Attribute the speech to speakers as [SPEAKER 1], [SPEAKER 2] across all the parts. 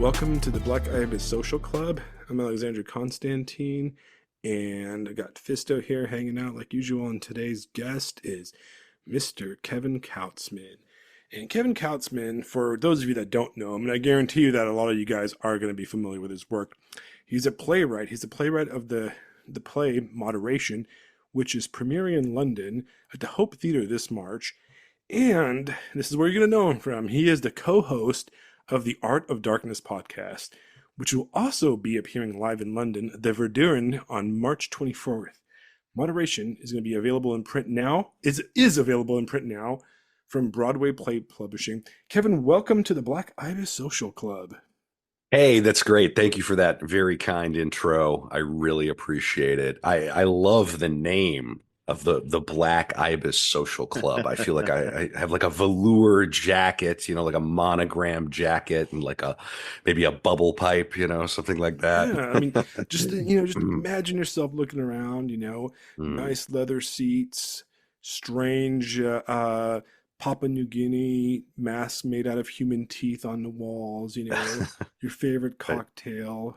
[SPEAKER 1] welcome to the Black Ibis Social Club. I'm Alexander Constantine, and I got Fisto here hanging out like usual, and today's guest is Mr. Kevin Kautzman. And Kevin Kautzman, for those of you that don't know him, and I guarantee you that a lot of you guys are going to be familiar with his work, he's a playwright. He's the playwright of the play Moderation, which is premiering in London at the Hope Theatre this March. And this is where you're going to know him from. He is the co-host of the Art of Darkness podcast, which will also be appearing live in London at the Verdurin on March 24th. Moderation is going to be available in print now, is available in print now from Broadway Play Publishing. Kevin, welcome to the Black Ibis Social Club.
[SPEAKER 2] Hey, that's great. Thank you for that very kind intro. I really appreciate it. I love the name of the Black Ibis Social Club. I feel like I have like a velour jacket, like a monogram jacket and like maybe a bubble pipe, something like that.
[SPEAKER 1] Yeah, I mean, just imagine yourself looking around, nice leather seats, strange Papua New Guinea masks made out of human teeth on the walls, your favorite cocktail,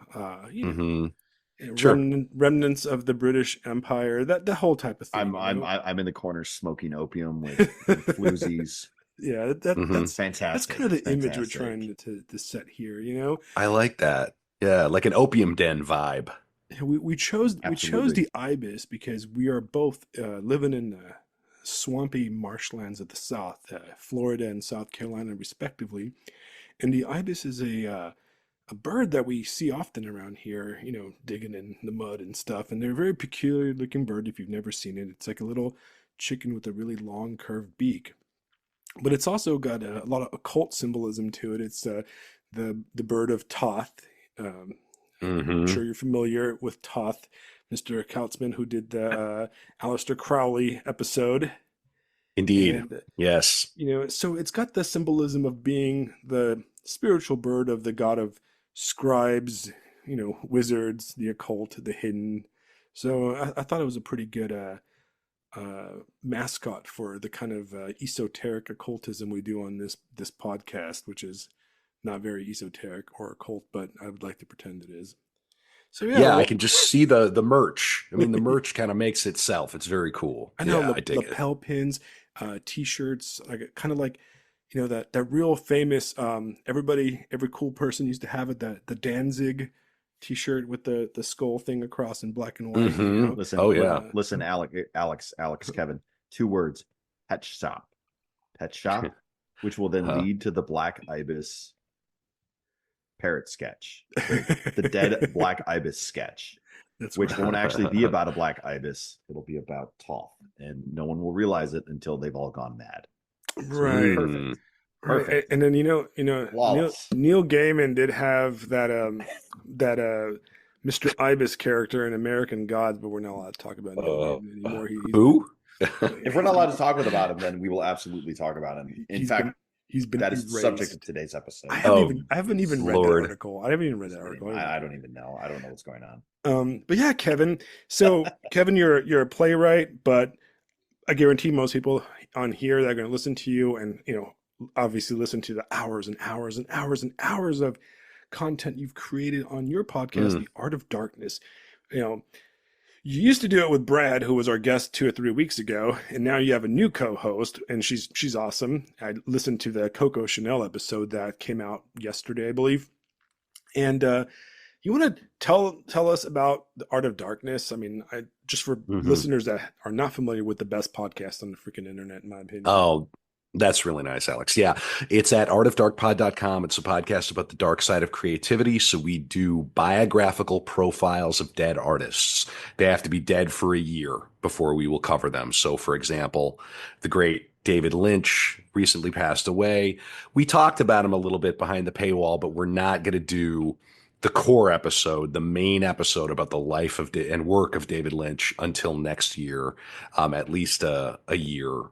[SPEAKER 2] Sure.
[SPEAKER 1] remnants of the British Empire, that whole type of thing.
[SPEAKER 3] I'm in the corner smoking opium with floozies.
[SPEAKER 1] Yeah, that's
[SPEAKER 3] fantastic.
[SPEAKER 1] That's kind of the image we're trying to set here,
[SPEAKER 2] I like that. Yeah, like an opium den vibe.
[SPEAKER 1] We chose the Ibis because we are both living in the swampy marshlands of the South, Florida and South Carolina, respectively. And the Ibis is a bird that we see often around here, digging in the mud and stuff. And they're a very peculiar looking bird if you've never seen it. It's like a little chicken with a really long curved beak. But it's also got a lot of occult symbolism to it. It's the bird of Thoth. I'm sure you're familiar with Thoth, Mr. Kautzman, who did the Aleister Crowley episode.
[SPEAKER 2] Indeed.
[SPEAKER 1] And,
[SPEAKER 2] yes.
[SPEAKER 1] So it's got the symbolism of being the spiritual bird of the god of scribes, wizards, the occult, the hidden. So I thought it was a pretty good mascot for the kind of esoteric occultism we do on this podcast, which is not very esoteric or occult, but I would like to pretend it is. So
[SPEAKER 2] yeah, I can just see the merch. I mean, the merch kind of makes itself. It's very cool.
[SPEAKER 1] I know,
[SPEAKER 2] I dig
[SPEAKER 1] lapel pins, T-shirts, kind of like that real famous. Every cool person used to have it. The Danzig T-shirt with the skull thing across in black and white.
[SPEAKER 3] Listen, listen, Alex, Kevin. 2 words: pet shop, which will then lead to the Black Ibis parrot sketch, the dead Black Ibis sketch, which won't actually be about a Black Ibis. It'll be about Thoth, and no one will realize it until they've all gone mad.
[SPEAKER 1] Right. Perfect. And then Neil Gaiman did have that Mr. Ibis character in American Gods, but we're not allowed to talk about Neil Gaiman anymore.
[SPEAKER 2] Who?
[SPEAKER 3] If we're not allowed to talk about him, then we will absolutely talk about him. In fact, he's been that is the subject of today's episode.
[SPEAKER 1] I haven't even read that article. I haven't even read that article.
[SPEAKER 3] I don't even know. I don't know what's going on.
[SPEAKER 1] But yeah, Kevin. So Kevin, you're a playwright, but I guarantee most people on here that are going to listen to you and obviously listen to the hours and hours and hours and hours of content you've created on your podcast, The Art of Darkness. You used to do it with Brad, who was our guest 2 or 3 weeks ago, and now you have a new co-host, and she's awesome. I listened to the Coco Chanel episode that came out yesterday, I believe. And you want to tell us about The Art of Darkness? I mean, just for listeners that are not familiar with the best podcast on the freaking internet, in my opinion.
[SPEAKER 2] Oh, that's really nice, Alex. Yeah, it's at artofdarkpod.com. It's a podcast about the dark side of creativity. So we do biographical profiles of dead artists. They have to be dead for a year before we will cover them. So, for example, the great David Lynch recently passed away. We talked about him a little bit behind the paywall, but we're not going to do the core episode, the main episode about the life of and work of David Lynch until next year, at least a year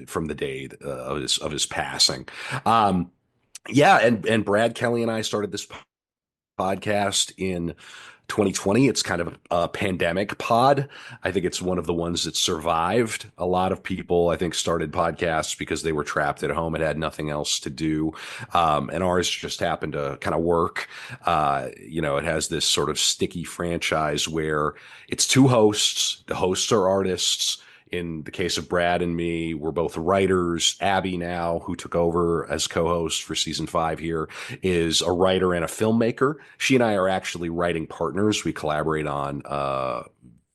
[SPEAKER 2] from the day of his passing. And Brad Kelly and I started this podcast in 2020. It's kind of a pandemic pod. I think it's one of the ones that survived. A lot of people, I think, started podcasts because they were trapped at home and had nothing else to do. And ours just happened to kind of work. It has this sort of sticky franchise where it's two hosts. The hosts are artists. In the case of Brad and me, we're both writers. Abby now, who took over as co-host for season 5 here, is a writer and a filmmaker. She and I are actually writing partners. We collaborate on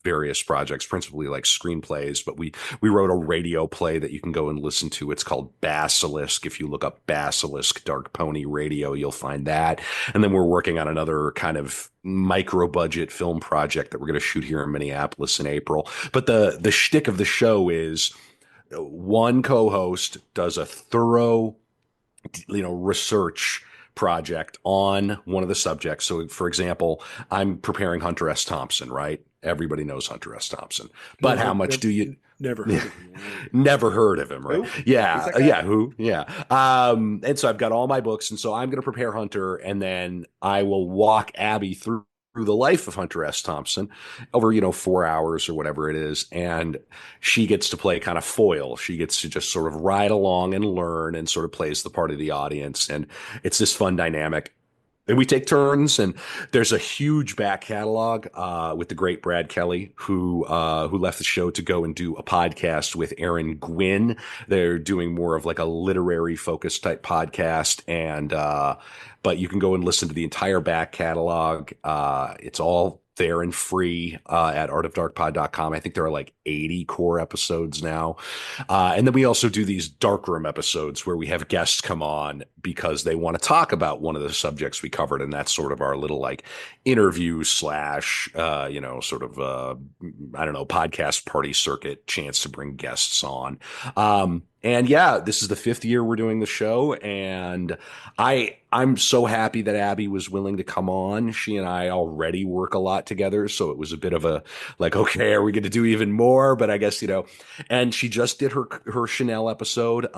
[SPEAKER 2] various projects, principally like screenplays, but we wrote a radio play that you can go and listen to. It's called Basilisk. If you look up Basilisk Dark Pony Radio, you'll find that. And then we're working on another kind of micro budget film project that we're going to shoot here in Minneapolis in April. But the shtick of the show is one co-host does a thorough, research project on one of the subjects. So, for example, I'm preparing Hunter S. Thompson, right? Everybody knows Hunter S. Thompson, but
[SPEAKER 1] No,
[SPEAKER 2] how much do you
[SPEAKER 1] never heard of him? Right?
[SPEAKER 2] never heard of him, right?
[SPEAKER 3] Who?
[SPEAKER 2] Yeah,
[SPEAKER 3] Who's that guy?
[SPEAKER 2] yeah, who? Yeah. And so I've got all my books, and so I'm going to prepare Hunter, and then I will walk Abby through the life of Hunter S. Thompson over, 4 hours or whatever it is. And she gets to play kind of foil. She gets to just sort of ride along and learn and sort of plays the part of the audience. And it's this fun dynamic. And we take turns, and there's a huge back catalog with the great Brad Kelly, who left the show to go and do a podcast with Aaron Gwynn. They're doing more of like a literary focus type podcast, and but you can go and listen to the entire back catalog. It's all there and free at artofdarkpod.com. I think there are like 80 core episodes now. And then we also do these darkroom episodes where we have guests come on because they want to talk about one of the subjects we covered. And that's sort of our little like interview slash, podcast party circuit chance to bring guests on. And yeah, this is the 5th year we're doing the show, and I'm so happy that Abby was willing to come on. She and I already work a lot together, so it was a bit of a like, okay, are we going to do even more? But I guess and she just did her Chanel episode.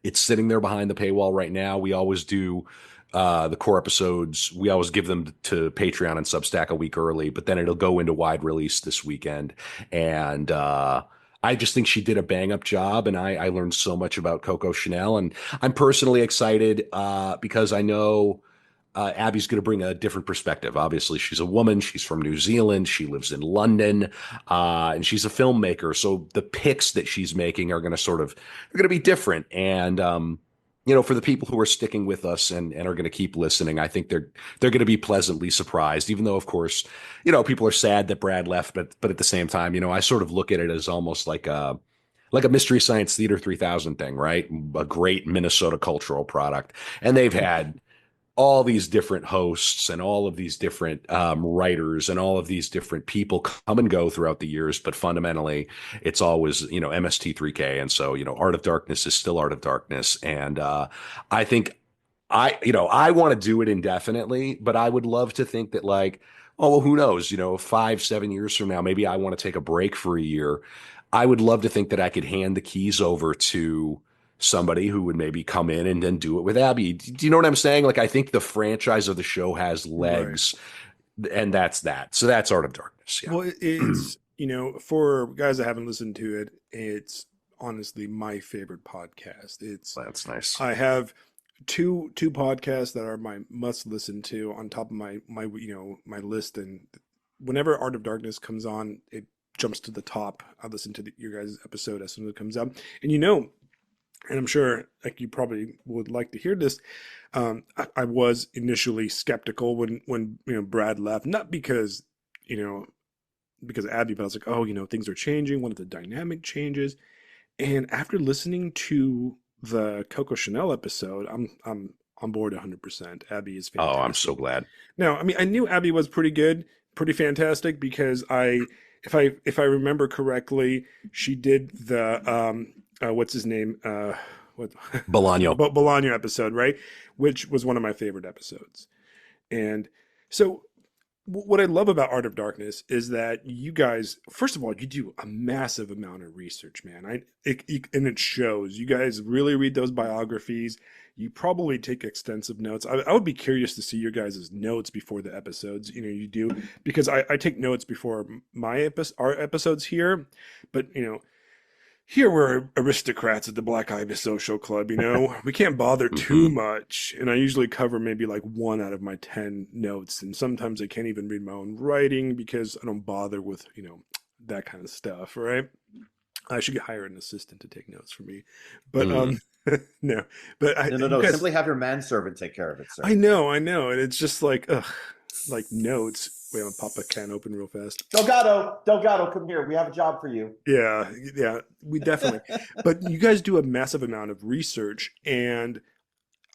[SPEAKER 2] It's sitting there behind the paywall right now. We always do the core episodes. We always give them to Patreon and Substack a week early, but then it'll go into wide release this weekend, and I just think she did a bang up job, and I learned so much about Coco Chanel, and I'm personally excited because I know Abby's going to bring a different perspective. Obviously, she's a woman. She's from New Zealand. She lives in London, and she's a filmmaker. So the picks that she's making are going to be different. And for the people who are sticking with us and are going to keep listening, I think they're going to be pleasantly surprised, even though, of course, people are sad that Brad left, but at the same time, I sort of look at it as almost like a Mystery Science Theater 3000 thing, right? A great Minnesota cultural product. And they've had all these different hosts and all of these different writers and all of these different people come and go throughout the years. But fundamentally, it's always, MST3K. And so, Art of Darkness is still Art of Darkness. And I think I want to do it indefinitely, but I would love to think that like, oh, well, who knows, 5-7 years from now, maybe I want to take a break for a year. I would love to think that I could hand the keys over to somebody who would maybe come in and then do it with Abby. Do you know what I'm saying? Like, I think the franchise of the show has legs, right. And that's that. So that's Art of Darkness. Yeah.
[SPEAKER 1] Well, it's, for guys that haven't listened to it, it's honestly my favorite podcast.
[SPEAKER 2] That's nice.
[SPEAKER 1] I have two podcasts that are my must listen to on top of my my list. And whenever Art of Darkness comes on, it jumps to the top. I listen to your guys' episode as soon as it comes out. And I'm sure, like, you probably would like to hear this. I was initially skeptical when Brad left, not because because of Abby, but I was like, oh, things are changing. One of the dynamic changes, and after listening to the Coco Chanel episode, I'm on board 100%. Abby is fantastic.
[SPEAKER 2] Oh, I'm so glad.
[SPEAKER 1] Now, I mean, I knew Abby was pretty good, pretty fantastic, because if I remember correctly, she did the what's his name?
[SPEAKER 2] Bolano.
[SPEAKER 1] Bolano episode, right? Which was one of my favorite episodes. And so what I love about Art of Darkness is that you guys, first of all, you do a massive amount of research, man. And it shows. You guys really read those biographies. You probably take extensive notes. I would be curious to see your guys' notes before the episodes. You do because I take notes before our episodes here, but here we're aristocrats at the Black Ibis Social Club, we can't bother too
[SPEAKER 2] Hmm.
[SPEAKER 1] much. And I usually cover maybe like 1 out of my 10 notes. And sometimes I can't even read my own writing because I don't bother with, that kind of stuff, right? I should hire an assistant to take notes for me. But
[SPEAKER 2] Mm.
[SPEAKER 1] no, but
[SPEAKER 3] No, no,
[SPEAKER 1] you
[SPEAKER 3] no.
[SPEAKER 1] guys,
[SPEAKER 3] Simply have your manservant take care of it, sir.
[SPEAKER 1] I know. And it's just like, ugh, like notes. Wait, I'm gonna pop a can open real fast.
[SPEAKER 3] Delgado, come here. We have a job for you.
[SPEAKER 1] Yeah, yeah, we definitely. But you guys do a massive amount of research, and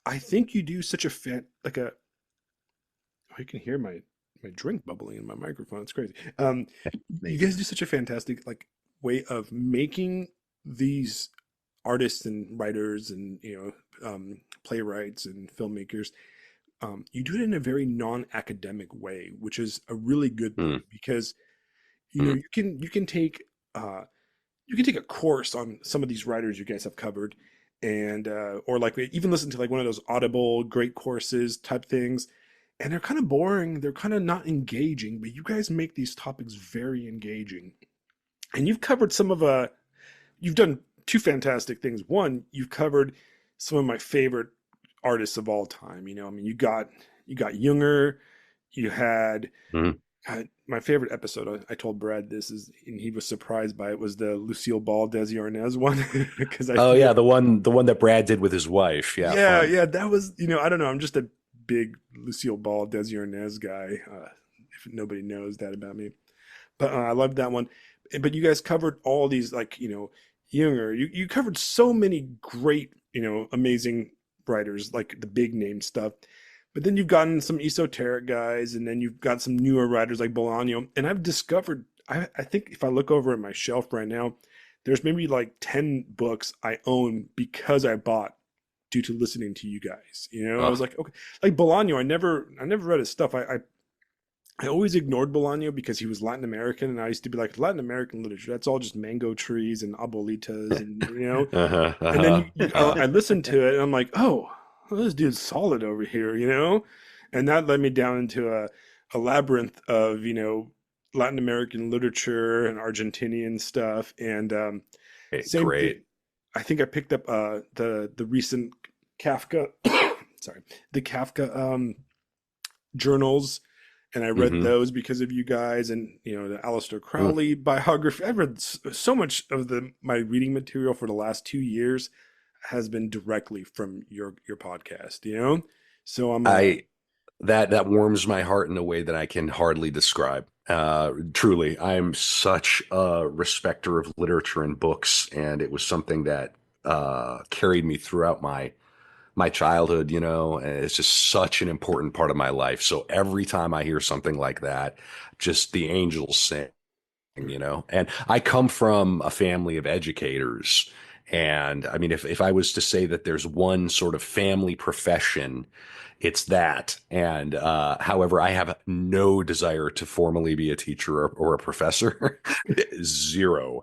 [SPEAKER 1] I think you do such a oh, you can hear my drink bubbling in my microphone. It's crazy. You
[SPEAKER 3] Amazing.
[SPEAKER 1] guys do such a fantastic way of making these artists and writers and playwrights and filmmakers. You do it in a very non-academic way, which is a really good thing
[SPEAKER 2] Mm.
[SPEAKER 1] because
[SPEAKER 2] Mm.
[SPEAKER 1] you can take a course on some of these writers you guys have covered and or like even listen to like one of those audible great courses type things, and they're kind of boring, they're kind of not engaging, but you guys make these topics very engaging. And you've done two fantastic things. One, you've covered some of my favorite artists of all time. I mean, you got Junger, you had
[SPEAKER 2] Mm.
[SPEAKER 1] my favorite episode. I told Brad this is, and he was surprised by it. Was the Lucille Ball Desi Arnaz one because I
[SPEAKER 2] Oh
[SPEAKER 1] feel,
[SPEAKER 2] yeah, the one that Brad did with his wife. Yeah,
[SPEAKER 1] yeah,
[SPEAKER 2] fun.
[SPEAKER 1] yeah, that was, I don't know. I'm just a big Lucille Ball Desi Arnaz guy. If nobody knows that about me, but I loved that one. But you guys covered all these Junger. You covered so many great amazing writers, like the big name stuff. But then you've gotten some esoteric guys, and then you've got some newer writers like Bolano. And I've discovered, I think if I look over at my shelf right now, there's maybe like 10 books I own because I bought due to listening to you guys. I was
[SPEAKER 2] Oh,
[SPEAKER 1] like, okay, like Bolano, I never read his stuff. I always ignored Bolano because he was Latin American, and I used to be like, Latin American literature, that's all just mango trees and abuelitas,
[SPEAKER 2] uh-huh,
[SPEAKER 1] and then
[SPEAKER 2] uh-huh, uh-huh.
[SPEAKER 1] I listened to it, and I'm like, oh, well, this dude's solid over here. And that led me down into a labyrinth of Latin American literature and Argentinian stuff, and
[SPEAKER 2] Okay,
[SPEAKER 1] same thing.
[SPEAKER 2] great.
[SPEAKER 1] I think I picked up the recent Kafka, sorry, the Kafka journals, and I read
[SPEAKER 2] Hmm.
[SPEAKER 1] those because of you guys, and the Aleister
[SPEAKER 2] Mm.
[SPEAKER 1] Crowley biography. I read so much of the my reading material for the last 2 years has been directly from your podcast. So I'm
[SPEAKER 2] I that warms my heart in a way that I can hardly describe. Truly, I'm such a respecter of literature and books, and it was something that carried me throughout my childhood. And it's just such an important part of my life. So every time I hear something like that, just the angels sing. And I come from a family of educators. And I mean, if I was to say that there's one sort of family profession, it's that. And however, I have no desire to formally be a teacher or a professor. Zero,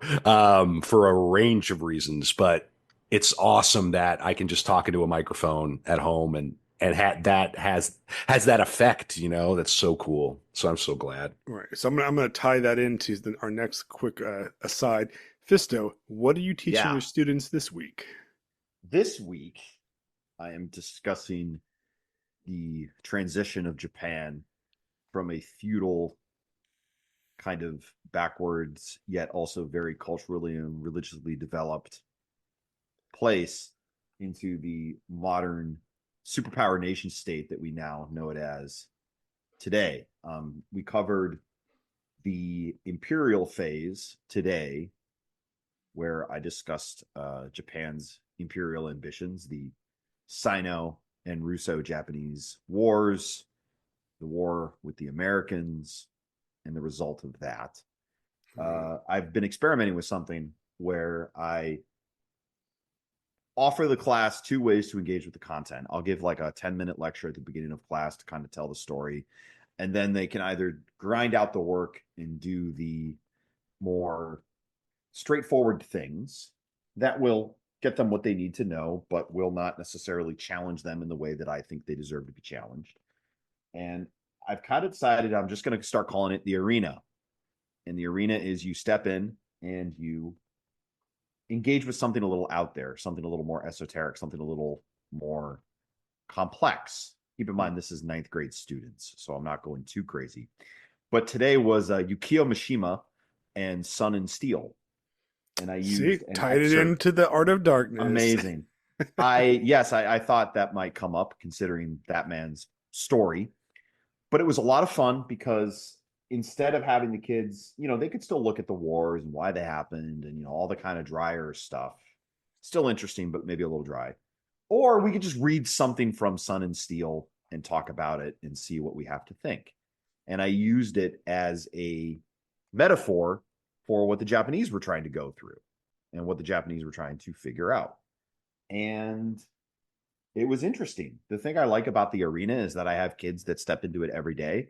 [SPEAKER 2] for a range of reasons. But it's awesome that I can just talk into a microphone at home that has that effect. That's so cool. So I'm so glad.
[SPEAKER 1] right. So I'm gonna tie that into our next quick aside. Fisto, what are you teaching
[SPEAKER 3] Yeah.
[SPEAKER 1] your students this week?
[SPEAKER 3] This week, I am discussing the transition of Japan from a feudal kind of backwards, yet also very culturally and religiously developed place into the modern superpower nation state that we now know it as today. We covered the imperial phase today, where I discussed Japan's imperial ambitions, the Sino and Russo Japanese wars, the war with the Americans, and the result of that. I've been experimenting with something where I offer the class two ways to engage with the content. I'll give like a 10-minute lecture at the beginning of class to kind of tell the story. And then they can either grind out the work and do the more straightforward things that will get them what they need to know, but will not necessarily challenge them in the way that I think they deserve to be challenged. And I've kind of decided I'm just going to start calling it the arena. And the arena is you step in and you engage with something a little out there, something a little more esoteric, something a little more complex. Keep in mind, this is 9th grade students, so I'm not going too crazy. But today was Yukio Mishima and Sun and Steel. And I used
[SPEAKER 1] tied it into the Art of Darkness.
[SPEAKER 3] Amazing. I thought that might come up considering that man's story. But it was a lot of fun because instead of having the kids, they could still look at the wars and why they happened and, all the kind of drier stuff. Still interesting, but maybe a little dry. Or we could just read something from Sun and Steel and talk about it and see what we have to think. And I used it as a metaphor for what the Japanese were trying to go through and what the Japanese were trying to figure out. And it was interesting. The thing I like about the arena is that I have kids that step into it every day.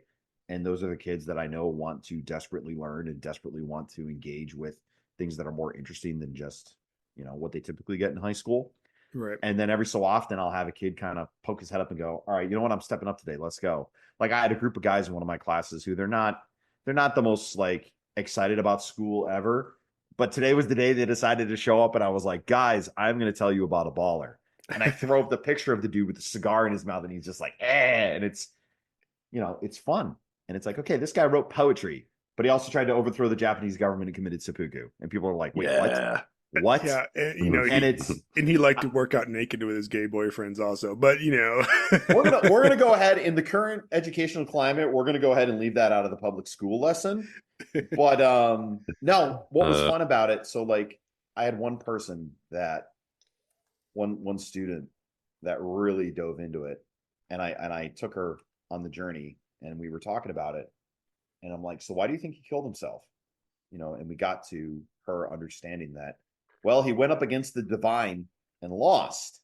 [SPEAKER 3] And those are the kids that I know want to desperately learn and desperately want to engage with things that are more interesting than just, what they typically get in high school.
[SPEAKER 1] Right.
[SPEAKER 3] And then every so often I'll have a kid kind of poke his head up and go, all right, you know what? I'm stepping up today. Let's go. Like I had a group of guys in one of my classes who they're not the most like excited about school ever. But today was the day they decided to show up. And I was like, guys, I'm going to tell you about a baller. And I throw up the picture of the dude with the cigar in his mouth and he's just like, and it's, it's fun. And it's like, okay, this guy wrote poetry, but he also tried to overthrow the Japanese government and committed seppuku. And people are like, wait, what?
[SPEAKER 1] Yeah, and he liked to work out naked with his gay boyfriends also. But
[SPEAKER 3] we're gonna go ahead in the current educational climate. We're gonna go ahead and leave that out of the public school lesson. But no, what was fun about it? So like, I had one student that really dove into it, and I took her on the journey, and we were talking about it, and I'm like, so why do you think he killed himself? And we got to her understanding that. Well, he went up against the divine and lost.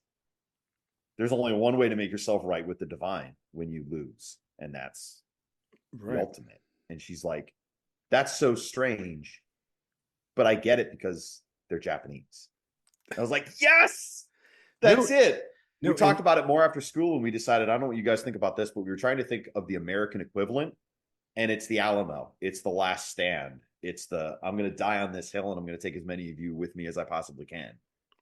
[SPEAKER 3] There's only one way to make yourself right with the divine when you lose, and that's the ultimate. And she's like, that's so strange, but I get it because they're Japanese. I was like, yes, that's it. We talked about it more after school, and we decided, I don't know what you guys think about this, but we were trying to think of the American equivalent, and it's the Alamo. It's the last stand. It's I'm going to die on this hill, and I'm going to take as many of you with me as I possibly can.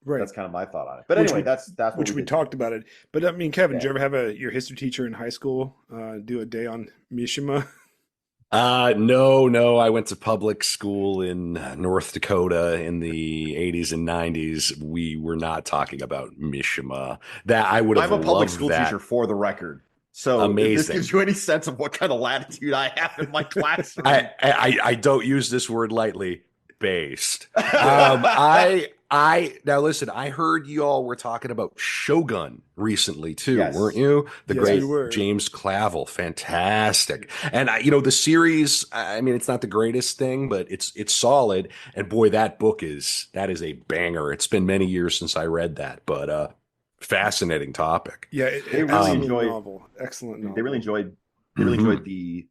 [SPEAKER 3] Right. That's kind of my thought on it. But anyway, that's what
[SPEAKER 1] we talked about it. But I mean, Kevin, did you ever have your history teacher in high school do a day on Mishima?
[SPEAKER 2] No. I went to public school in North Dakota in the 80s and 90s. We were not talking about Mishima. That I would have.
[SPEAKER 3] I'm a public school teacher, for the record. So
[SPEAKER 2] amazing.
[SPEAKER 3] If this gives you any sense of what kind of latitude I have in my classroom.
[SPEAKER 2] I don't use this word lightly. Based. Now listen, I heard you all were talking about Shogun recently too, weren't you? The great James Clavell, fantastic. And the series, I mean, it's not the greatest thing, but it's solid. And boy, that is a banger. It's been many years since I read that, but fascinating topic.
[SPEAKER 1] Yeah, they really enjoyed novel. Excellent novel.
[SPEAKER 3] They really enjoyed the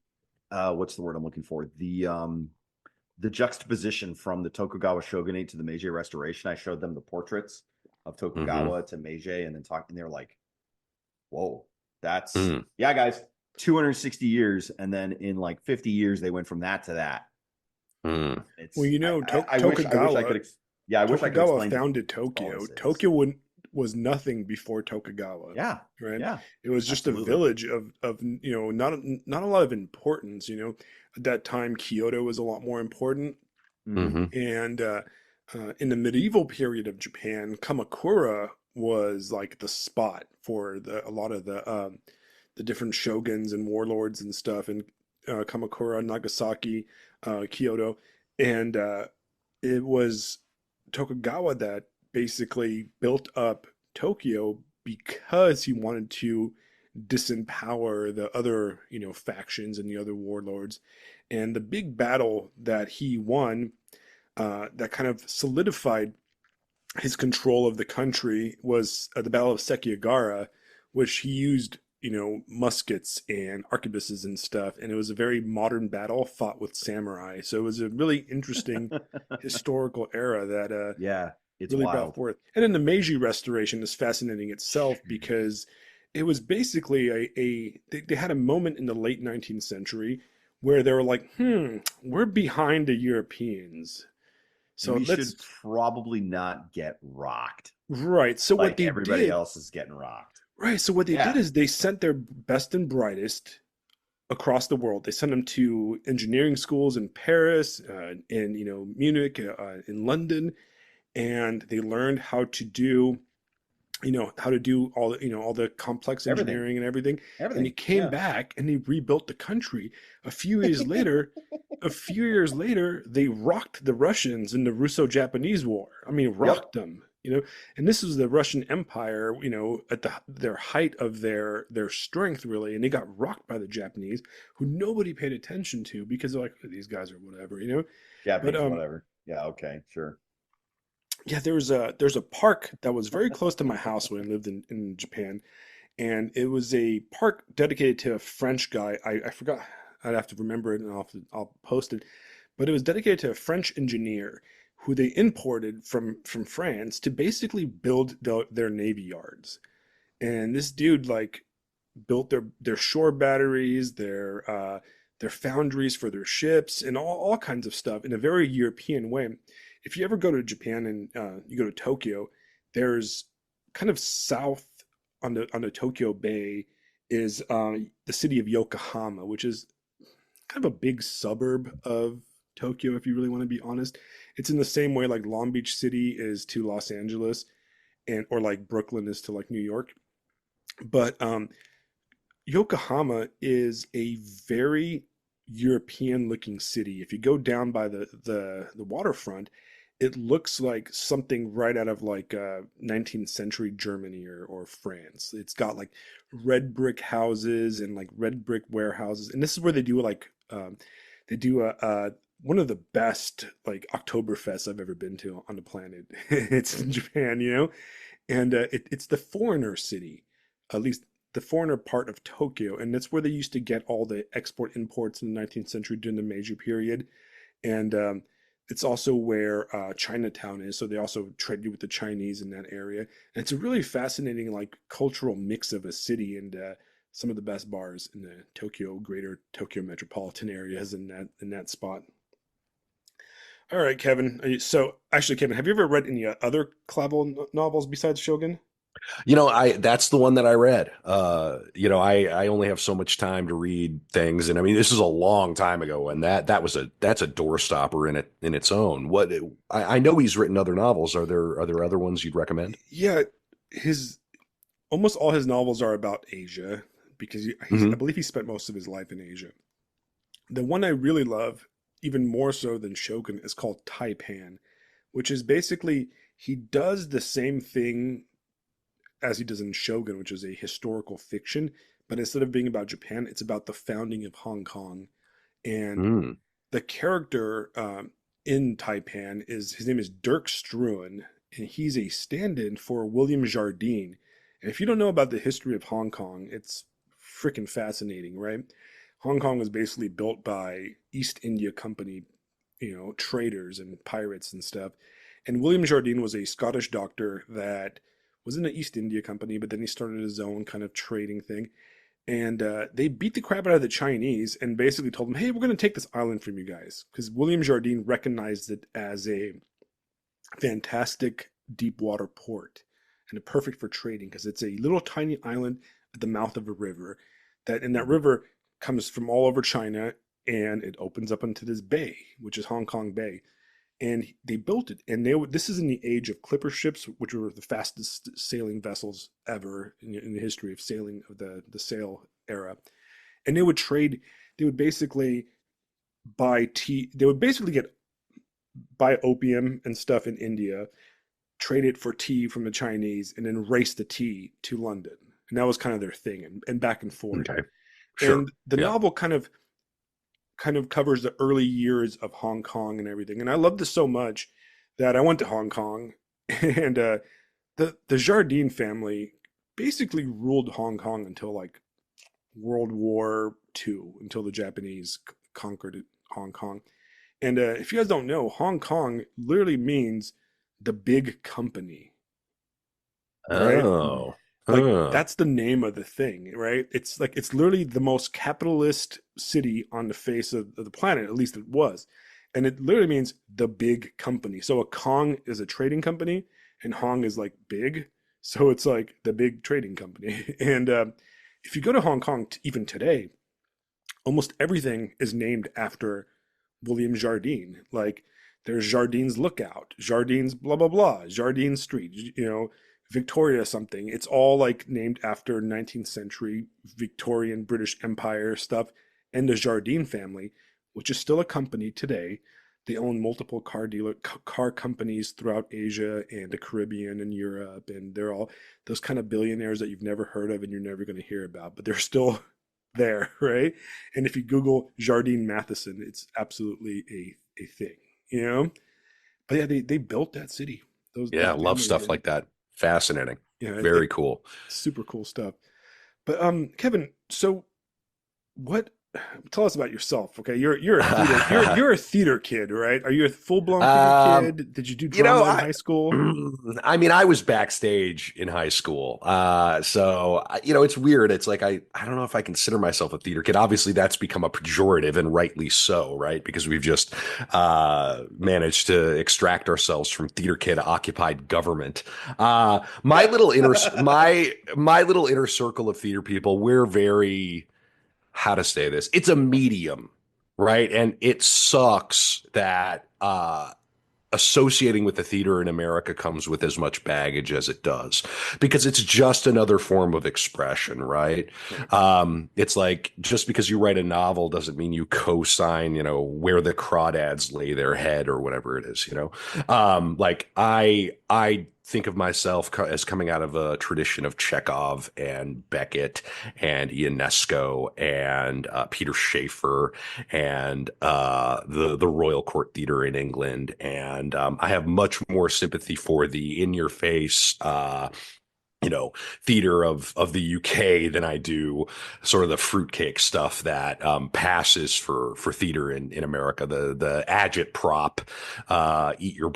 [SPEAKER 3] what's the word I'm looking for? The juxtaposition from the Tokugawa shogunate to the Meiji Restoration. I showed them the portraits of Tokugawa to Meiji, and then and they're like, whoa, that's guys, 260 years, and then in like 50 years they went from that to that.
[SPEAKER 1] Well, Tokugawa,
[SPEAKER 3] I wish I could
[SPEAKER 1] Tokugawa founded Tokyo. Tokyo was nothing before Tokugawa.
[SPEAKER 3] Yeah.
[SPEAKER 1] Right.
[SPEAKER 3] Yeah.
[SPEAKER 1] It was just a village of not a lot of importance. At that time, Kyoto was a lot more important.
[SPEAKER 3] Mm-hmm.
[SPEAKER 1] And in the medieval period of Japan, Kamakura was like the spot for a lot of the different shoguns and warlords and stuff in Kamakura, Nagasaki, Kyoto, and it was Tokugawa that basically built up Tokyo because he wanted to disempower the other factions and the other warlords. And the big battle that he won that kind of solidified his control of the country was the Battle of Sekigahara, which he used muskets and arquebuses and stuff, and it was a very modern battle fought with samurai. So it was a really interesting historical era that
[SPEAKER 3] Yeah, it's
[SPEAKER 1] really brought
[SPEAKER 3] wild.
[SPEAKER 1] forth. And then the Meiji Restoration is fascinating itself because it was basically they had a moment in the late 19th century where they were like, we're behind the Europeans. So
[SPEAKER 3] We
[SPEAKER 1] let's
[SPEAKER 3] should probably not get rocked
[SPEAKER 1] right. So what
[SPEAKER 3] like
[SPEAKER 1] they
[SPEAKER 3] everybody
[SPEAKER 1] did,
[SPEAKER 3] else is getting rocked.
[SPEAKER 1] right. So what they did
[SPEAKER 3] Yeah.
[SPEAKER 1] is they sent their best and brightest across the world. They sent them to engineering schools in Paris, in Munich, in London, and they learned how to do all the complex
[SPEAKER 3] Everything.
[SPEAKER 1] engineering and everything. And they
[SPEAKER 3] Everything.
[SPEAKER 1] came
[SPEAKER 3] Yeah.
[SPEAKER 1] back and they rebuilt the country. A few years later, they rocked the Russians in the Russo-Japanese War. I mean,
[SPEAKER 3] Yep.
[SPEAKER 1] rocked them. And this was the Russian Empire, at their height of their strength, really, and they got rocked by the Japanese, who nobody paid attention to because they're like, "Oh, these guys are whatever." But
[SPEAKER 3] Japanese, whatever. Yeah, okay, sure.
[SPEAKER 1] yeah, there's a park that was very close to my house when I lived in Japan, and it was a park dedicated to a French guy. I forgot. I'd have to remember it, and I'll post it. But it was dedicated to a French engineer who they imported from France to basically build their navy yards. And this dude like built their shore batteries, their foundries for their ships, and all kinds of stuff in a very European way. If you ever go to Japan and you go to Tokyo, there's kind of south on the Tokyo Bay is the city of Yokohama, which is kind of a big suburb of Tokyo, if you really want to be honest. It's in the same way like Long Beach City is to Los Angeles, and or like Brooklyn is to like New York. But Yokohama is a very European looking city. If you go down by the waterfront, it looks like something right out of like 19th century Germany or France. It's got like red brick houses and like red brick warehouses. And this is where they do like they do one of the best like Oktoberfests I've ever been to on the planet. It's in Japan. And it's the foreigner city, at least the foreigner part of Tokyo, and that's where they used to get all the export imports in the 19th century during the Meiji period. And it's also where Chinatown is, so they also traded with the Chinese in that area. And it's a really fascinating like cultural mix of a city, and some of the best bars in the greater Tokyo metropolitan areas in that spot. All right, Kevin. So actually, Kevin, have you ever read any other Clavel novels besides Shogun?
[SPEAKER 2] That's the one that I read. I only have so much time to read things, and I mean, this is a long time ago, and that's a doorstopper in its own. I know he's written other novels. Are there other ones you'd recommend?
[SPEAKER 1] Yeah, his almost all his novels are about Asia because I
[SPEAKER 2] Hmm.
[SPEAKER 1] believe he spent most of his life in Asia. The one I really love, even more so than Shogun, is called Tai-Pan, which is basically he does the same thing as he does in Shogun, which is a historical fiction, but instead of being about Japan, it's about the founding of Hong Kong. And
[SPEAKER 2] Mm.
[SPEAKER 1] the character in Tai-Pan is his name is Dirk Struan, and he's a stand-in for William Jardine. And if you don't know about the history of Hong Kong, it's freaking fascinating, right? Hong Kong was basically built by East India Company, traders and pirates and stuff. And William Jardine was a Scottish doctor that was in the East India Company, but then he started his own kind of trading thing. And they beat the crap out of the Chinese and basically told them, hey, we're going to take this island from you guys. Because William Jardine recognized it as a fantastic deep water port and perfect for trading because it's a little tiny island at the mouth of a river that river comes from all over China, and it opens up into this bay, which is Hong Kong Bay. And they built it, and this is in the age of clipper ships, which were the fastest sailing vessels ever in the history of sailing of the sail era. And they would trade. They would basically buy tea. They would basically buy opium and stuff in India, trade it for tea from the Chinese, and then race the tea to London. And that was kind of their thing, and back and forth.
[SPEAKER 2] Okay. Sure.
[SPEAKER 1] And the
[SPEAKER 2] Yeah.
[SPEAKER 1] novel kind of covers the early years of Hong Kong and everything. And I loved this so much that I went to Hong Kong, and the Jardine family basically ruled Hong Kong until like World War II until the Japanese conquered Hong Kong. And if you guys don't know, Hong Kong literally means the big company, right?
[SPEAKER 2] Oh.
[SPEAKER 1] Like
[SPEAKER 2] Huh.
[SPEAKER 1] that's the name of the thing, right? It's like it's literally the most capitalist city on the face of the planet, at least it was. And it literally means the big company. So a Kong is a trading company, and Hong is like big. So it's like the big trading company. And if you go to Hong Kong even today, almost everything is named after William Jardine. Like there's Jardine's Lookout, Jardine's blah blah blah, Jardine Street, Victoria something. It's all like named after 19th century Victorian British Empire stuff. And the Jardine family, which is still a company today. They own multiple car companies throughout Asia and the Caribbean and Europe, and they're all those kind of billionaires that you've never heard of and you're never going to hear about, but they're still there, right? And if you Google Jardine Matheson, it's absolutely a thing, you know? But yeah, they built that city.
[SPEAKER 2] Yeah,
[SPEAKER 1] That
[SPEAKER 2] love
[SPEAKER 1] family
[SPEAKER 2] stuff
[SPEAKER 1] did.
[SPEAKER 2] like that. Fascinating.
[SPEAKER 1] Yeah,
[SPEAKER 2] Very cool.
[SPEAKER 1] super cool stuff. But Kevin, so what tell us about yourself, okay? You're a theater you're a theater kid, right? Are you a full-blown theater
[SPEAKER 2] Um,
[SPEAKER 1] kid? Did you do
[SPEAKER 2] you know,
[SPEAKER 1] drama in high school?
[SPEAKER 2] I mean, I was backstage in high school. It's weird. It's like I don't know if I consider myself a theater kid. Obviously, that's become a pejorative and rightly so, right? Because we've just managed to extract ourselves from theater kid occupied government. My little inner circle of theater people, we're very how to say this. It's a medium, right? And it sucks that associating with the theater in America comes with as much baggage as it does because it's just another form of expression, right?
[SPEAKER 1] Right.
[SPEAKER 2] It's like just because you write a novel doesn't mean you co-sign, where the crawdads lay their head or whatever it is. Like I think of myself as coming out of a tradition of Chekhov and Beckett and Ionesco and Peter Shaffer and the Royal Court Theatre in England, and I have much more sympathy for the in-your-face. Theater of the UK than I do sort of the fruitcake stuff that passes for theater in America. The agitprop, eat your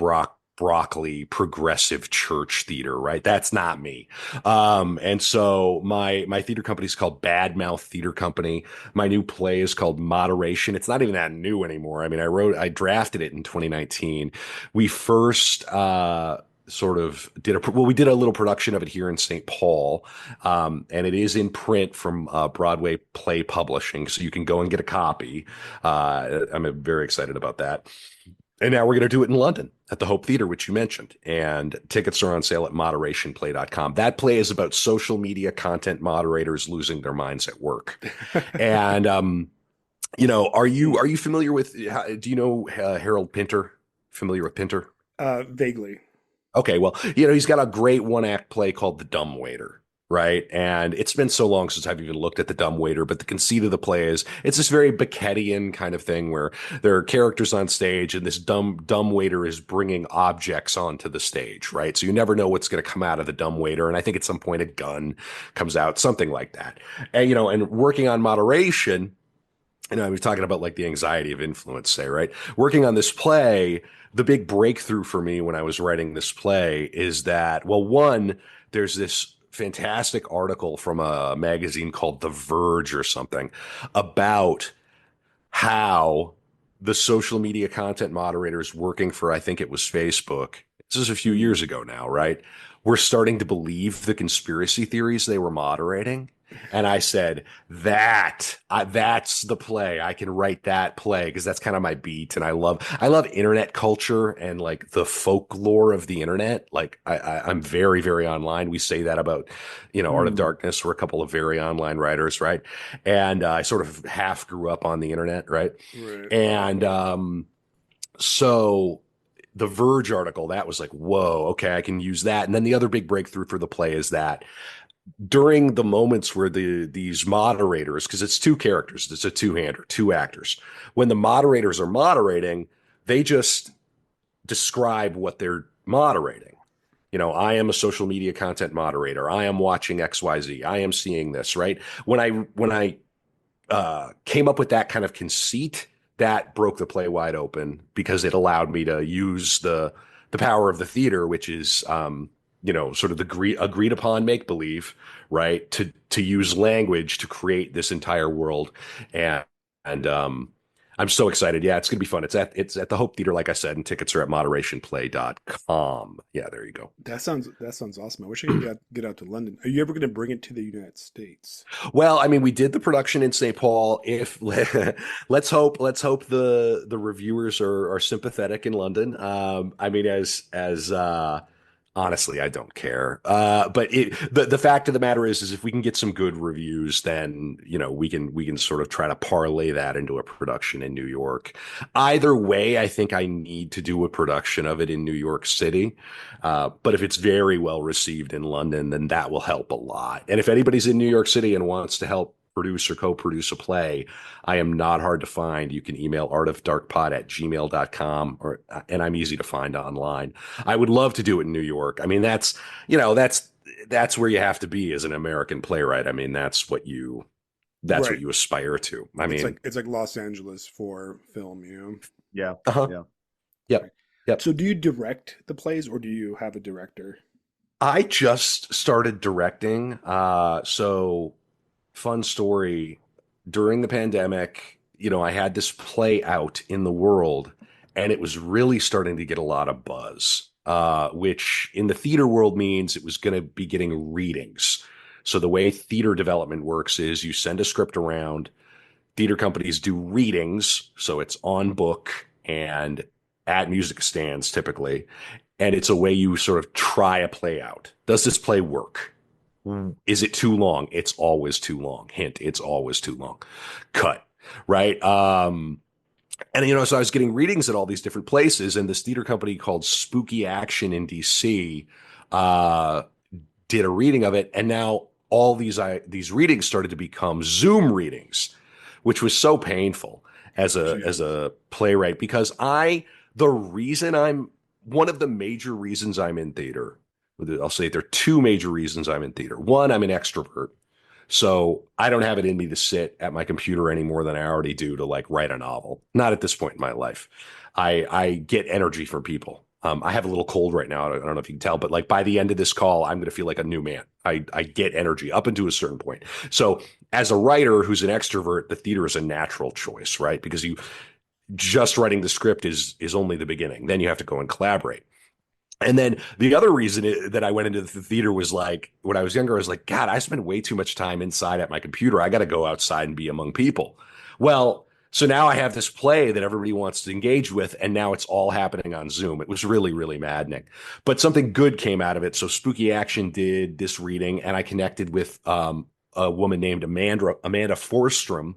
[SPEAKER 2] broccoli, progressive church theater, right? That's not me. And so my theater company is called Bad Mouth Theater Company. My new play is called Moderation. It's not even that new anymore. I mean, I drafted it in 2019. We first sort of we did a little production of it here in St. Paul, and it is in print from Broadway Play Publishing, so you can go and get a copy. I'm very excited about that. And now we're going to do it in London at the Hope Theater, which you mentioned. And tickets are on sale at moderationplay.com. That play is about social media content moderators losing their minds at work. And are you familiar with? Do you know Harold Pinter? Familiar with Pinter?
[SPEAKER 1] Vaguely.
[SPEAKER 2] Okay, well, he's got a great one-act play called The Dumb Waiter, right? And it's been so long since I've even looked at The Dumb Waiter, but the conceit of the play is it's this very Beckettian kind of thing where there are characters on stage and this dumb waiter is bringing objects onto the stage, right? So you never know what's going to come out of the dumb waiter, and I think at some point a gun comes out, something like that. And working on moderation, I was talking about like the anxiety of influence, say, right? Working on this play, the big breakthrough for me when I was writing this play is that, well, one, there's this fantastic article from a magazine called The Verge or something about how the social media content moderators working for, I think it was Facebook, this is a few
[SPEAKER 1] Mm.
[SPEAKER 2] years ago now, right? Were starting to believe the conspiracy theories they were moderating. And I said, that's the play. I can write that play because that's kind of my beat. And I love internet culture and like the folklore of the internet. Like I'm very, very online. We say that about, Art of
[SPEAKER 1] Mm.
[SPEAKER 2] Darkness. We're a couple of very online writers, right? And I sort of half grew up on the internet, right?
[SPEAKER 1] Right.
[SPEAKER 2] And so the Verge article, that was like, whoa, okay, I can use that. And then the other big breakthrough for the play is that during the moments where these moderators, because it's two characters, it's a two-hander, two actors. When the moderators are moderating, they just describe what they're moderating. I am a social media content moderator. I am watching XYZ. I am seeing this, right? When I came up with that kind of conceit, that broke the play wide open because it allowed me to use the power of the theater, which is sort of the agreed upon make believe, right? To use language to create this entire world, and I'm so excited. Yeah, it's gonna be fun. It's at the Hope Theater, like I said, and tickets are at moderationplay.com. Yeah, there you go.
[SPEAKER 1] That sounds awesome. I wish I could get out to London. Are you ever going to bring it to the United States?
[SPEAKER 2] Well, I mean, we did the production in St. Paul. If let's hope the reviewers are sympathetic in London. I mean, as honestly, I don't care. But the fact of the matter is if we can get some good reviews, then we can sort of try to parlay that into a production in New York. Either way, I think I need to do a production of it in New York City. But if it's very well received in London, then that will help a lot. And if anybody's in New York City and wants to help produce or co-produce a play, I am not hard to find. You can email artofdarkpod@gmail.com and I'm easy to find online. I would love to do it in New York. I mean, that's where you have to be as an American playwright. I mean, that's what
[SPEAKER 1] Right.
[SPEAKER 2] you aspire to. I
[SPEAKER 1] It's
[SPEAKER 2] mean,
[SPEAKER 1] like it's like Los Angeles for film,
[SPEAKER 3] Yeah.
[SPEAKER 2] uh-huh.
[SPEAKER 3] Yeah.
[SPEAKER 1] Right.
[SPEAKER 2] Yep. Yep.
[SPEAKER 1] So do you direct the plays or do you have a director?
[SPEAKER 2] I just started directing. So fun story. During the pandemic, I had this play out in the world and it was really starting to get a lot of buzz, which in the theater world means it was going to be getting readings. So the way theater development works is you send a script around, theater companies do readings. So it's on book and at music stands typically. And it's a way you sort of try a play out. Does this play work? Is it too long? It's always too long. Hint, it's always too long. Cut. Right. And so I was getting readings at all these different places, and this theater company called Spooky Action in DC uh, did a reading of it, and now all these readings started to become Zoom readings, which was so painful as
[SPEAKER 1] Jeez.
[SPEAKER 2] a playwright because the reason I'm one of the major reasons I'm in theater. I'll say there are two major reasons I'm in theater. One, I'm an extrovert. So I don't have it in me to sit at my computer any more than I already do to like write a novel. Not at this point in my life. I get energy from people. I have a little cold right now. I don't know if you can tell, but like by the end of this call, I'm going to feel like a new man. I get energy up until a certain point. So as a writer who's an extrovert, the theater is a natural choice, right? Because you just writing the script is only the beginning. Then you have to go and collaborate. And then the other reason that I went into the theater was like when I was younger, I was like, God, I spend way too much time inside at my computer. I got to go outside and be among people. Well, so now I have this play that everybody wants to engage with, and now it's all happening on Zoom. It was really, really maddening. But something good came out of it. So Spooky Action did this reading, and I connected with a woman named Amanda Forstrom,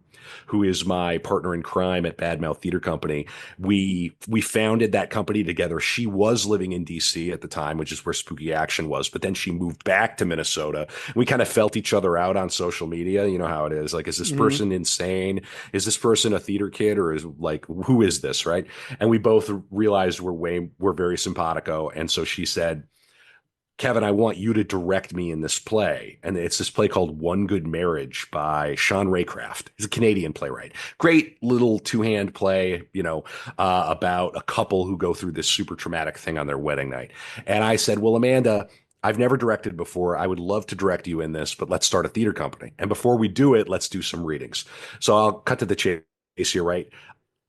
[SPEAKER 2] who is my partner in crime at Badmouth Theater Company. We founded that company together. She was living in DC at the time, which is where Spooky Action was, but then she moved back to Minnesota. We kind of felt each other out on social media. You know how it is. Like, is this
[SPEAKER 1] Hmm.
[SPEAKER 2] person insane? Is this person a theater kid, or is like who is this, right? And we both realized we're very simpatico. And so she said, Kevin, I want you to direct me in this play. And it's this play called One Good Marriage by Sean Raycraft. He's a Canadian playwright. Great little two-hand play, about a couple who go through this super traumatic thing on their wedding night. And I said, well, Amanda, I've never directed before. I would love to direct you in this, but let's start a theater company. And before we do it, let's do some readings. So I'll cut to the chase here, right?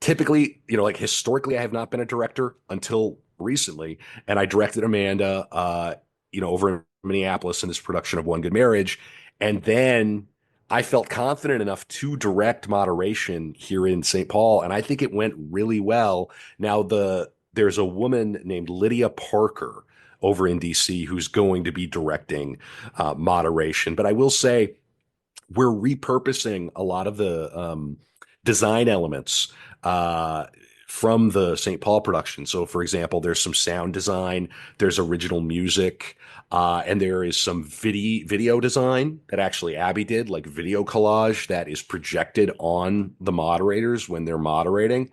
[SPEAKER 2] Typically, like historically, I have not been a director until recently. And I directed Amanda, over in Minneapolis in this production of One Good Marriage. And then I felt confident enough to direct moderation here in St. Paul. And I think it went really well. Now, there's a woman named Lydia Parker over in DC who's going to be directing moderation. But I will say, we're repurposing a lot of the design elements uh, from the St. Paul production. So, for example, there's some sound design, there's original music, and there is some video design that actually Abby did, like video collage that is projected on the moderators when they're moderating.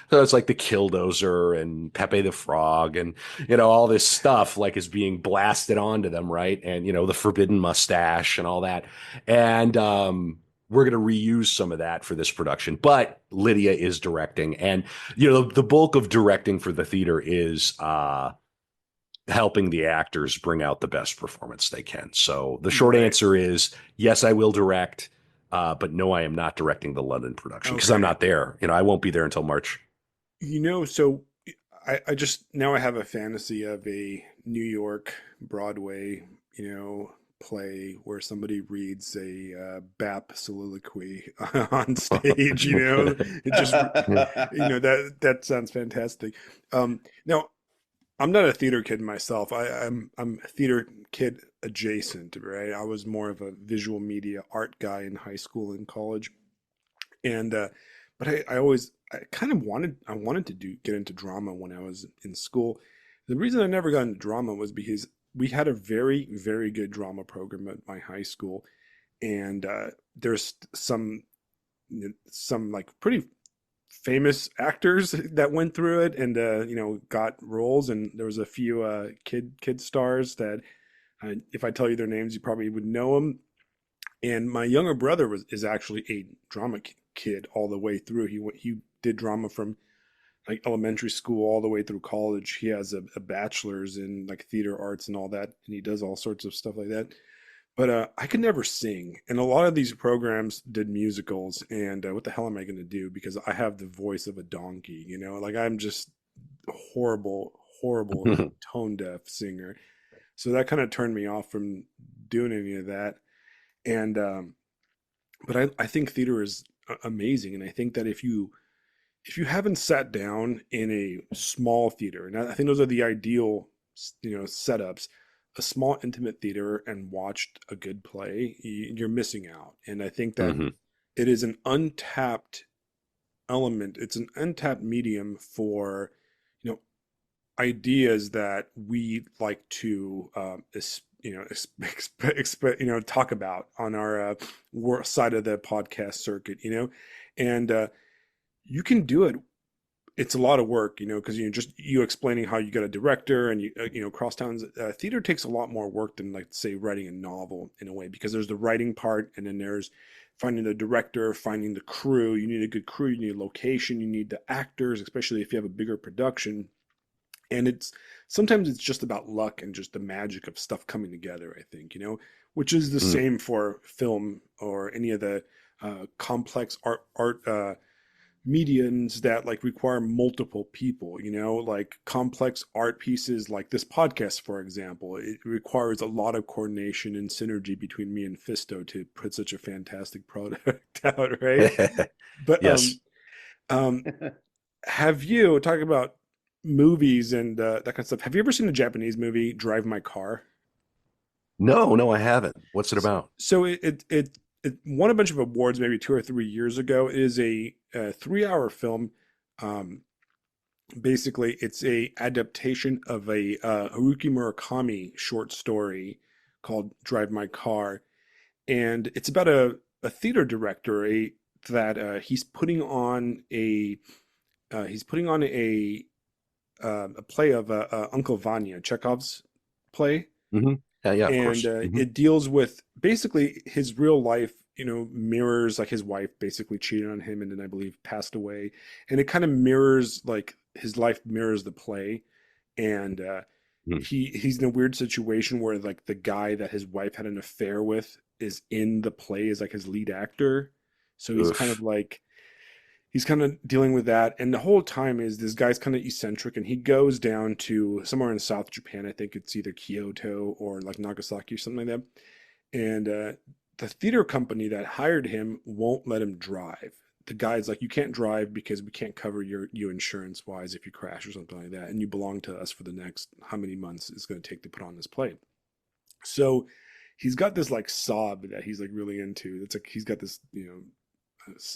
[SPEAKER 2] So it's like the Killdozer and Pepe the Frog and, all this stuff like is being blasted onto them, right? And, the Forbidden Mustache and all that. And we're going to reuse some of that for this production. But Lydia is directing. And, the bulk of directing for the theater is helping the actors bring out the best performance they can. So the short answer is yes, I will direct. But no, I am not directing the London production because I'm not there. I won't be there until March.
[SPEAKER 1] So I just now I have a fantasy of a New York Broadway, play where somebody reads a BAP soliloquy on stage. It just that sounds fantastic. Now I'm not a theater kid myself. I'm a theater kid adjacent, right? I was more of a visual media art guy in high school and college, and but I kind of wanted to get into drama when I was in school. The reason I never got into drama was because we had a very, very good drama program at my high school, and there's some like pretty famous actors that went through it and got roles, and there was a few kid stars that if I tell you their names you probably would know them. And my younger brother is actually a drama kid all the way through. He did drama from like elementary school all the way through college. He has a bachelor's in like theater arts and all that, and he does all sorts of stuff like that. But I could never sing, and a lot of these programs did musicals. And what the hell am I going to do? Because I have the voice of a donkey, like I'm just horrible, tone deaf singer. So that kind of turned me off from doing any of that. And but I think theater is amazing, and I think that if you haven't sat down in a small theater, and I think those are the ideal setups, a small intimate theater, and watched a good play, you're missing out. And I think that it is an untapped element. It's an untapped medium for ideas that we like to talk about on our side of the podcast circuit, and you can do it. It's a lot of work, because you explaining how you got a director and crosstowns. Theater takes a lot more work than like say writing a novel in a way, because there's the writing part, and then there's finding the director, finding the crew. You need a good crew, you need a location, you need the actors, especially if you have a bigger production. And sometimes it's just about luck and just the magic of stuff coming together, I think, which is the same for film or any of the complex art mediums that like require multiple people, like complex art pieces like this podcast, for example. It requires a lot of coordination and synergy between me and Fisto to put such a fantastic product out, right? But
[SPEAKER 2] yes.
[SPEAKER 1] Have you, talking about movies and that kind of stuff, have you ever seen a Japanese movie, Drive My Car?
[SPEAKER 2] No, I haven't. What's it about?
[SPEAKER 1] So it won a bunch of awards maybe 2 or 3 years ago. It is a 3-hour film. Basically, it's a adaptation of a Haruki Murakami short story called Drive My Car, and it's about a theater director that he's putting on a play of Uncle Vanya, Chekhov's play.
[SPEAKER 2] Mm-hmm. Yeah, of course.
[SPEAKER 1] And it deals with basically his real life, mirrors like his wife basically cheated on him and then I believe passed away. And it kind of mirrors like his life mirrors the play. And he's in a weird situation where like the guy that his wife had an affair with is in the play as like his lead actor. So he's kind of like, he's kind of dealing with that. And the whole time is this guy's kind of eccentric, and he goes down to somewhere in South Japan. I think it's either Kyoto or like Nagasaki or something like that. And the theater company that hired him won't let him drive. The guy's like, you can't drive because we can't cover you insurance wise if you crash or something like that. And you belong to us for the next how many months it's going to take to put on this play. So he's got this like sob that he's like really into. It's like, he's got this,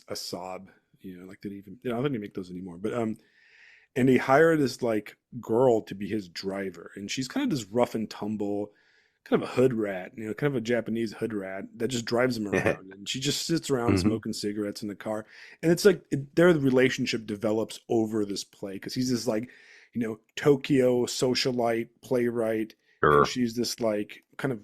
[SPEAKER 1] a sob, like they didn't even, I don't think they make those anymore, but and he hired this like girl to be his driver, and she's kind of this rough and tumble, kind of a hood rat, kind of a Japanese hood rat that just drives him around, and she just sits around
[SPEAKER 2] Hmm.
[SPEAKER 1] smoking cigarettes in the car, and it's like their relationship develops over this play because he's this like, Tokyo socialite playwright, and
[SPEAKER 2] Sure.
[SPEAKER 1] she's this like kind of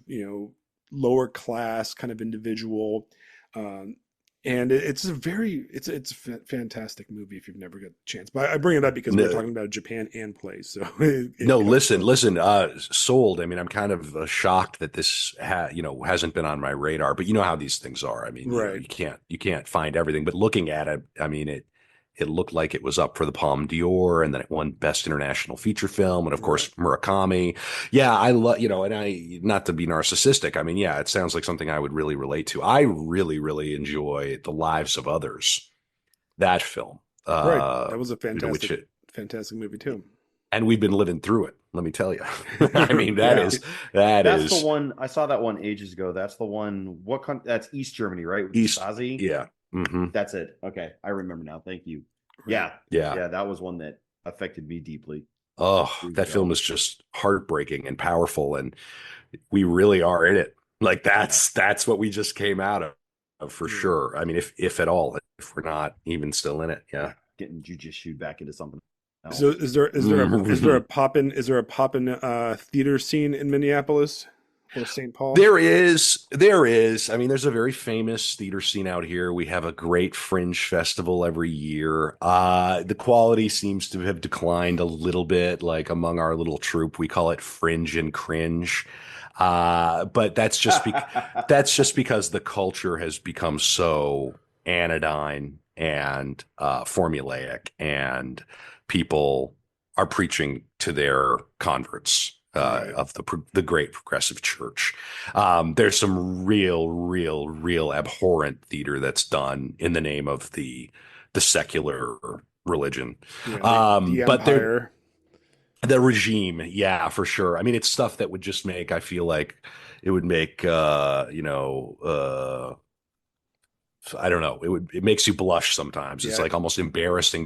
[SPEAKER 1] lower class kind of individual. Um, and it's a very it's a fantastic movie if you've never got the chance. But I bring it up because we're
[SPEAKER 2] No,
[SPEAKER 1] talking about Japan and plays, so it
[SPEAKER 2] no,
[SPEAKER 1] comes
[SPEAKER 2] listen, sold. I mean, I'm kind of shocked that this hasn't been on my radar, but you know how these things are. I mean,
[SPEAKER 1] right.
[SPEAKER 2] you can't find everything, but looking at it, I mean, it looked like it was up for the Palme d'Or, and then it won Best International Feature Film, and of
[SPEAKER 1] Right.
[SPEAKER 2] course Murakami. Yeah, I love, and I, not to be narcissistic, I mean, yeah, it sounds like something I would really relate to. I really, really enjoy The Lives of Others, that film,
[SPEAKER 1] Right. That was a
[SPEAKER 2] which
[SPEAKER 1] fantastic, fantastic movie too.
[SPEAKER 2] and we've been living through it. Let me tell you. I mean,
[SPEAKER 3] Yeah.
[SPEAKER 2] that
[SPEAKER 3] That's the
[SPEAKER 2] is
[SPEAKER 3] one I saw that one ages ago. That's the one. That's East Germany, right? With the
[SPEAKER 2] East.
[SPEAKER 3] Stasi.
[SPEAKER 2] Yeah. Hmm.
[SPEAKER 3] That's it. Okay, I remember now. Thank you.
[SPEAKER 1] Right.
[SPEAKER 3] Yeah,
[SPEAKER 2] Yeah.
[SPEAKER 3] yeah, that was one that affected me deeply
[SPEAKER 2] Oh,
[SPEAKER 3] years
[SPEAKER 2] that film
[SPEAKER 3] ago.
[SPEAKER 2] is just heartbreaking and powerful, and we really are in it. Like
[SPEAKER 3] Yeah,
[SPEAKER 2] that's what we just came out of for
[SPEAKER 1] Yeah.
[SPEAKER 2] sure. I mean, if at all, if we're not even still in it.
[SPEAKER 3] yeah,
[SPEAKER 2] Yeah.
[SPEAKER 3] getting jujitsu back into something
[SPEAKER 1] So
[SPEAKER 3] else.
[SPEAKER 1] is there a poppin theater scene in Minneapolis or St. Paul?
[SPEAKER 2] There is. I mean, there's a very famous theater scene out here. We have a great fringe festival every year. The quality seems to have declined a little bit, like among our little troupe. We call it fringe and cringe. But that's just because the culture has become so anodyne and formulaic, and people are preaching to their converts
[SPEAKER 1] Right.
[SPEAKER 2] of the great progressive church. There's some real abhorrent theater that's done in the name of the secular religion.
[SPEAKER 1] Yeah, the
[SPEAKER 2] But they're
[SPEAKER 1] Empire.
[SPEAKER 2] the regime, yeah, for sure. I mean, it's stuff that would just make, I feel like it would make I don't know. It makes you blush sometimes. It's
[SPEAKER 1] Yeah,
[SPEAKER 2] like almost embarrassing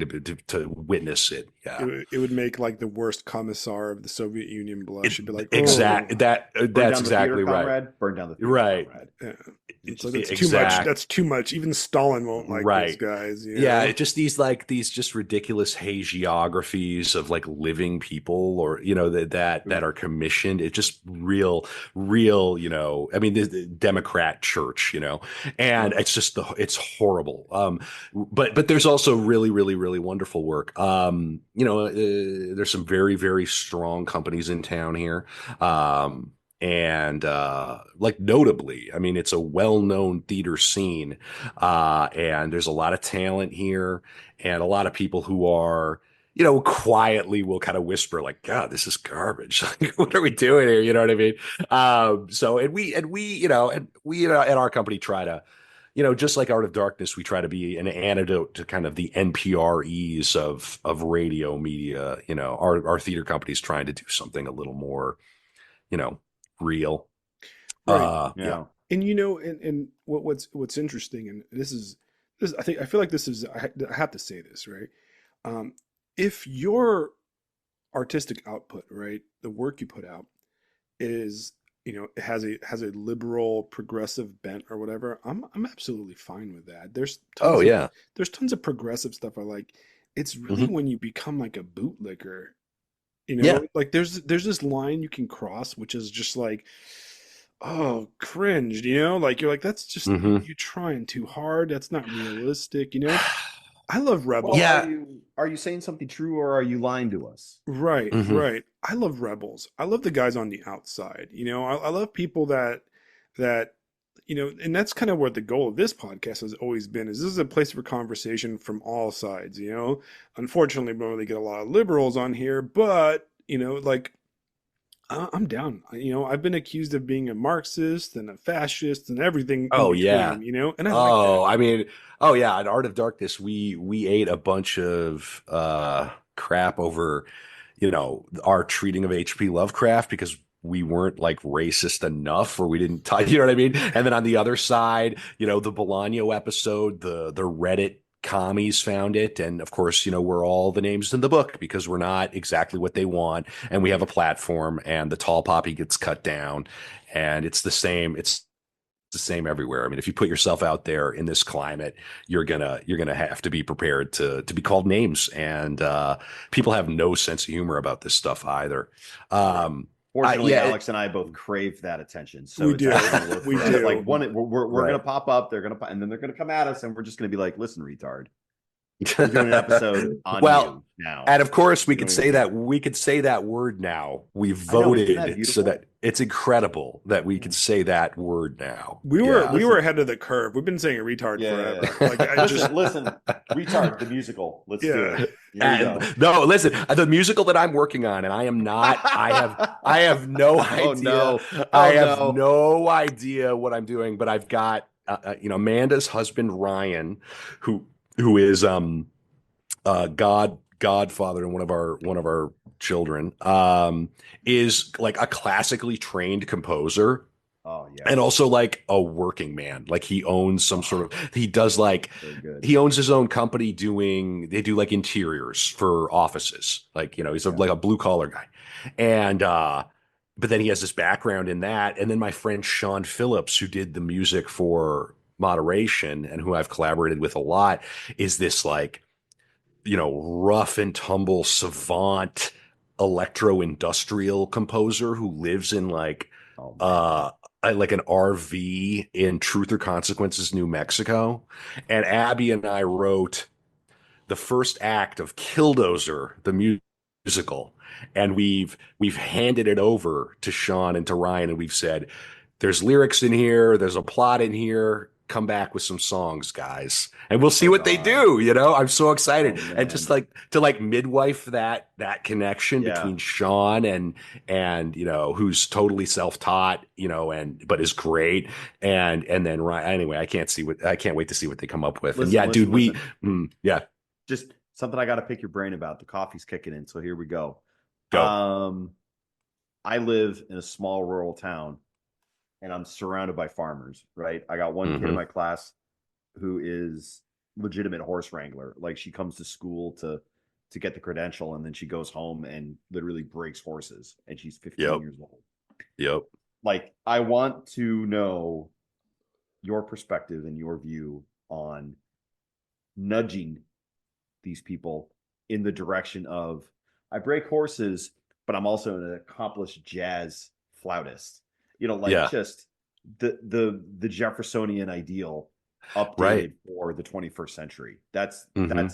[SPEAKER 2] to witness it. Yeah.
[SPEAKER 1] it would make like the worst commissar of the Soviet Union blush.
[SPEAKER 2] It
[SPEAKER 1] You'd be like, oh,
[SPEAKER 2] exact that
[SPEAKER 3] Burn
[SPEAKER 2] that's
[SPEAKER 3] down the theater,
[SPEAKER 2] exactly right.
[SPEAKER 3] comrade. Burn down the theater,
[SPEAKER 2] Right.
[SPEAKER 3] comrade.
[SPEAKER 1] yeah. It's like that's too much.
[SPEAKER 2] Exact.
[SPEAKER 1] That's too much. Even Stalin won't like those
[SPEAKER 2] Right.
[SPEAKER 1] guys.
[SPEAKER 2] Yeah, it just these just ridiculous hagiographies of like living people, or that
[SPEAKER 3] Ooh,
[SPEAKER 2] are commissioned. It just real, I mean, the Democrat church, and
[SPEAKER 3] ugh.
[SPEAKER 2] it's horrible. But there's also really wonderful work. There's some very strong companies in town here. And like notably, I mean, it's a well-known theater scene, and there's a lot of talent here, and a lot of people who are, quietly will kind of whisper like, God, this is garbage. Like, what are we doing here? You know what I mean? So, and we at our company try to, just like Art of Darkness, we try to be an antidote to kind of the NPREs of radio media. Our theater company's trying to do something a little more, you know, real.
[SPEAKER 1] Right.
[SPEAKER 2] Yeah.
[SPEAKER 3] Yeah.
[SPEAKER 1] And and what's interesting, and this I feel like this is I have to say this, right? Um, if your artistic output, right, the work you put out is, it has a liberal progressive bent or whatever, I'm absolutely fine with that.
[SPEAKER 2] Oh yeah.
[SPEAKER 1] There's tons of progressive stuff I like. It's really
[SPEAKER 2] Hmm.
[SPEAKER 1] when you become like a bootlicker,
[SPEAKER 2] Yeah.
[SPEAKER 1] like there's this line you can cross, which is just like, oh, cringed, like you're like, that's just
[SPEAKER 2] Hmm.
[SPEAKER 1] you trying too hard. That's not realistic. I love
[SPEAKER 3] Well,
[SPEAKER 1] Rebels.
[SPEAKER 2] Yeah.
[SPEAKER 3] are you saying something true or are you lying to us?
[SPEAKER 1] Right,
[SPEAKER 2] Hmm.
[SPEAKER 1] right. I love Rebels. I love the guys on the outside. I love people that and that's kind of what the goal of this podcast has always been, is this is a place for conversation from all sides. Unfortunately, we don't really get a lot of liberals on here, but like I'm down. I've been accused of being a Marxist and a fascist and everything in
[SPEAKER 2] Oh yeah.
[SPEAKER 1] between, and I like that.
[SPEAKER 2] Oh, I mean, oh yeah. At Art of Darkness, we ate a bunch of crap over, our treating of H.P. Lovecraft because we weren't like racist enough, or we didn't talk, you know what I mean? And then on the other side, the Bolaño episode, the Reddit commies found it. And of course, we're all the names in the book because we're not exactly what they want. And we have a platform and the tall poppy gets cut down and it's the same. It's the same everywhere. I mean, if you put yourself out there in this climate, you're gonna have to be prepared to be called names. And people have no sense of humor about this stuff either.
[SPEAKER 3] Fortunately,
[SPEAKER 2] Yeah,
[SPEAKER 3] Alex and I both crave that attention. So
[SPEAKER 1] We
[SPEAKER 3] it's
[SPEAKER 1] do.
[SPEAKER 3] actually worth
[SPEAKER 1] We
[SPEAKER 3] for us.
[SPEAKER 1] do.
[SPEAKER 3] Like we're
[SPEAKER 2] Right.
[SPEAKER 3] gonna pop up, they're gonna and then they're gonna come at us, and we're just gonna be like, listen, retard. We're doing an episode on
[SPEAKER 2] Well,
[SPEAKER 3] you now.
[SPEAKER 2] and of course we
[SPEAKER 3] You
[SPEAKER 2] could
[SPEAKER 3] don't
[SPEAKER 2] say
[SPEAKER 3] even
[SPEAKER 2] that
[SPEAKER 3] care.
[SPEAKER 2] we could say that word now. We
[SPEAKER 3] I know, isn't that
[SPEAKER 2] voted
[SPEAKER 3] beautiful?
[SPEAKER 2] so that it's incredible that we could say that word now.
[SPEAKER 1] We were
[SPEAKER 2] Yeah.
[SPEAKER 1] we were ahead of the curve. We've been saying retard
[SPEAKER 3] Yeah,
[SPEAKER 1] forever.
[SPEAKER 3] yeah.
[SPEAKER 1] Like I just
[SPEAKER 3] Listen, retard the musical. Let's do
[SPEAKER 1] Yeah.
[SPEAKER 3] it. Here we
[SPEAKER 2] And
[SPEAKER 3] go.
[SPEAKER 2] no, listen, the musical that I'm working on, and I am not, I have no idea.
[SPEAKER 3] Oh no!
[SPEAKER 2] I
[SPEAKER 3] Oh,
[SPEAKER 2] have
[SPEAKER 3] no.
[SPEAKER 2] no idea what I'm doing, but I've got, Amanda's husband, Ryan, who is, godfather and one of our children, is like a classically trained composer.
[SPEAKER 3] Oh yeah.
[SPEAKER 2] And also like a working man. Like he owns some sort of, he does like,
[SPEAKER 3] Very good.
[SPEAKER 2] he owns his own company they do like interiors for offices. Like, he's like a blue collar guy. And, but then he has this background in that. And then my friend Sean Phillips, who did the music for Moderation and who I've collaborated with a lot, is this like, rough and tumble savant electro-industrial composer who lives in like,
[SPEAKER 3] Oh, man.
[SPEAKER 2] like an RV in Truth or Consequences, New Mexico. And Abby and I wrote the first act of Killdozer, the musical. And we've handed it over to Sean and to Ryan, and we've said, there's lyrics in here, there's a plot in here. Come back with some songs, guys, and we'll see what they do. I'm so excited,
[SPEAKER 3] Oh,
[SPEAKER 2] and just
[SPEAKER 3] man.
[SPEAKER 2] like to like midwife that connection
[SPEAKER 3] Yeah.
[SPEAKER 2] between Sean and who's totally self-taught, but is great, and then Ryan. Anyway, I can't wait to see what they come up with.
[SPEAKER 3] Listen,
[SPEAKER 2] and yeah,
[SPEAKER 3] listen,
[SPEAKER 2] dude,
[SPEAKER 3] listen.
[SPEAKER 2] yeah,
[SPEAKER 3] Just something I got to pick your brain about. The coffee's kicking in, so here we go.
[SPEAKER 2] go.
[SPEAKER 3] I live in a small rural town, and I'm surrounded by farmers. Right, I got one kid in my class who is legitimate horse wrangler. Like she comes to school to get the credential, and then she goes home and literally breaks horses, and she's 15
[SPEAKER 2] Yep.
[SPEAKER 3] years old.
[SPEAKER 2] Yep.
[SPEAKER 3] Like I want to know your perspective and your view on nudging these people in the direction of I break horses, but I'm also an accomplished jazz flautist.
[SPEAKER 2] Yeah.
[SPEAKER 3] Just the Jeffersonian ideal updated
[SPEAKER 2] Right.
[SPEAKER 3] for the 21st century. That's
[SPEAKER 2] Mhm.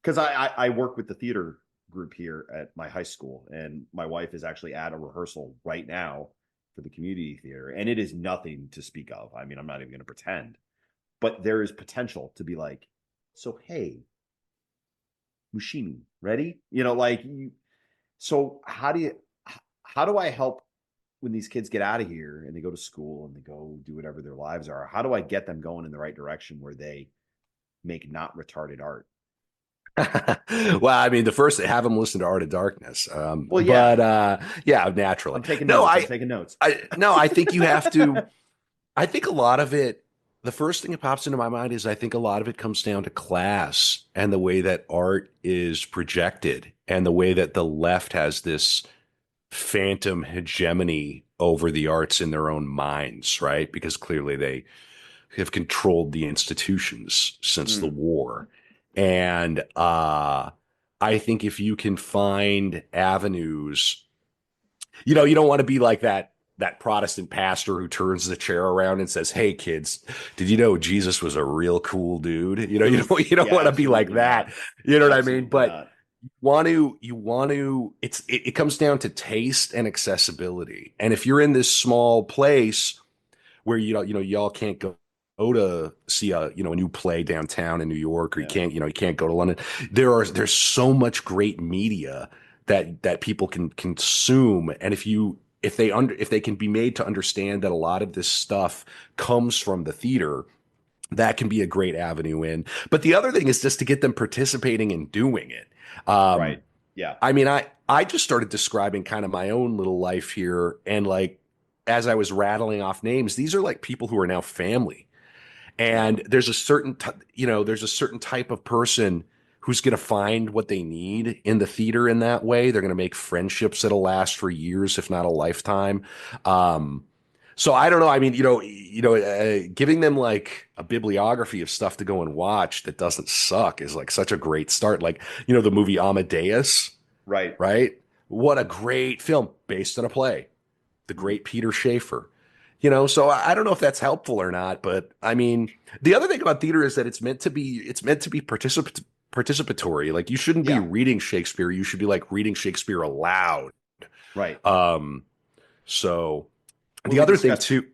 [SPEAKER 3] because I work with the theater group here at my high school, and my wife is actually at a rehearsal right now for the community theater, and it is nothing to speak of. I mean, I'm not even going to pretend, but there is potential to be like, so hey, Mushimi, ready? So how do I help when these kids get out of here and they go to school and they go do whatever their lives are? How do I get them going in the right direction where they make not retarded art?
[SPEAKER 2] Well, I mean, the first have them listen to Art of Darkness.
[SPEAKER 3] Well, yeah.
[SPEAKER 2] But yeah, naturally.
[SPEAKER 3] I'm taking
[SPEAKER 2] No,
[SPEAKER 3] notes. I'm taking notes.
[SPEAKER 2] I think you have to. I think a lot of it. The first thing that pops into my mind is I think a lot of it comes down to class and the way that art is projected and the way that the left has this phantom hegemony over the arts in their own minds, right? Because clearly they have controlled the institutions since the war. And I think if you can find avenues, you don't want to be like that Protestant pastor who turns the chair around and says, "Hey kids, did you know Jesus was a real cool dude?" You don't
[SPEAKER 3] Yeah,
[SPEAKER 2] want to be like
[SPEAKER 3] absolutely
[SPEAKER 2] that.
[SPEAKER 3] not.
[SPEAKER 2] You know what I mean?
[SPEAKER 3] Absolutely
[SPEAKER 2] But
[SPEAKER 3] not.
[SPEAKER 2] you want to it comes down to taste and accessibility. And if you're in this small place where y'all can't go to see a new play downtown in New York, or
[SPEAKER 3] Yeah.
[SPEAKER 2] you can't go to London, there's so much great media that people can consume. And if they can be made to understand that a lot of this stuff comes from the theater, that can be a great avenue in. But the other thing is just to get them participating and doing it.
[SPEAKER 3] Right. Yeah.
[SPEAKER 2] I mean, I just started describing kind of my own little life here, and like as I was rattling off names, these are like people who are now family. And there's a certain there's a certain type of person who's going to find what they need in the theater in that way. They're going to make friendships that'll last for years, if not a lifetime. So I don't know. I mean, giving them like a bibliography of stuff to go and watch that doesn't suck is like such a great start. Like, the movie Amadeus,
[SPEAKER 3] Right.
[SPEAKER 2] right? What a great film based on a play. The great Peter Schaefer. So I don't know if that's helpful or not, but I mean, the other thing about theater is that it's meant to be participatory. Like, you shouldn't be reading Shakespeare. You should be like reading Shakespeare aloud.
[SPEAKER 3] Right.
[SPEAKER 2] So
[SPEAKER 3] When
[SPEAKER 2] the
[SPEAKER 3] we
[SPEAKER 2] other thing
[SPEAKER 3] discuss-
[SPEAKER 2] too.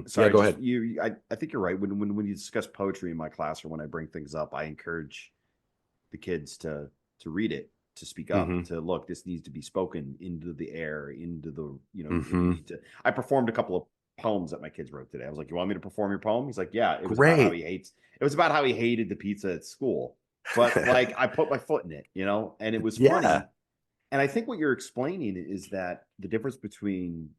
[SPEAKER 3] Sorry,
[SPEAKER 2] go
[SPEAKER 3] just-
[SPEAKER 2] ahead.
[SPEAKER 3] I think you're right. When you discuss poetry in my class or when I bring things up, I encourage the kids to read it, to speak up, to look. This needs to be spoken into the air, into the I performed a couple of poems that my kids wrote today. I was like, "You want me to perform your poem?" He's like, "Yeah." It was about how he hates. It was about how he hated the pizza at school, but like I put my foot in it, and it was funny. And I think what you're explaining is that the difference between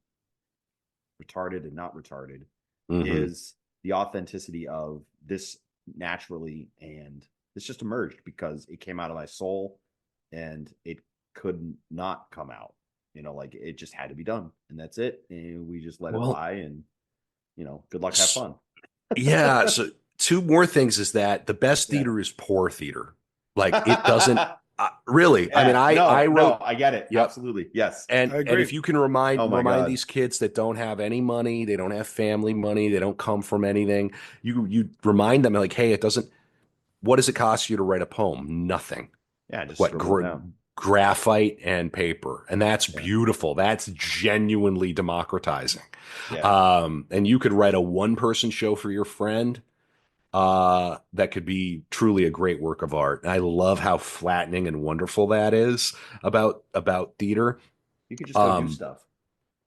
[SPEAKER 3] retarded and not retarded is the authenticity of this naturally, and this just emerged because it came out of my soul and it could not come out. Like it just had to be done, and that's it. And we just let it lie, and good luck, have fun.
[SPEAKER 2] Yeah. So two more things is that the best theater is poor theater. Like, it doesn't really.
[SPEAKER 3] Yeah,
[SPEAKER 2] I mean, I wrote.
[SPEAKER 3] I get it.
[SPEAKER 2] Yep.
[SPEAKER 3] Absolutely. Yes.
[SPEAKER 2] And if you can remind
[SPEAKER 3] God.
[SPEAKER 2] these kids that don't have any money, they don't have family money, they don't come from anything, you remind them like, hey, what does it cost you to write a poem? Nothing.
[SPEAKER 3] Yeah, just scribble it down.
[SPEAKER 2] Graphite and paper, and that's beautiful. That's genuinely democratizing. And you could write a one-person show for your friend that could be truly a great work of art. And I love how flattening and wonderful that is about theater.
[SPEAKER 3] You could just go do stuff.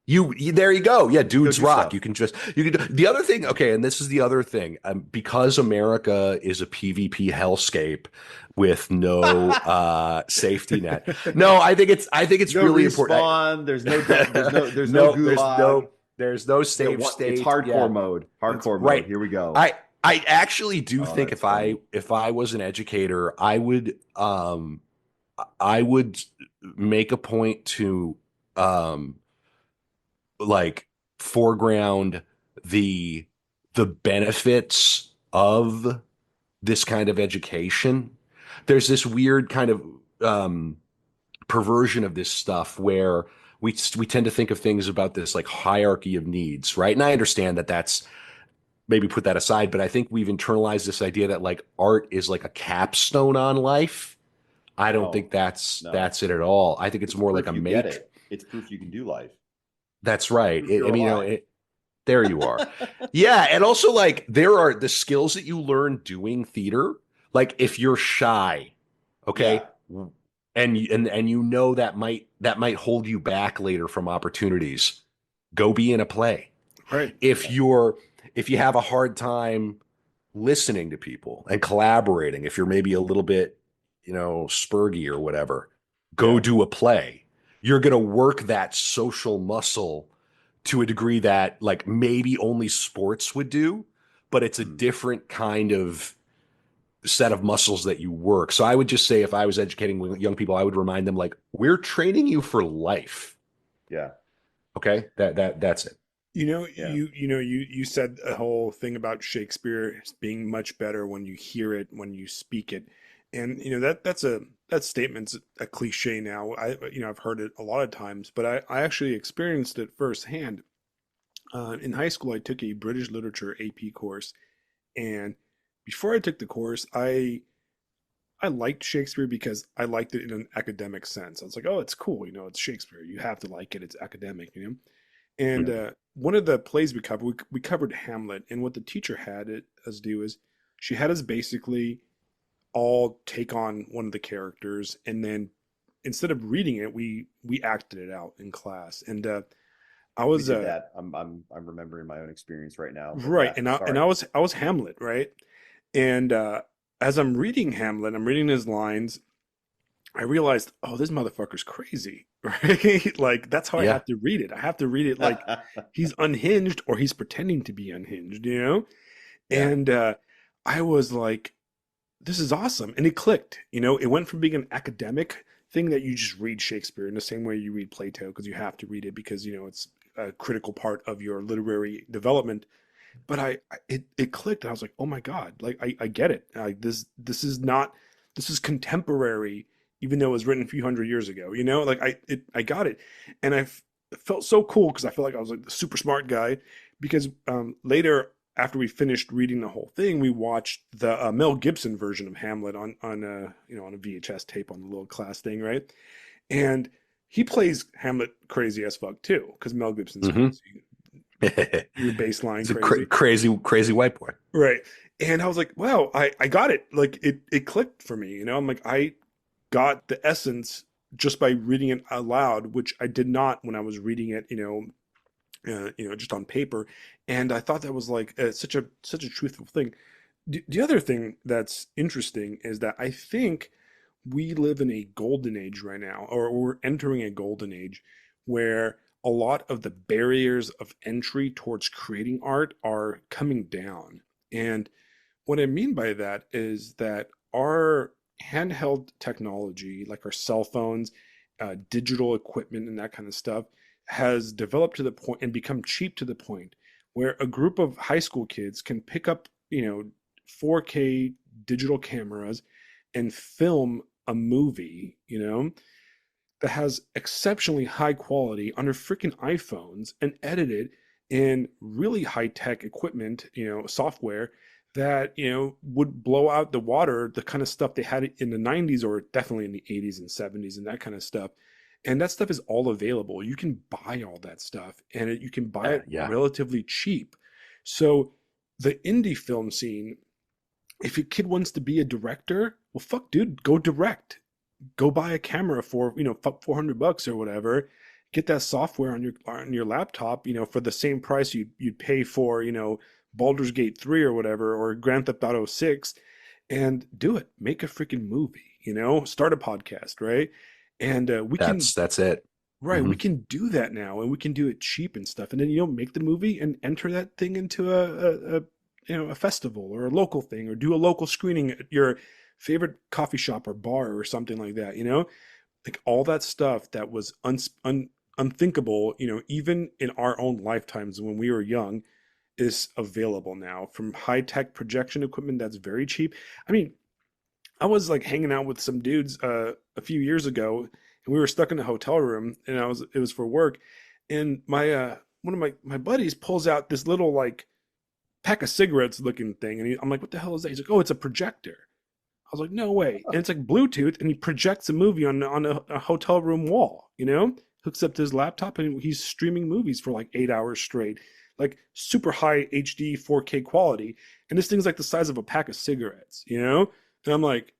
[SPEAKER 2] There you go. Yeah, dudes rock.
[SPEAKER 3] Stuff.
[SPEAKER 2] The other thing. Okay, and this is the other thing. Because America is a PvP hellscape with no safety net. No, I think it's
[SPEAKER 3] no
[SPEAKER 2] really
[SPEAKER 3] respawn,
[SPEAKER 2] important.
[SPEAKER 3] There's no gulag.
[SPEAKER 2] There's no save state.
[SPEAKER 3] It's hardcore mode. Hardcore mode. Right. Here we go.
[SPEAKER 2] I actually do think if I was an educator, I would make a point to like foreground the benefits of this kind of education. There's this weird kind of perversion of this stuff where we tend to think of things about this like hierarchy of needs, right? And I understand that that's maybe put that aside, but I think we've internalized this idea that like art is like a capstone on life. I don't think that's it at all. I think it's more like a make.
[SPEAKER 3] It's proof you can do life.
[SPEAKER 2] That's right. There you are. Yeah. And also like there are the skills that you learn doing theater. Like if you're shy, okay. Yeah. And that might hold you back later from opportunities. Go be in a play.
[SPEAKER 1] Right.
[SPEAKER 2] If you have a hard time listening to people and collaborating, if you're maybe a little bit, spurgy or whatever, go do a play. You're going to work that social muscle to a degree that like maybe only sports would do, but it's a different kind of set of muscles that you work. So I would just say if I was educating young people, I would remind them like, we're training you for life.
[SPEAKER 3] Yeah.
[SPEAKER 2] Okay. That's it.
[SPEAKER 1] You said a whole thing about Shakespeare being much better when you hear it, when you speak it. And that statement's a cliche now. I've heard it a lot of times, but I actually experienced it firsthand. In high school, I took a British literature AP course, and before I took the course, I liked Shakespeare because I liked it in an academic sense. I was like, oh, it's cool, it's Shakespeare. You have to like it. It's academic, And one of the plays we covered Hamlet, and what the teacher had us do is she had us basically all take on one of the characters, and then instead of reading it, we acted it out in class. And I was
[SPEAKER 3] that. I'm remembering my own experience right now.
[SPEAKER 1] Right, yeah, and I was Hamlet, right? And as I'm reading Hamlet, I'm reading his lines. I realized, oh, this motherfucker's crazy, right? Like that's how I have to read it. I have to read it like he's unhinged or he's pretending to be unhinged,
[SPEAKER 3] Yeah.
[SPEAKER 1] And I was like, this is awesome. And it clicked. It went from being an academic thing that you just read Shakespeare in the same way you read Plato because you have to read it because, it's a critical part of your literary development. But it clicked. And I was like, oh my God, like I get it. Like this is contemporary, even though it was written a few hundred years ago, like I got it. And felt so cool because I felt like I was like the super smart guy because later after we finished reading the whole thing, we watched the Mel Gibson version of Hamlet on a VHS tape on the little class thing, right? And he plays Hamlet crazy as fuck too, because Mel Gibson's crazy. Your baseline
[SPEAKER 2] It's a
[SPEAKER 1] crazy.
[SPEAKER 2] crazy white boy.
[SPEAKER 1] Right. And I was like, wow, I got it. Like it clicked for me, I'm like, I got the essence just by reading it aloud, which I did not when I was reading it, just on paper. And I thought that was like such a truthful thing. The other thing that's interesting is that I think we live in a golden age right now, or we're entering a golden age where a lot of the barriers of entry towards creating art are coming down. And what I mean by that is that our handheld technology, like our cell phones, digital equipment, and that kind of stuff, has developed to the point and become cheap to the point where a group of high school kids can pick up, 4K digital cameras and film a movie, that has exceptionally high quality on their freaking iPhones and edit it in really high tech equipment, software that, would blow out the water, the kind of stuff they had in the 90s or definitely in the 80s and 70s and that kind of stuff. And that stuff is all available. You can buy all that stuff and you can buy it relatively cheap. So the indie film scene, if your kid wants to be a director, well, fuck, dude, go direct. Go buy a camera for, $400 or whatever. Get that software on your laptop, for the same price you'd pay for, Baldur's Gate 3 or whatever, or Grand Theft Auto 6, and do it. Make a freaking movie, start a podcast, right? And
[SPEAKER 2] That's it.
[SPEAKER 1] Right, we can do that now, and we can do it cheap and stuff. And then make the movie and enter that thing into a festival or a local thing, or do a local screening at your favorite coffee shop or bar or something like that. Like all that stuff that was unthinkable, even in our own lifetimes when we were young, is available now from high tech projection equipment that's very cheap. I mean, I was like hanging out with some dudes a few years ago, and we were stuck in a hotel room, and it was for work, and my one of my buddies pulls out this little like pack of cigarettes looking thing, and I'm like, what the hell is that? He's like, oh, it's a projector. I was like, no way. And it's like Bluetooth, and he projects a movie on a hotel room wall, hooks up to his laptop, and he's streaming movies for like 8 hours straight, like super high HD 4K quality. And this thing's like the size of a pack of cigarettes, And I'm like,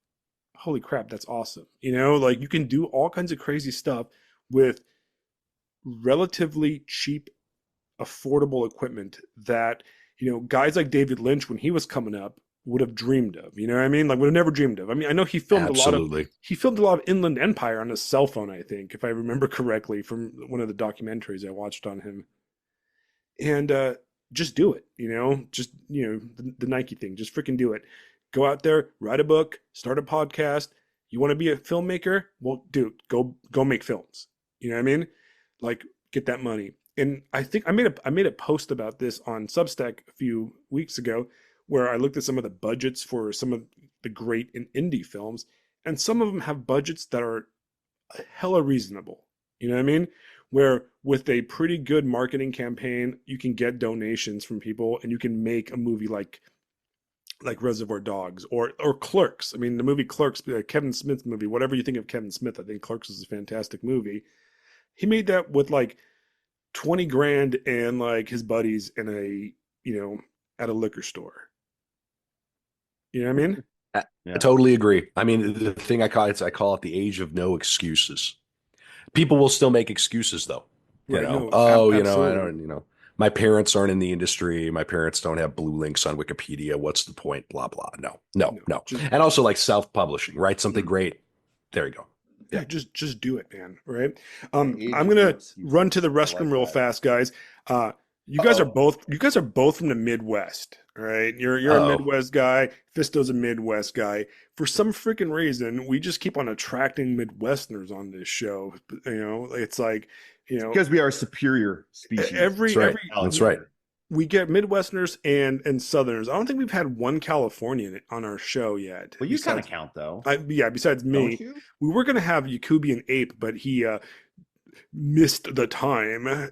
[SPEAKER 1] holy crap, that's awesome. Like you can do all kinds of crazy stuff with relatively cheap, affordable equipment that, guys like David Lynch, when he was coming up, would have dreamed of. You know what I mean? Like would have never dreamed of. I mean, I know he filmed a lot of Inland Empire on his cell phone, I think, if I remember correctly from one of the documentaries I watched on him. And just do it, just the Nike thing, just freaking do it. Go out there, write a book, start a podcast. You want to be a filmmaker? Well, dude, go make films. You know what I mean? Like get that money. And I think I made a post about this on Substack a few weeks ago, where I looked at some of the budgets for some of the great indie films, and some of them have budgets that are hella reasonable. You know what I mean? Where with a pretty good marketing campaign, you can get donations from people, and you can make a movie like Reservoir Dogs or Clerks. I mean, the movie Clerks, Kevin Smith's movie, whatever you think of Kevin Smith, I think Clerks is a fantastic movie. He made that with like 20 grand and like his buddies in at a liquor store. You know what I mean?
[SPEAKER 2] I totally agree. I mean, the thing I call it the age of no excuses. People will still make excuses though.
[SPEAKER 1] Right,
[SPEAKER 2] I don't, my parents aren't in the industry. My parents don't have blue links on Wikipedia. What's the point? Blah, blah. No. And also like self-publishing, write something great. There you go.
[SPEAKER 1] Yeah, just do it, man. Right. I'm going to run to the restroom real fast, guys. You guys are both from the Midwest, all right? You're a
[SPEAKER 2] Oh,
[SPEAKER 1] Midwest guy. Fisto's a Midwest guy. For some freaking reason, we just keep on attracting Midwesterners on this show. It's like, you
[SPEAKER 3] It's
[SPEAKER 1] know,
[SPEAKER 3] because we are a superior species.
[SPEAKER 2] that's
[SPEAKER 1] every
[SPEAKER 2] right.
[SPEAKER 1] every
[SPEAKER 3] Alex
[SPEAKER 2] That's right.
[SPEAKER 3] Kevin.
[SPEAKER 1] we get Midwesterners and Southerners. I don't think we've had one Californian on our show yet.
[SPEAKER 3] Well, you kind of
[SPEAKER 1] Besides,
[SPEAKER 3] count though,
[SPEAKER 1] besides
[SPEAKER 3] don't
[SPEAKER 1] me,
[SPEAKER 3] you?
[SPEAKER 1] we were gonna have Yakubian Ape, but he missed the time.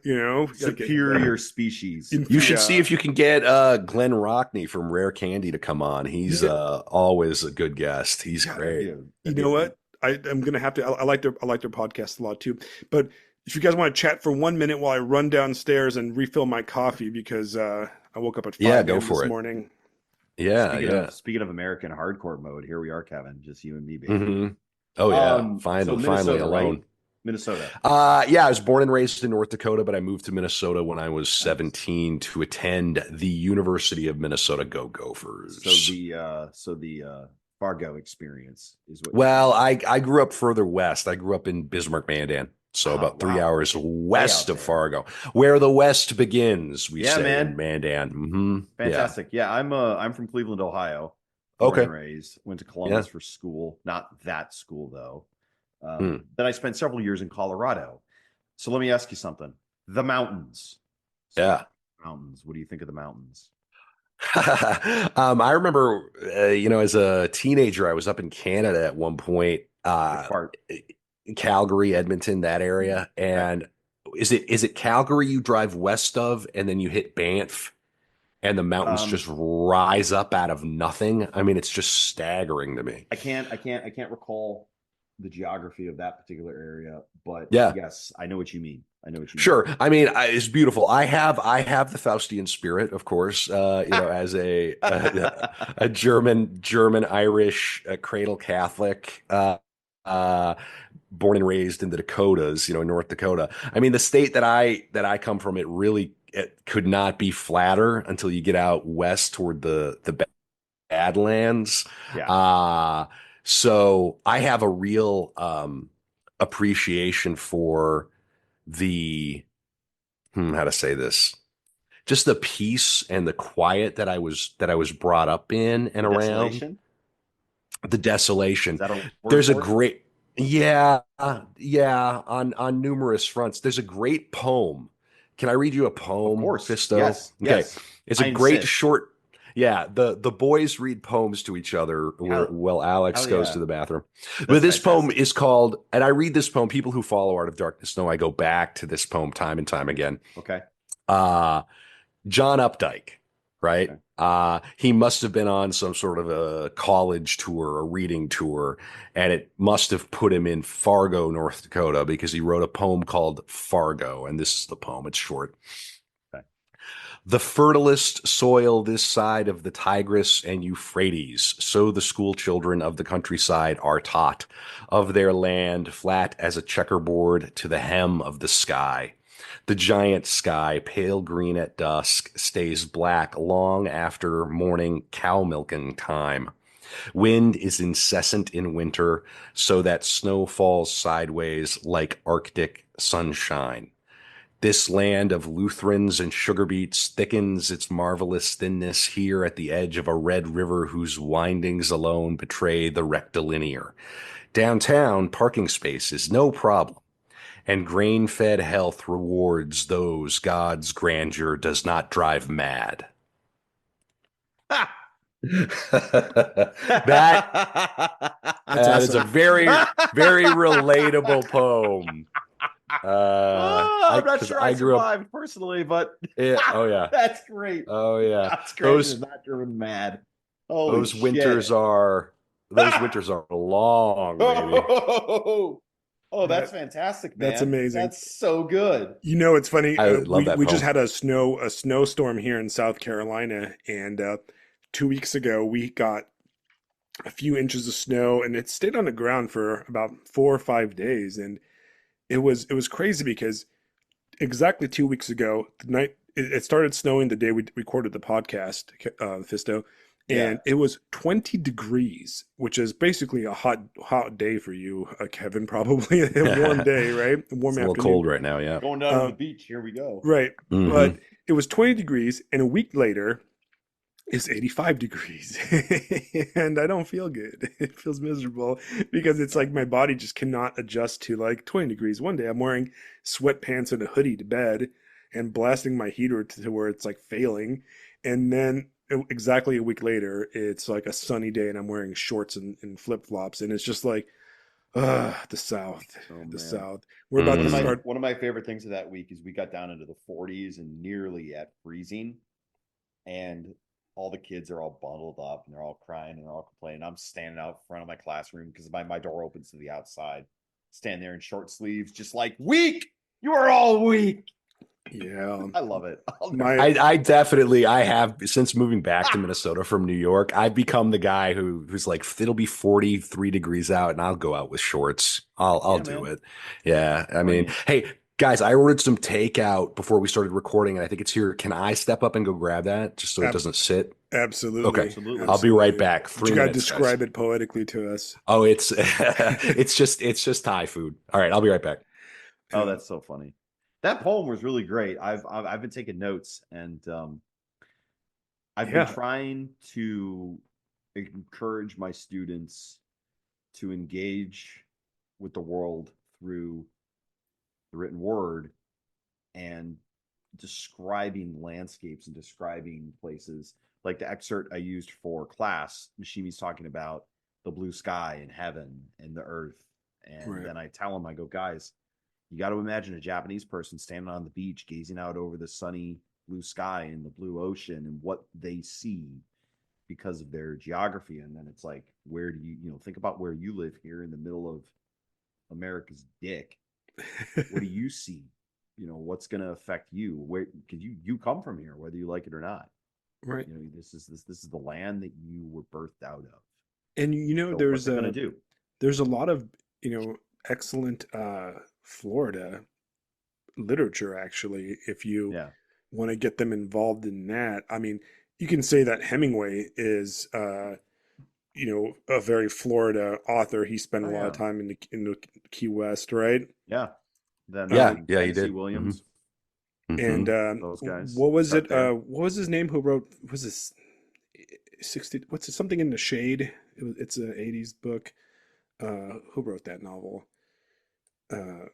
[SPEAKER 3] Superior species.
[SPEAKER 2] You should see if you can get Glenn Rockney from Rare Candy to come on. He's always a good guest. He's great.
[SPEAKER 1] You know what? I'm gonna have to. I like their podcast a lot too. But if you guys want to chat for 1 minute while I run downstairs and refill my coffee because I woke up at 5
[SPEAKER 2] go
[SPEAKER 1] a.m.
[SPEAKER 2] for
[SPEAKER 1] this
[SPEAKER 2] it.
[SPEAKER 1] morning.
[SPEAKER 3] Speaking of American hardcore mode, here we are, Kevin. Just you and me, baby.
[SPEAKER 2] Mm-hmm. Oh yeah,
[SPEAKER 3] So
[SPEAKER 2] finally
[SPEAKER 3] Minnesota,
[SPEAKER 2] alone.
[SPEAKER 3] right? Minnesota.
[SPEAKER 2] Yeah, I was born and raised in North Dakota, but I moved to Minnesota when I was 17 to attend the University of Minnesota Go Gophers.
[SPEAKER 3] So the Fargo experience is what.
[SPEAKER 2] Well, I grew up further west. I grew up in Bismarck, Mandan. So about 3 hours west of Fargo, where the West begins, we say in Mandan. Mm-hmm.
[SPEAKER 3] Fantastic. Yeah, I'm from Cleveland, Ohio. Born and raised. Went to Columbus for school. Not that school though. Then I spent several years in Colorado. So let me ask you something. The mountains. Mountains. What do you think of the mountains?
[SPEAKER 2] I remember, as a teenager, I was up in Canada at one point. Calgary, Edmonton, that area. And is it Calgary you drive west of and then you hit Banff and the mountains just rise up out of nothing? I mean, it's just staggering to me.
[SPEAKER 3] I can't recall the geography of that particular area, but yes, I know what you mean.
[SPEAKER 2] Sure. I mean, it's beautiful. I have the Faustian spirit, of course, as a German Irish cradle Catholic, born and raised in the Dakotas, North Dakota. I mean, the state that I come from, it could not be flatter until you get out west toward the Badlands.
[SPEAKER 3] Yeah.
[SPEAKER 2] So I have a real appreciation for the how to say this, just the peace and the quiet that I was brought up in and around. The desolation. There's a great on numerous fronts. There's a great poem. Can I read you a poem?
[SPEAKER 3] Of course.
[SPEAKER 2] Fisto?
[SPEAKER 3] Yes.
[SPEAKER 2] Okay.
[SPEAKER 3] Yes.
[SPEAKER 2] It's a great short. Yeah, the boys read poems to each other while Alex goes to the bathroom. But this poem is called, and I read this poem. People who follow Art of Darkness know I go back to this poem time and time again.
[SPEAKER 3] Okay.
[SPEAKER 2] John Updike, right?
[SPEAKER 3] Okay.
[SPEAKER 2] He must have been on some sort of a college tour, a reading tour, and it must have put him in Fargo, North Dakota, because he wrote a poem called Fargo, and this is the poem. It's short. The fertilest soil this side of the Tigris and Euphrates, so the school children of the countryside are taught, of their land flat as a checkerboard to the hem of the sky. The giant sky, pale green at dusk, stays black long after morning cow milking time. Wind is incessant in winter, so that snow falls sideways like Arctic sunshine. This land of Lutherans and sugar beets thickens its marvelous thinness here at the edge of a red river whose windings alone betray the rectilinear. Downtown, parking space is no problem, and grain-fed health rewards those God's grandeur does not drive mad. That is a very, very relatable poem.
[SPEAKER 3] I'm not sure I survived personally, but that's great.
[SPEAKER 2] Oh yeah,
[SPEAKER 3] that's great. Those not driven mad.
[SPEAKER 2] Those winters are long, baby.
[SPEAKER 3] Oh, that's fantastic, man.
[SPEAKER 1] That's amazing.
[SPEAKER 3] That's so good.
[SPEAKER 1] It's funny.
[SPEAKER 2] I love that
[SPEAKER 1] we
[SPEAKER 2] poem.
[SPEAKER 1] just had a snowstorm here in South Carolina, and 2 weeks ago we got a few inches of snow, and it stayed on the ground for about 4 or 5 days, and it was crazy because exactly 2 weeks ago, the night it started snowing the day we recorded the podcast, Fisto, and it was 20 degrees, which is basically a hot day for you, Kevin, probably a warm day, right? A warm afternoon.
[SPEAKER 2] A little cold right now, yeah.
[SPEAKER 3] Going down to the beach, here we go.
[SPEAKER 1] Right,
[SPEAKER 2] Mm-hmm.
[SPEAKER 1] but it was 20 degrees, and a week later, it's 85 degrees. And I don't feel good. It feels miserable because it's like my body just cannot adjust to like 20 degrees. One day I'm wearing sweatpants and a hoodie to bed and blasting my heater to where it's like failing. And then exactly a week later, it's like a sunny day and I'm wearing shorts and flip flops. And it's just like, the South,
[SPEAKER 3] Oh
[SPEAKER 1] the
[SPEAKER 3] man.
[SPEAKER 1] South. We're about to
[SPEAKER 2] Mm.
[SPEAKER 1] start.
[SPEAKER 3] One of my favorite things of that week is we got down into the 40s and nearly at freezing, and all the kids are all bundled up and they're all crying and they're all complaining. I'm standing out front of my classroom because my door opens to the outside. Stand there in short sleeves, just like, weak. You are all weak.
[SPEAKER 1] Yeah.
[SPEAKER 3] I love it.
[SPEAKER 1] My,
[SPEAKER 2] I have since moving back to Minnesota from New York, I've become the guy who's like, it'll be 43 degrees out and I'll go out with shorts. I'll
[SPEAKER 3] Yeah,
[SPEAKER 2] do
[SPEAKER 3] man.
[SPEAKER 2] it. Yeah. I
[SPEAKER 3] Bring
[SPEAKER 2] mean,
[SPEAKER 3] it.
[SPEAKER 2] hey guys, I ordered some takeout before we started recording and I think it's here. Can I step up and go grab that just so it
[SPEAKER 1] ab-
[SPEAKER 2] doesn't sit? Okay.
[SPEAKER 1] Absolutely.
[SPEAKER 3] Absolutely.
[SPEAKER 2] I'll be right
[SPEAKER 1] Absolutely.
[SPEAKER 2] back.
[SPEAKER 1] But you
[SPEAKER 2] 3
[SPEAKER 1] got to
[SPEAKER 2] minutes, guys.
[SPEAKER 1] describe it poetically to us.
[SPEAKER 2] Oh, it's it's just Thai food. All right, I'll be right back.
[SPEAKER 3] Oh,
[SPEAKER 1] Um,
[SPEAKER 3] that's so funny. That poem was really great. I've been taking notes, and I've been
[SPEAKER 1] yeah.
[SPEAKER 3] trying to encourage my students to engage with the world through the written word and describing landscapes and describing places. Like the excerpt I used for class, Mishimi's talking about the blue sky and heaven and the earth. And
[SPEAKER 1] Right.
[SPEAKER 3] then I tell them, I go, guys, you got to imagine a Japanese person standing on the beach, gazing out over the sunny blue sky and the blue ocean and what they see because of their geography. And then it's like, where do you think about where you live here in the middle of America's dick? What do you see? What's going to affect you? Where, because you come from here, whether you like it or not.
[SPEAKER 1] Right.
[SPEAKER 3] This is the land that you were birthed out of.
[SPEAKER 1] And
[SPEAKER 3] So what's it going to do?
[SPEAKER 1] there's a lot of, excellent Florida literature actually if you
[SPEAKER 3] Yeah.
[SPEAKER 1] want to get them involved in that. I mean, you can say that Hemingway is a very Florida author. He spent a
[SPEAKER 3] Oh
[SPEAKER 1] lot of
[SPEAKER 3] yeah.
[SPEAKER 1] time in the Key West, right?
[SPEAKER 3] Yeah. Then
[SPEAKER 2] Yeah,
[SPEAKER 1] Um,
[SPEAKER 2] yeah, you
[SPEAKER 3] Tennessee
[SPEAKER 2] did. Hmm.
[SPEAKER 3] Williams,
[SPEAKER 2] Hmm.
[SPEAKER 1] and
[SPEAKER 3] those guys.
[SPEAKER 1] what was
[SPEAKER 3] Start
[SPEAKER 1] it?
[SPEAKER 3] there.
[SPEAKER 1] What was his name? Who wrote? Was this 60? What's it? Something in the Shade? It's an '80s book. Who wrote that novel? Uh,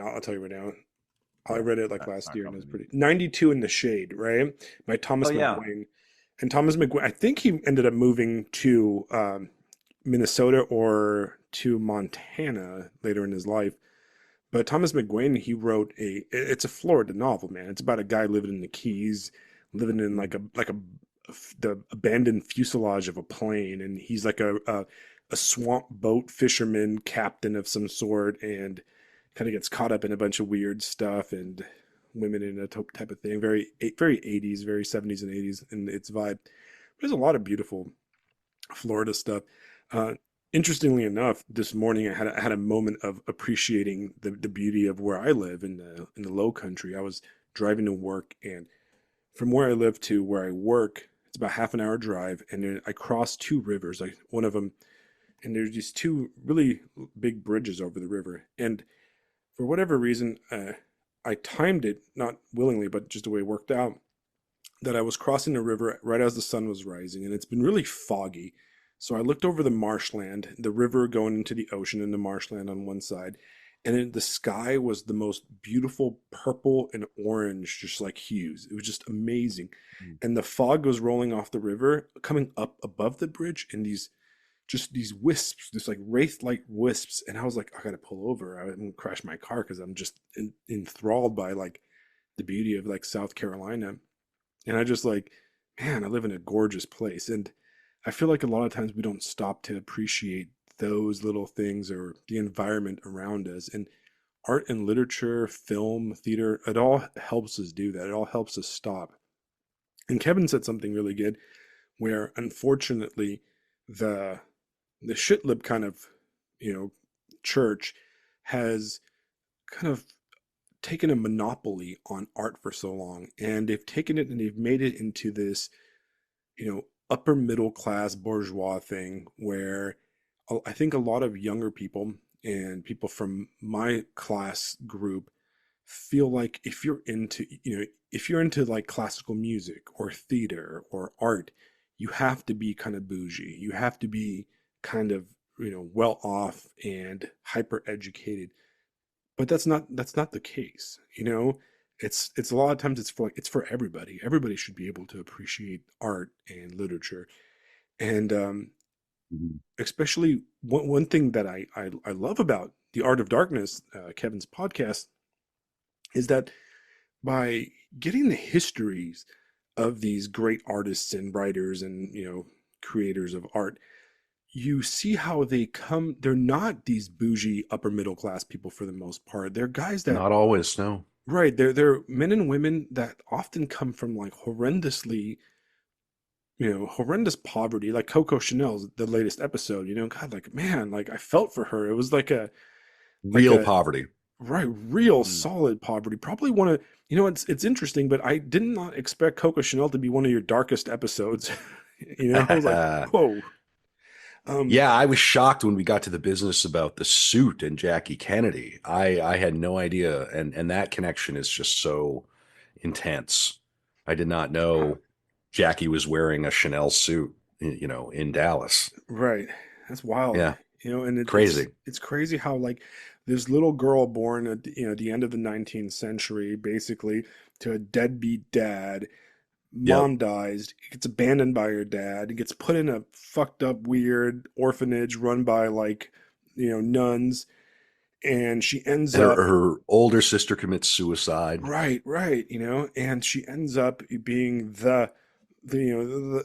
[SPEAKER 1] I'll tell you right now. I
[SPEAKER 3] Yeah.
[SPEAKER 1] read it like
[SPEAKER 3] It's
[SPEAKER 1] last
[SPEAKER 3] not
[SPEAKER 1] year and it
[SPEAKER 3] coming
[SPEAKER 1] was
[SPEAKER 3] to me.
[SPEAKER 1] pretty. 92 in the Shade, right? By
[SPEAKER 3] Oh
[SPEAKER 1] Thomas
[SPEAKER 3] yeah.
[SPEAKER 1] McGuane. And Thomas McGuane, I think he ended up moving to Minnesota or to Montana later in his life. But Thomas McGuane, he wrote it's a Florida novel, man. It's about a guy living in the Keys, living in
[SPEAKER 3] Mm.
[SPEAKER 1] the abandoned fuselage of a plane, and he's like a swamp boat fisherman captain of some sort, and kind of gets caught up in a bunch of weird stuff and women in a type of thing. Very 80s, very 70s and 80s in its vibe. There's a lot of beautiful Florida stuff. Uh, Interestingly enough, this morning I had a moment of appreciating the beauty of where I live in the Low Country. I was driving to work, and from where I live to where I work, it's about half an hour drive, and then I cross two rivers. Like one of them, and there's these two really big bridges over the river. And for whatever reason, I timed it not willingly, but just the way it worked out that I was crossing the river right as the sun was rising, and it's been really foggy. So I looked over the marshland, the river going into the ocean, and the marshland on one side, and then the sky was the most beautiful purple and orange, just like hues. It was just amazing,
[SPEAKER 3] Mm.
[SPEAKER 1] and the fog was rolling off the river, coming up above the bridge, and these wisps, this like wraith-like wisps, and I was like, I gotta pull over. I'm gonna crash my car because I'm just enthralled by like the beauty of like South Carolina. And I just like, man, I live in a gorgeous place. And I feel like a lot of times we don't stop to appreciate those little things or the environment around us. And art and literature, film, theater, it all helps us do that. It all helps us stop. And Kevin said something really good where unfortunately the the shitlib kind of, you know, church has kind of taken a monopoly on art for so long, and they've taken it and they've made it into this, upper middle class bourgeois thing where I think a lot of younger people and people from my class group feel like if you're into, if you're into like classical music or theater or art, you have to be kind of bougie. You have to be kind of, well off and hyper educated. But that's not the case. It's a lot of times it's for everybody. Everybody should be able to appreciate art and literature. And
[SPEAKER 2] Mhm.
[SPEAKER 1] especially one thing that I love about the Art of Darkness, Kevin's podcast, is that by getting the histories of these great artists and writers and creators of art, you see how they're not these bougie upper middle class people for the most part. They're guys that,
[SPEAKER 2] Not always, no.
[SPEAKER 1] right, they're men and women that often come from like horrendous poverty, like Coco Chanel's the latest episode. God, like, man, like I felt for her. It was like
[SPEAKER 2] Real
[SPEAKER 1] a
[SPEAKER 2] poverty.
[SPEAKER 1] right, real
[SPEAKER 3] Mm.
[SPEAKER 1] solid poverty. Probably one of, it's interesting, but I did not expect Coco Chanel to be one of your darkest episodes. I was like, whoa.
[SPEAKER 2] Yeah, I was shocked when we got to the business about the suit and Jackie Kennedy. I had no idea, and that connection is just so intense. I did not know Jackie was wearing a Chanel suit, in Dallas.
[SPEAKER 1] Right. That's wild.
[SPEAKER 2] Yeah,
[SPEAKER 1] And
[SPEAKER 2] crazy.
[SPEAKER 1] it's crazy how like this little girl born at the end of the 19th century, basically to a deadbeat dad,
[SPEAKER 2] Yep.
[SPEAKER 1] mom dies, gets abandoned by her dad, gets put in a fucked up weird orphanage run by like, nuns, and she ends
[SPEAKER 2] Her
[SPEAKER 1] up
[SPEAKER 2] her older sister commits suicide.
[SPEAKER 1] right, and she ends up being the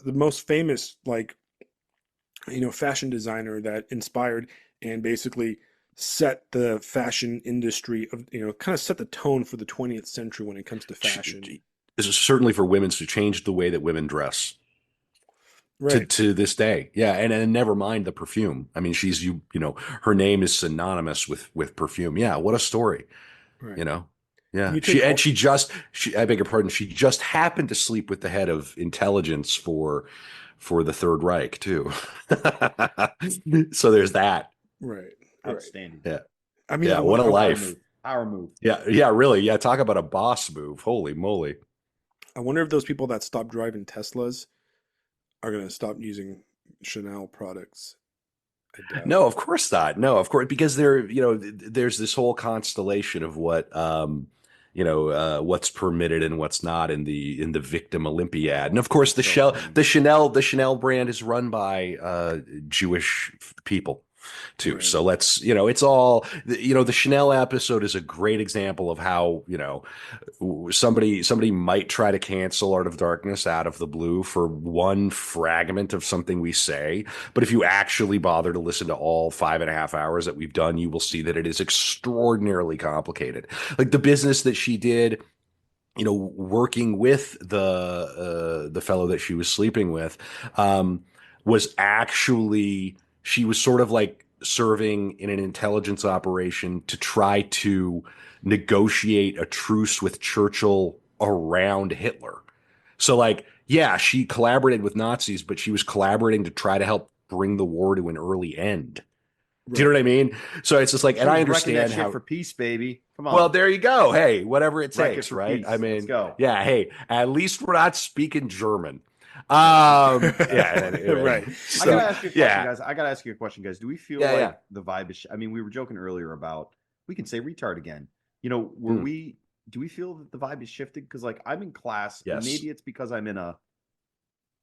[SPEAKER 1] most famous like fashion designer that inspired and basically set the fashion industry of, kind of set the tone for the 20th century when it comes to fashion.
[SPEAKER 2] This is certainly for women to change the way that women dress to
[SPEAKER 1] Right,
[SPEAKER 2] to this day. Yeah, and never mind the perfume. I mean, her name is synonymous with perfume. Yeah, what a story.
[SPEAKER 1] right.
[SPEAKER 2] You know.
[SPEAKER 1] And
[SPEAKER 2] Yeah,
[SPEAKER 1] you take all,
[SPEAKER 2] she I beg your pardon. She just happened to sleep with the head of intelligence for the Third Reich too. So there's that.
[SPEAKER 1] right, right.
[SPEAKER 3] Outstanding.
[SPEAKER 2] Yeah,
[SPEAKER 1] I mean,
[SPEAKER 2] yeah. What a
[SPEAKER 3] Power
[SPEAKER 2] life.
[SPEAKER 3] move. Power move.
[SPEAKER 2] Yeah, yeah. Really. Yeah. Talk about a boss move. Holy moly.
[SPEAKER 1] I wonder if those people that stop driving Teslas are going to stop using Chanel products. I doubt
[SPEAKER 2] No,
[SPEAKER 1] it.
[SPEAKER 2] of course not. No, of course, because there's this whole constellation of what's permitted and what's not in the victim Olympiad. And of course,
[SPEAKER 3] It's so funny.
[SPEAKER 2] The Chanel brand is run by Jewish people too.
[SPEAKER 1] Right.
[SPEAKER 2] So it's all, the Chanel episode is a great example of how, somebody might try to cancel Art of Darkness out of the blue for one fragment of something we say, but if you actually bother to listen to all 5.5 hours that we've done, you will see that it is extraordinarily complicated. Like the business that she did, working with the fellow that she was sleeping with, was actually, she was sort of like serving in an intelligence operation to try to negotiate a truce with Churchill around Hitler. So like, yeah, she collaborated with Nazis, but she was collaborating to try to help bring the war to an early end. Do you know
[SPEAKER 1] Right.
[SPEAKER 2] what I mean? So it's just like,
[SPEAKER 3] She
[SPEAKER 2] and I
[SPEAKER 3] was wrecking that
[SPEAKER 2] understand
[SPEAKER 3] shit
[SPEAKER 2] how.
[SPEAKER 3] for peace, baby. Come
[SPEAKER 2] Well,
[SPEAKER 3] on.
[SPEAKER 2] there you go. Hey, whatever it
[SPEAKER 3] Wreck it
[SPEAKER 2] takes,
[SPEAKER 3] for
[SPEAKER 2] right? I
[SPEAKER 3] peace. Let's
[SPEAKER 2] mean,
[SPEAKER 3] go.
[SPEAKER 2] yeah. Hey, at least we're not speaking German. Yeah. And anyway,
[SPEAKER 1] Right.
[SPEAKER 3] I gotta
[SPEAKER 2] so
[SPEAKER 3] ask you a question,
[SPEAKER 2] yeah,
[SPEAKER 3] guys. I gotta ask you a question, guys. Do we feel
[SPEAKER 2] yeah, yeah.
[SPEAKER 3] like the vibe is? I mean, we were joking earlier about we can say retard again. Were
[SPEAKER 2] Mm,
[SPEAKER 3] we? Do we feel that the vibe is shifted? Because like I'm in class, and
[SPEAKER 2] yes.
[SPEAKER 3] maybe it's because I'm in a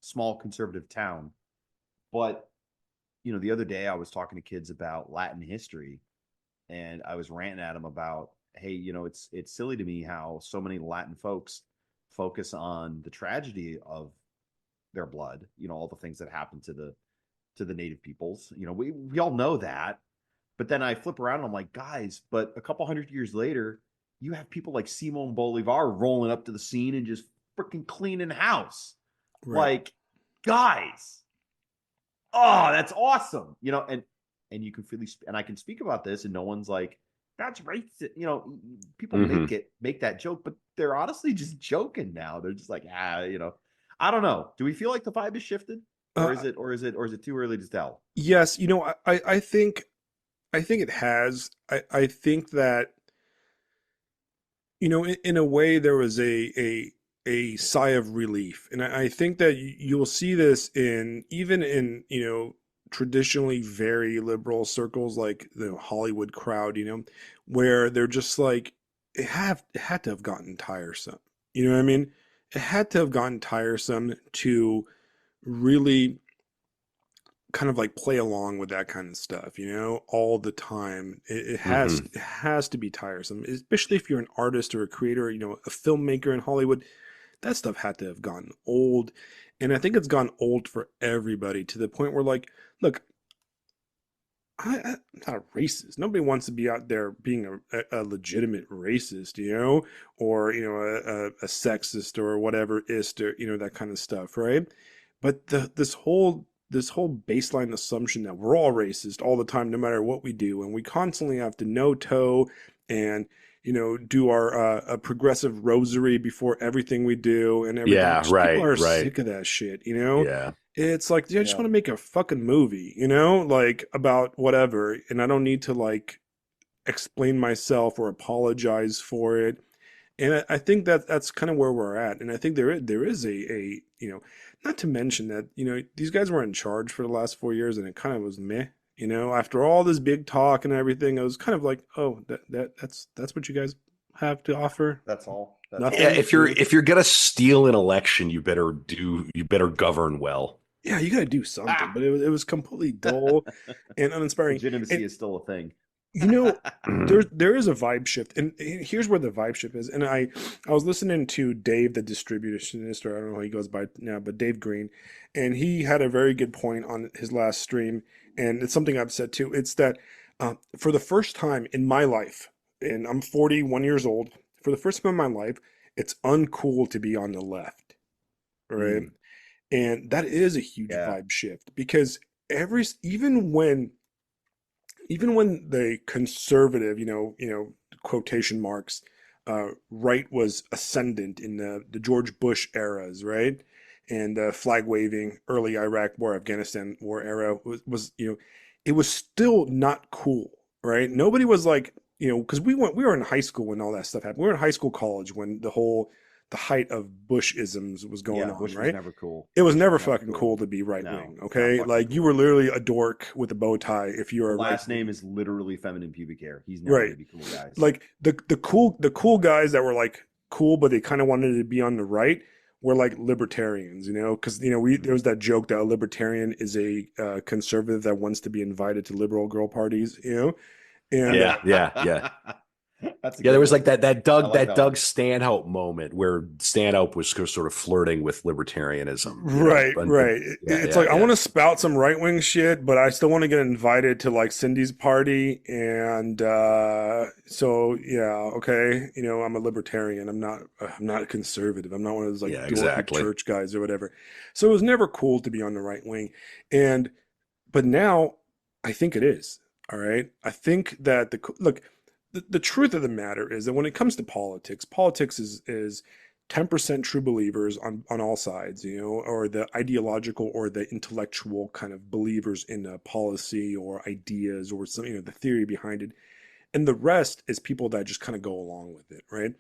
[SPEAKER 3] small conservative town. But the other day I was talking to kids about Latin history, and I was ranting at them about, hey, it's silly to me how so many Latin folks focus on the tragedy of their blood, all the things that happened to the native peoples. We all know that. But then I flip around and I'm like, guys, but a couple hundred years later, you have people like Simon Bolivar rolling up to the scene and just freaking cleaning house.
[SPEAKER 1] Right.
[SPEAKER 3] Like, guys, oh, that's awesome. And you can freely and I can speak about this and no one's like, that's racist. People
[SPEAKER 2] Hmm.
[SPEAKER 3] make that joke, but they're honestly just joking now. They're just like, I don't know. Do we feel like the vibe is shifted? Or
[SPEAKER 1] Uh,
[SPEAKER 3] is it too early to tell?
[SPEAKER 1] yes, I think it has. I think that, in a way, there was a sigh of relief, and I think that you'll see this even in traditionally very liberal circles like the Hollywood crowd, where they're just like it had to have gotten tiresome. You know what I mean? It had to have gotten tiresome to really kind of like play along with that kind of stuff, all the time.
[SPEAKER 2] Hmm.
[SPEAKER 1] It has to be tiresome, especially if you're an artist or a creator, a filmmaker in Hollywood. That stuff had to have gotten old. And I think it's gone old for everybody to the point where, like, look, I'm not a racist. Nobody wants to be out there being a legitimate racist, or, a sexist or whatever ist, or, that kind of stuff, right? But this whole baseline assumption that we're all racist all the time, no matter what we do, and we constantly have to no toe and do our a progressive rosary before everything we do and everything.
[SPEAKER 2] Yeah,
[SPEAKER 1] Just people
[SPEAKER 2] right,
[SPEAKER 1] are
[SPEAKER 2] right.
[SPEAKER 1] sick of that shit.
[SPEAKER 2] Yeah.
[SPEAKER 1] It's like, yeah, I just
[SPEAKER 3] Yeah.
[SPEAKER 1] want to make a fucking movie, like about whatever, and I don't need to like explain myself or apologize for it. And I think that that's kind of where we're at. And I think there is a not to mention that these guys were in charge for the last 4 years, and it kind of was meh. After all this big talk and everything, it was kind of like, oh, that's what you guys have to offer.
[SPEAKER 3] That's all. That's
[SPEAKER 2] Yeah,
[SPEAKER 1] Nothing.
[SPEAKER 3] all.
[SPEAKER 2] if you're gonna steal an election, you better govern well.
[SPEAKER 1] Yeah, you got to do something. But it was completely dull and uninspiring.
[SPEAKER 3] Legitimacy
[SPEAKER 1] And
[SPEAKER 3] is still a thing.
[SPEAKER 1] you know,
[SPEAKER 2] Mhm.
[SPEAKER 1] there is a vibe shift, and here's where the vibe shift is. And I was listening to Dave, the distributionist, or I don't know how he goes by now, but Dave Green, and he had a very good point on his last stream, and it's something I've said too. It's that for the first time in my life, and I'm 41 years old, for the first time in my life, it's uncool to be on the left, right?
[SPEAKER 3] Mm,
[SPEAKER 1] And that is a huge
[SPEAKER 3] yeah.
[SPEAKER 1] vibe shift because every even when the conservative, quotation marks, right was ascendant in the George Bush eras, right? And flag waving, early Iraq War, Afghanistan War era was it was still not cool, right? Nobody was like, because we were in high school when all that stuff happened. We were in high school, college when the height of Bush-isms was going
[SPEAKER 3] Yeah.
[SPEAKER 1] on,
[SPEAKER 3] Bush was
[SPEAKER 1] right?
[SPEAKER 3] never cool.
[SPEAKER 1] It was
[SPEAKER 3] Bush
[SPEAKER 1] never
[SPEAKER 3] was never
[SPEAKER 1] fucking
[SPEAKER 3] cool.
[SPEAKER 1] cool to be right
[SPEAKER 3] No,
[SPEAKER 1] wing,
[SPEAKER 3] not
[SPEAKER 1] okay?
[SPEAKER 3] fucking
[SPEAKER 1] Like you
[SPEAKER 3] cool.
[SPEAKER 1] were literally a dork with a bow tie if you were
[SPEAKER 3] The
[SPEAKER 1] a right
[SPEAKER 3] last
[SPEAKER 1] wing.
[SPEAKER 3] name is literally feminine pubic hair. He's never
[SPEAKER 1] Right.
[SPEAKER 3] gonna be cool, guys.
[SPEAKER 1] Like the cool guys that were like cool, but they kind of wanted to be on the right were like libertarians, because there was that joke that a libertarian is a conservative that wants to be invited to liberal girl parties, and
[SPEAKER 2] Yeah, yeah, yeah.
[SPEAKER 3] That's a
[SPEAKER 2] Yeah, there
[SPEAKER 3] good
[SPEAKER 2] was
[SPEAKER 3] one.
[SPEAKER 2] like that
[SPEAKER 3] I
[SPEAKER 2] Doug
[SPEAKER 3] like
[SPEAKER 2] that
[SPEAKER 3] that one.
[SPEAKER 2] Doug Stanhope moment where Stanhope was sort of flirting with libertarianism,
[SPEAKER 1] right,
[SPEAKER 2] and
[SPEAKER 1] right.
[SPEAKER 2] yeah,
[SPEAKER 1] It's
[SPEAKER 2] yeah,
[SPEAKER 1] like I
[SPEAKER 2] yeah.
[SPEAKER 1] want to spout some right wing shit, but I still want to get invited to like Cindy's party, and so yeah, okay, I'm a libertarian. I'm not a conservative. I'm not one of those like
[SPEAKER 2] Yeah,
[SPEAKER 1] dorky
[SPEAKER 2] exactly.
[SPEAKER 1] church guys or whatever. So it was never cool to be on the right wing, and but now I think it is. All right, I think that look. The truth of the matter is that when it comes to politics is 10% true believers on all sides, or the ideological or the intellectual kind of believers in a policy or ideas or some, the theory behind it. And the rest is people that just kind of go along with it, right?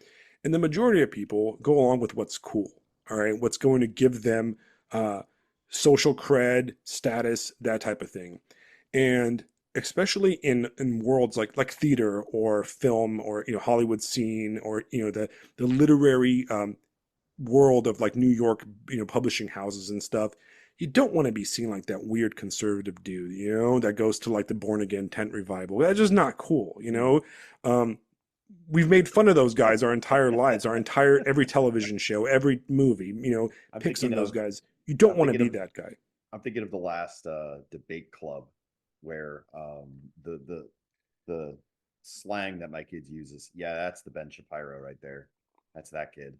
[SPEAKER 1] And the majority of people go along with what's cool, all right? What's going to give them uh, social cred, status, that type of thing. And especially in worlds like theater or film or Hollywood scene or the literary world of like New York publishing houses and stuff, you don't want to be seen like that weird conservative dude that goes to like the born again tent revival. That's just not cool. um we've made fun of those guys our entire lives, our entire every television show, every movie
[SPEAKER 3] I'm
[SPEAKER 1] picks on
[SPEAKER 3] thinking
[SPEAKER 1] those
[SPEAKER 3] of
[SPEAKER 1] guys. You don't
[SPEAKER 3] I'm
[SPEAKER 1] want to
[SPEAKER 3] thinking
[SPEAKER 1] be
[SPEAKER 3] of
[SPEAKER 1] that guy.
[SPEAKER 3] I'm thinking of the last debate club where the slang that my kids uses. Yeah, that's the Ben Shapiro right there. That's that kid.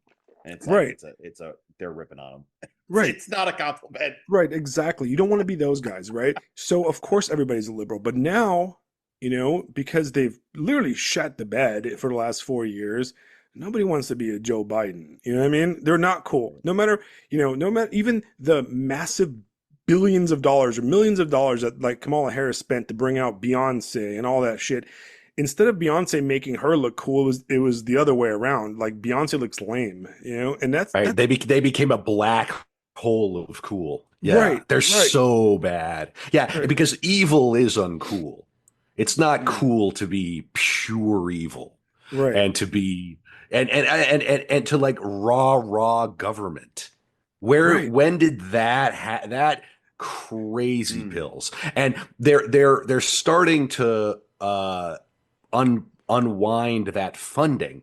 [SPEAKER 3] And it's like
[SPEAKER 1] Right,
[SPEAKER 3] it's a they're ripping on him.
[SPEAKER 1] right.
[SPEAKER 3] It's not a compliment.
[SPEAKER 1] Right, exactly. You don't want to be those guys, right? So of course everybody's a liberal, but now, because they've literally shat the bed for the last 4 years, nobody wants to be a Joe Biden. You know what I mean? They're not cool. No matter even the massive billions of dollars or millions of dollars that like Kamala Harris spent to bring out Beyonce and all that shit. instead of Beyonce making her look cool, it was the other way around. Like Beyonce looks lame, and
[SPEAKER 2] Right?
[SPEAKER 1] that's
[SPEAKER 2] They became a black hole of cool. Yeah,
[SPEAKER 1] right,
[SPEAKER 2] they're
[SPEAKER 1] right,
[SPEAKER 2] so bad. Yeah,
[SPEAKER 1] right,
[SPEAKER 2] because evil is uncool. It's not
[SPEAKER 3] Mm.
[SPEAKER 2] cool to be pure evil
[SPEAKER 1] right,
[SPEAKER 2] and to be and to like raw government. Where
[SPEAKER 1] right,
[SPEAKER 2] when did that crazy
[SPEAKER 3] Mm.
[SPEAKER 2] pills? And they're starting to unwind that funding.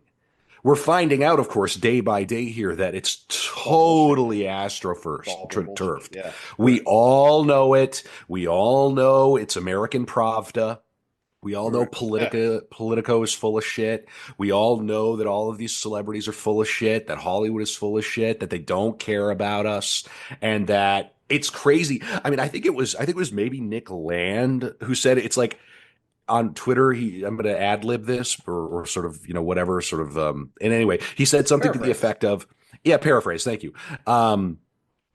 [SPEAKER 2] We're finding out, of course, day by day here that it's
[SPEAKER 3] It's all bullshit.
[SPEAKER 2] totally
[SPEAKER 3] It's all the bullshit.
[SPEAKER 2] turfed.
[SPEAKER 3] Yeah.
[SPEAKER 2] We
[SPEAKER 1] right,
[SPEAKER 2] all know it. We all know it's American Pravda. We all know
[SPEAKER 1] right,
[SPEAKER 2] Politico is full of shit. We all know that all of these celebrities are full of shit, that Hollywood is full of shit, that they don't care about us, and that it's crazy. I mean, I think it was maybe Nick Land who said it's like on Twitter, I'm going to ad lib this or sort of, whatever sort of, and anyway, he said something to the
[SPEAKER 3] Paraphrase.
[SPEAKER 2] effect of, yeah, paraphrase. Thank you. Um,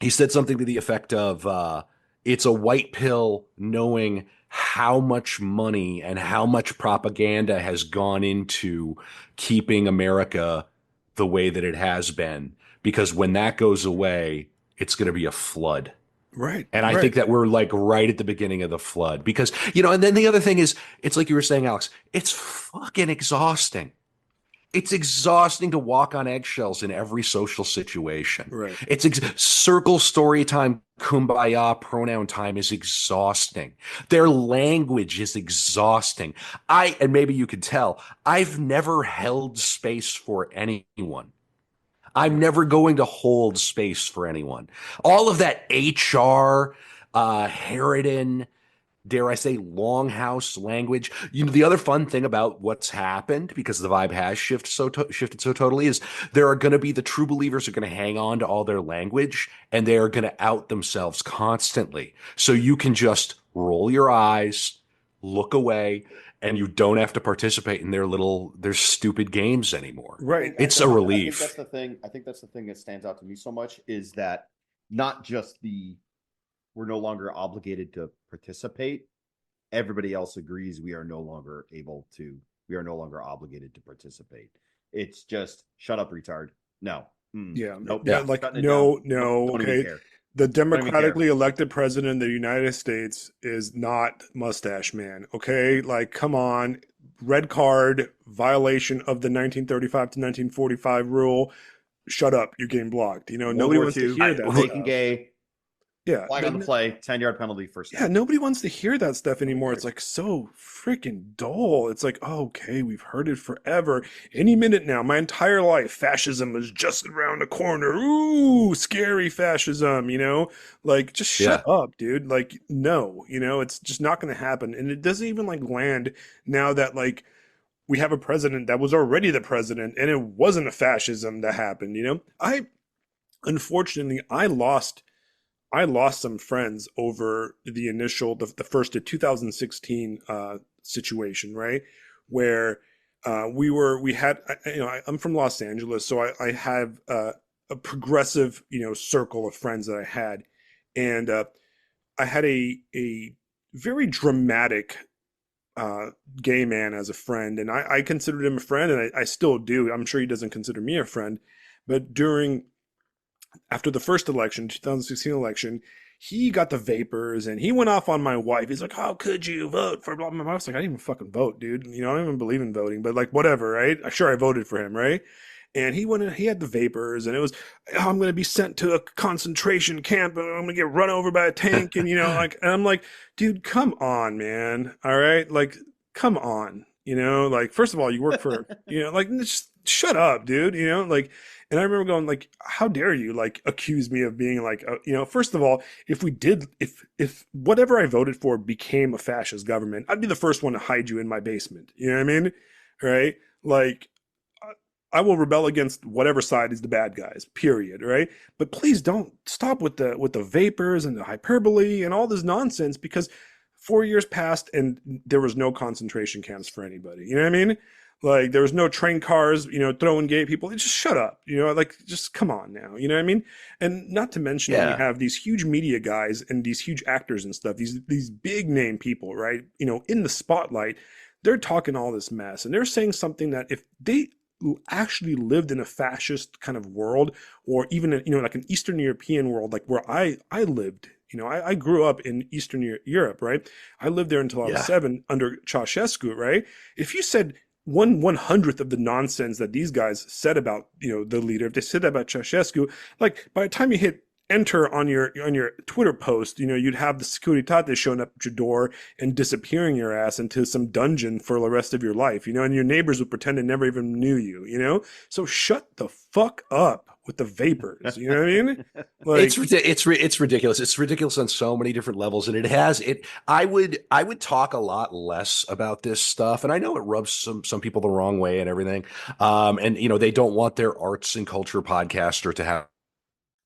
[SPEAKER 2] he said something to the effect of, it's a white pill knowing how much money and how much propaganda has gone into keeping America the way that it has been. Because when that goes away, it's going to be a flood.
[SPEAKER 1] right,
[SPEAKER 2] And I
[SPEAKER 1] right.
[SPEAKER 2] think that we're like right at the beginning of the flood because, and then the other thing is, it's like you were saying, Alex, it's fucking exhausting. It's exhausting to walk on eggshells in every social situation.
[SPEAKER 1] Right.
[SPEAKER 2] Circle story time, kumbaya pronoun time is exhausting. Their language is exhausting. And maybe you could tell, I've never held space for anyone. I'm
[SPEAKER 1] Right.
[SPEAKER 2] never going to hold space for anyone. All of that HR, Harridan, dare I say, longhouse language. The other fun thing about what's happened, because the vibe has shifted so totally, is there are going to be the true believers who are going to hang on to all their language, and they are going to out themselves constantly. So you can just roll your eyes, look away, and you don't have to participate in their stupid games anymore.
[SPEAKER 1] Right.
[SPEAKER 2] It's a
[SPEAKER 3] I think that's
[SPEAKER 2] relief.
[SPEAKER 3] the thing. I think that's the thing that stands out to me so much is that not just we're no longer obligated to participate. Everybody else agrees we are no longer obligated to participate. It's just shut up, retard. No.
[SPEAKER 1] Yeah.
[SPEAKER 3] Nope.
[SPEAKER 1] Yeah.
[SPEAKER 2] Yeah.
[SPEAKER 1] Like,
[SPEAKER 3] Shutting it
[SPEAKER 1] no,
[SPEAKER 3] down.
[SPEAKER 1] no.
[SPEAKER 3] Don't even
[SPEAKER 1] Okay.
[SPEAKER 3] care.
[SPEAKER 1] The
[SPEAKER 3] Don't even care.
[SPEAKER 1] democratically elected president of the United States is not Mustache Man. Okay. Like, come on. Red card, violation of the 1935 to 1945 rule. Shut up. You're getting blocked.
[SPEAKER 3] World
[SPEAKER 1] Nobody
[SPEAKER 3] War
[SPEAKER 1] wants to
[SPEAKER 3] II,
[SPEAKER 1] hear that
[SPEAKER 3] making
[SPEAKER 1] stuff.
[SPEAKER 3] gay,
[SPEAKER 1] Yeah.
[SPEAKER 3] flag on the play, 10-yard penalty, first
[SPEAKER 1] Yeah,
[SPEAKER 3] down.
[SPEAKER 1] nobody wants to hear that stuff anymore. It's like so freaking dull. It's like, oh, okay, we've heard it forever. Any minute now, my entire life, fascism is just around the corner. Ooh, scary fascism, Like, just shut
[SPEAKER 2] Yeah.
[SPEAKER 1] up, dude. Like, no, it's just not going to happen. And it doesn't even like land now that like we have a president that was already the president and it wasn't a fascism that happened. Unfortunately, I lost some friends over the first of 2016 situation, right? Where we had, I'm from Los Angeles, so I have a progressive, circle of friends that I had. And I had a very dramatic gay man as a friend. And I considered him a friend, and I still do. I'm sure he doesn't consider me a friend. But after the first election, 2016 election, he got the vapors and he went off on my wife. He's like, "How could you vote for blah?" My wife's like, "I didn't even fucking vote, dude. I don't even believe in voting, but like, whatever, right? Sure, I voted for him, right?" And he went in, he had the vapors, and it was, "Oh, I'm going to be sent to a concentration camp, and I'm going to get run over by a tank." And, and I'm like, dude, come on, man. All right. Like, come on. Like, first of all, you work for, like, just shut up, dude. Like, and I remember going like, how dare you like accuse me of being like, first of all, if whatever I voted for became a fascist government, I'd be the first one to hide you in my basement. You know what I mean? Right? Like, I will rebel against whatever side is the bad guys, period, right? But please don't stop with the vapors and the hyperbole and all this nonsense, because 4 years passed and there was no concentration camps for anybody. You know what I mean? Like, there was no train cars, throwing gay people. Just shut up, like, just come on now. You know what I mean? And not to mention when you
[SPEAKER 2] Yeah.
[SPEAKER 1] have these huge media guys and these huge actors and stuff, these big name people, right? In the spotlight, they're talking all this mess, and they're saying something that if they actually lived in a fascist kind of world, or even like an Eastern European world, like where I lived. I grew up in Eastern Europe, right? I lived there until I was
[SPEAKER 2] Yeah.
[SPEAKER 1] 7 under Ceausescu, right? If you said 1/100th of the nonsense that these guys said about the leader, if they said that about Ceausescu, like by the time you hit enter on your Twitter post, you'd have the Securitate showing up at your door and disappearing your ass into some dungeon for the rest of your life, and your neighbors would pretend they never even knew you. So shut the fuck up with the vapors. You know what I mean? Like,
[SPEAKER 2] It's ridiculous. It's ridiculous on so many different levels, and it has it. I would talk a lot less about this stuff, and I know it rubs some people the wrong way and everything. And they don't want their arts and culture podcaster to have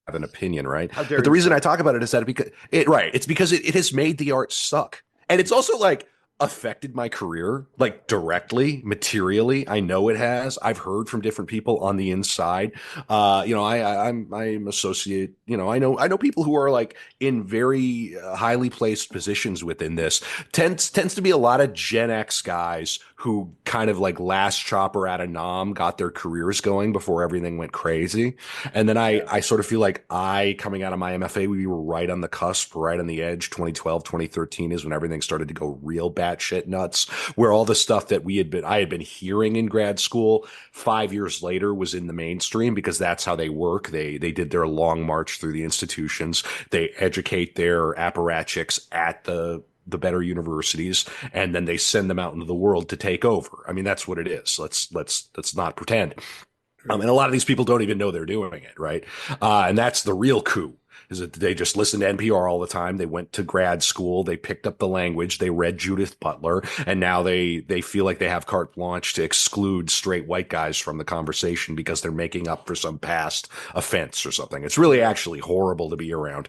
[SPEAKER 2] an opinion, right?
[SPEAKER 3] How dare
[SPEAKER 2] But the
[SPEAKER 3] you,
[SPEAKER 2] reason
[SPEAKER 3] sir?
[SPEAKER 2] I talk about it is that it's because it has made the art suck. And it's also like affected my career, like directly, materially. I know it has. I've heard from different people on the inside. I'm associate, I know people who are like in very highly placed positions within this. Tends to be a lot of Gen X guys who kind of like last chopper out of Nam got their careers going before everything went crazy. And then
[SPEAKER 1] yeah,
[SPEAKER 2] I sort of feel like coming out of my MFA, we were right on the cusp, right on the edge. 2012, 2013 is when everything started to go real batshit nuts, where all the stuff that I had been hearing in grad school 5 years later was in the mainstream, because that's how they work. They did their long march through the institutions. They educate their apparatchiks at the better universities, and then they send them out into the world to take over. I mean, that's what it is. Let's not pretend.
[SPEAKER 1] right.
[SPEAKER 2] And a lot of these people don't even know they're doing it, right? And that's the real coup, is that they just listen to NPR all the time. They went to grad school. They picked up the language. They read Judith Butler. And now they feel like they have carte blanche to exclude straight white guys from the conversation because they're making up for some past offense or something. It's really actually horrible to be around.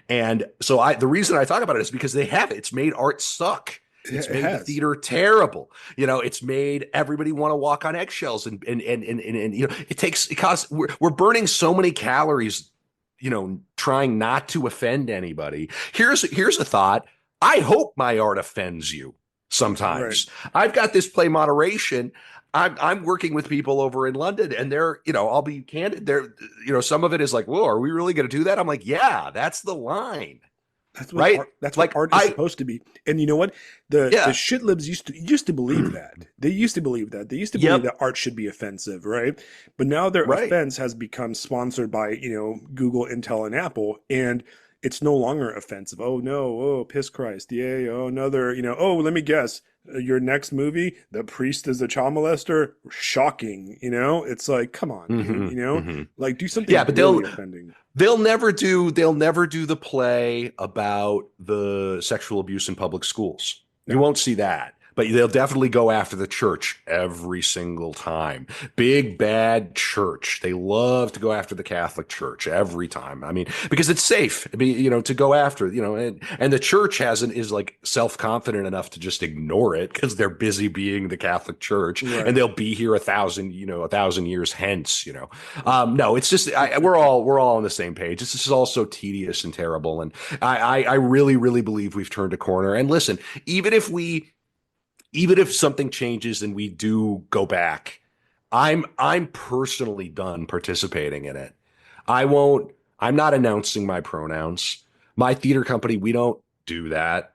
[SPEAKER 2] And so the reason I talk about it is because it's made art suck. It's
[SPEAKER 1] It
[SPEAKER 2] made the
[SPEAKER 1] has.
[SPEAKER 2] theater terrible. It's made everybody want to walk on eggshells, and it costs. We're burning so many calories, trying not to offend anybody. Here's a thought. I hope my art offends you
[SPEAKER 1] Right.
[SPEAKER 2] sometimes. I've got this play moderation. I'm working with people over in London, and they're, I'll be candid. Some of it is like, whoa, are we really going to do that? I'm like, yeah, that's the line.
[SPEAKER 1] That's what
[SPEAKER 2] Right?
[SPEAKER 1] art. That's what
[SPEAKER 2] Like
[SPEAKER 1] art is supposed to be. And you know what? The
[SPEAKER 2] yeah.
[SPEAKER 1] shit libs used to believe that. They used to believe that. They used to believe
[SPEAKER 2] Yep.
[SPEAKER 1] that art should be offensive, right? But now their
[SPEAKER 2] Right.
[SPEAKER 1] offense has become sponsored by Google, Intel, and Apple, and it's no longer offensive. Oh no! Oh piss Christ! Yay! Oh another. Oh, let me guess. Your next movie, the priest is a child molester. Shocking. It's like, come on, dude. Like do
[SPEAKER 2] Yeah,
[SPEAKER 1] something
[SPEAKER 2] but
[SPEAKER 1] really offending.
[SPEAKER 2] they'll never do the play about the sexual abuse in public schools. You
[SPEAKER 1] No.
[SPEAKER 2] won't see that. But they'll definitely go after the church every single time. Big bad church. They love to go after the Catholic Church every time. I mean, because it's safe. I mean, to go after, and the church is like self-confident enough to just ignore it because they're busy being the Catholic Church, and
[SPEAKER 1] Right.
[SPEAKER 2] they'll be here 1,000 years hence. No, it's just we're all on the same page. This is all so tedious and terrible, and I really, really believe we've turned a corner. And listen, even if something changes and we do go back, I'm personally done participating in it. I'm not announcing my pronouns. My theater company, we don't do that.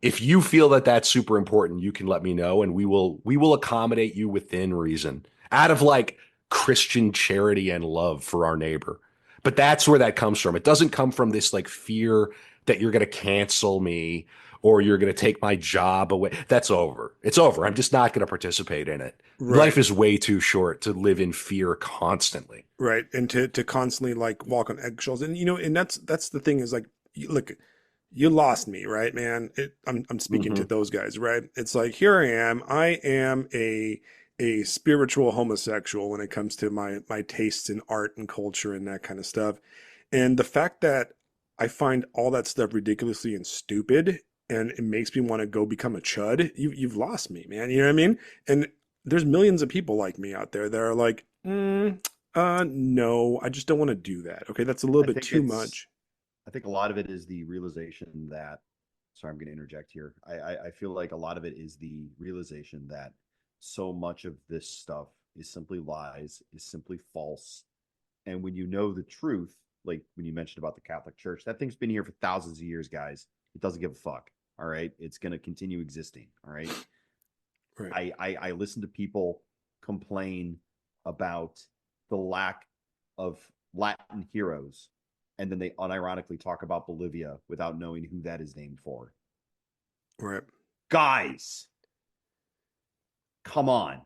[SPEAKER 2] If you feel that that's super important, you can let me know, and we will accommodate you within reason, out of like Christian charity and love for our neighbor. But that's where that comes from. It doesn't come from this like fear that you're going to cancel me or you're going to take my job away. That's over. It's over. I'm just not going to participate in it. Life
[SPEAKER 1] Right.
[SPEAKER 2] is way too short to live in fear constantly.
[SPEAKER 1] Right. And to constantly like walk on eggshells. And and that's the thing is like look, you lost me, right, man? I'm speaking to
[SPEAKER 3] Hmm.
[SPEAKER 1] those guys, right? It's like here I am. I am a spiritual homosexual when it comes to my tastes in art and culture and that kind of stuff. And the fact that I find all that stuff ridiculously and stupid, and it makes me want to go become a chud, you've lost me, man. You know what I mean? And there's millions of people like me out there that are like, no, I just don't want to do that. Okay, that's a little
[SPEAKER 3] I
[SPEAKER 1] bit
[SPEAKER 3] think
[SPEAKER 1] too
[SPEAKER 3] it's
[SPEAKER 1] much.
[SPEAKER 3] I think a lot of it is the realization that sorry, I'm going to interject here. I feel like a lot of it is the realization that so much of this stuff is simply lies, is simply false. And when you know the truth, like when you mentioned about the Catholic Church, that thing's been here for thousands of years, guys. It doesn't give a fuck. All right. It's going to continue existing. All right.
[SPEAKER 1] Right.
[SPEAKER 3] I listen to people complain about the lack of Latin heroes, and then they unironically talk about Bolivia without knowing who that is named for.
[SPEAKER 1] Right.
[SPEAKER 3] Guys, come on.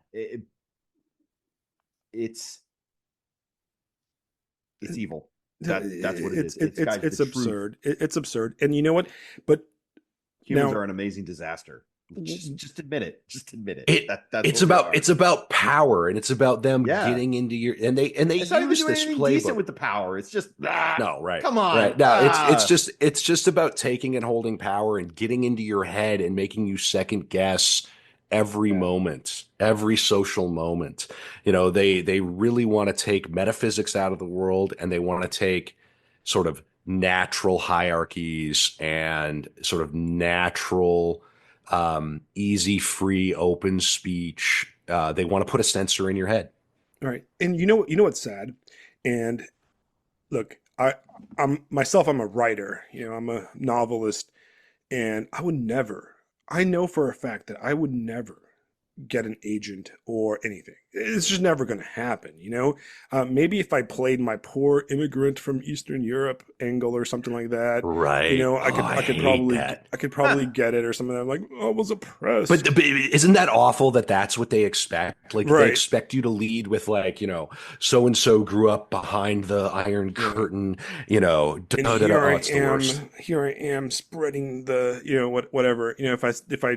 [SPEAKER 3] It's evil. That's what it is.
[SPEAKER 1] It's absurd. It's absurd. And you know what? But
[SPEAKER 3] humans are an amazing disaster. Just admit it. Just admit it.
[SPEAKER 2] It's about power, and it's about them getting into your and they
[SPEAKER 3] it's
[SPEAKER 2] use this playbook
[SPEAKER 3] decent with the power. It's just
[SPEAKER 2] no, right.
[SPEAKER 3] Come on.
[SPEAKER 2] Right. No, it's just about taking and holding power and getting into your head and making you second guess every moment, every social moment. You know, they really want to take metaphysics out of the world, and they want to take sort of natural hierarchies and sort of natural easy, free, open speech. They want to put a censor in your head.
[SPEAKER 1] Right. And you know what's sad? And look, I'm a writer, I'm a novelist, and I know for a fact that I would never get an agent or anything. It's just never going to happen, maybe if I played my poor immigrant from Eastern Europe angle or something like that,
[SPEAKER 2] right?
[SPEAKER 1] I could probably get it or something. I'm like, I was oppressed.
[SPEAKER 2] But isn't that awful that that's what they expect? Like they expect you to lead with like, so and so grew up behind the Iron Curtain, Here
[SPEAKER 1] I am spreading the, whatever, if I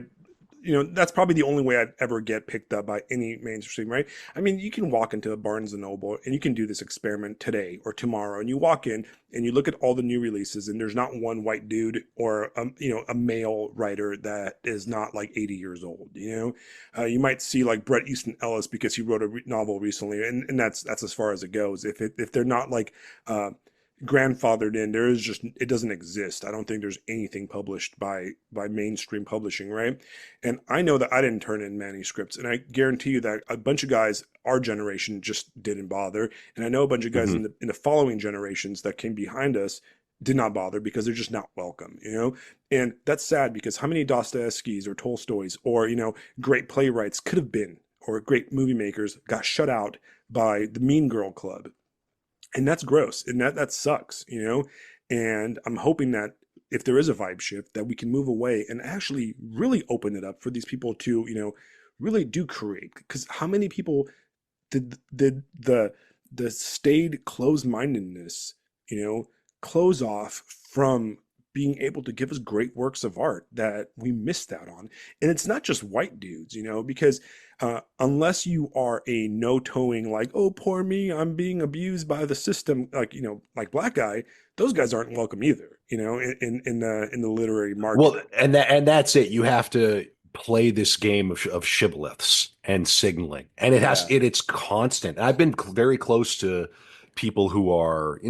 [SPEAKER 1] that's probably the only way I'd ever get picked up by any mainstream, right? I mean, you can walk into a Barnes & Noble and you can do this experiment today or tomorrow, and you walk in and you look at all the new releases, and there's not one white dude or, a male writer that is not like 80 years old, You might see like Bret Easton Ellis because he wrote a novel recently, and that's as far as it goes. If they're not like, grandfathered in, it doesn't exist. I don't think there's anything published by mainstream publishing, right? And I know that I didn't turn in manuscripts, and I guarantee you that a bunch of guys our generation just didn't bother, and I know a bunch of guys in the following generations that came behind us did not bother because they're just not welcome, And that's sad, because how many Dostoevskys or Tolstoys or great playwrights could have been, or great movie makers, got shut out by the Mean Girl Club. And that's gross, and that sucks, and I'm hoping that if there is a vibe shift, that we can move away and actually really open it up for these people to, really do create. Because how many people did the staid closed-mindedness, close off from being able to give us great works of art that we missed out on? And it's not just white dudes, because unless you are a no-towing, like, oh, poor me, I'm being abused by the system, like, like Black Guy, those guys aren't welcome either, in the literary market.
[SPEAKER 2] Well, and that's it. You have to play this game of shibboleths and signaling, and it's constant. I've been very close to people who are,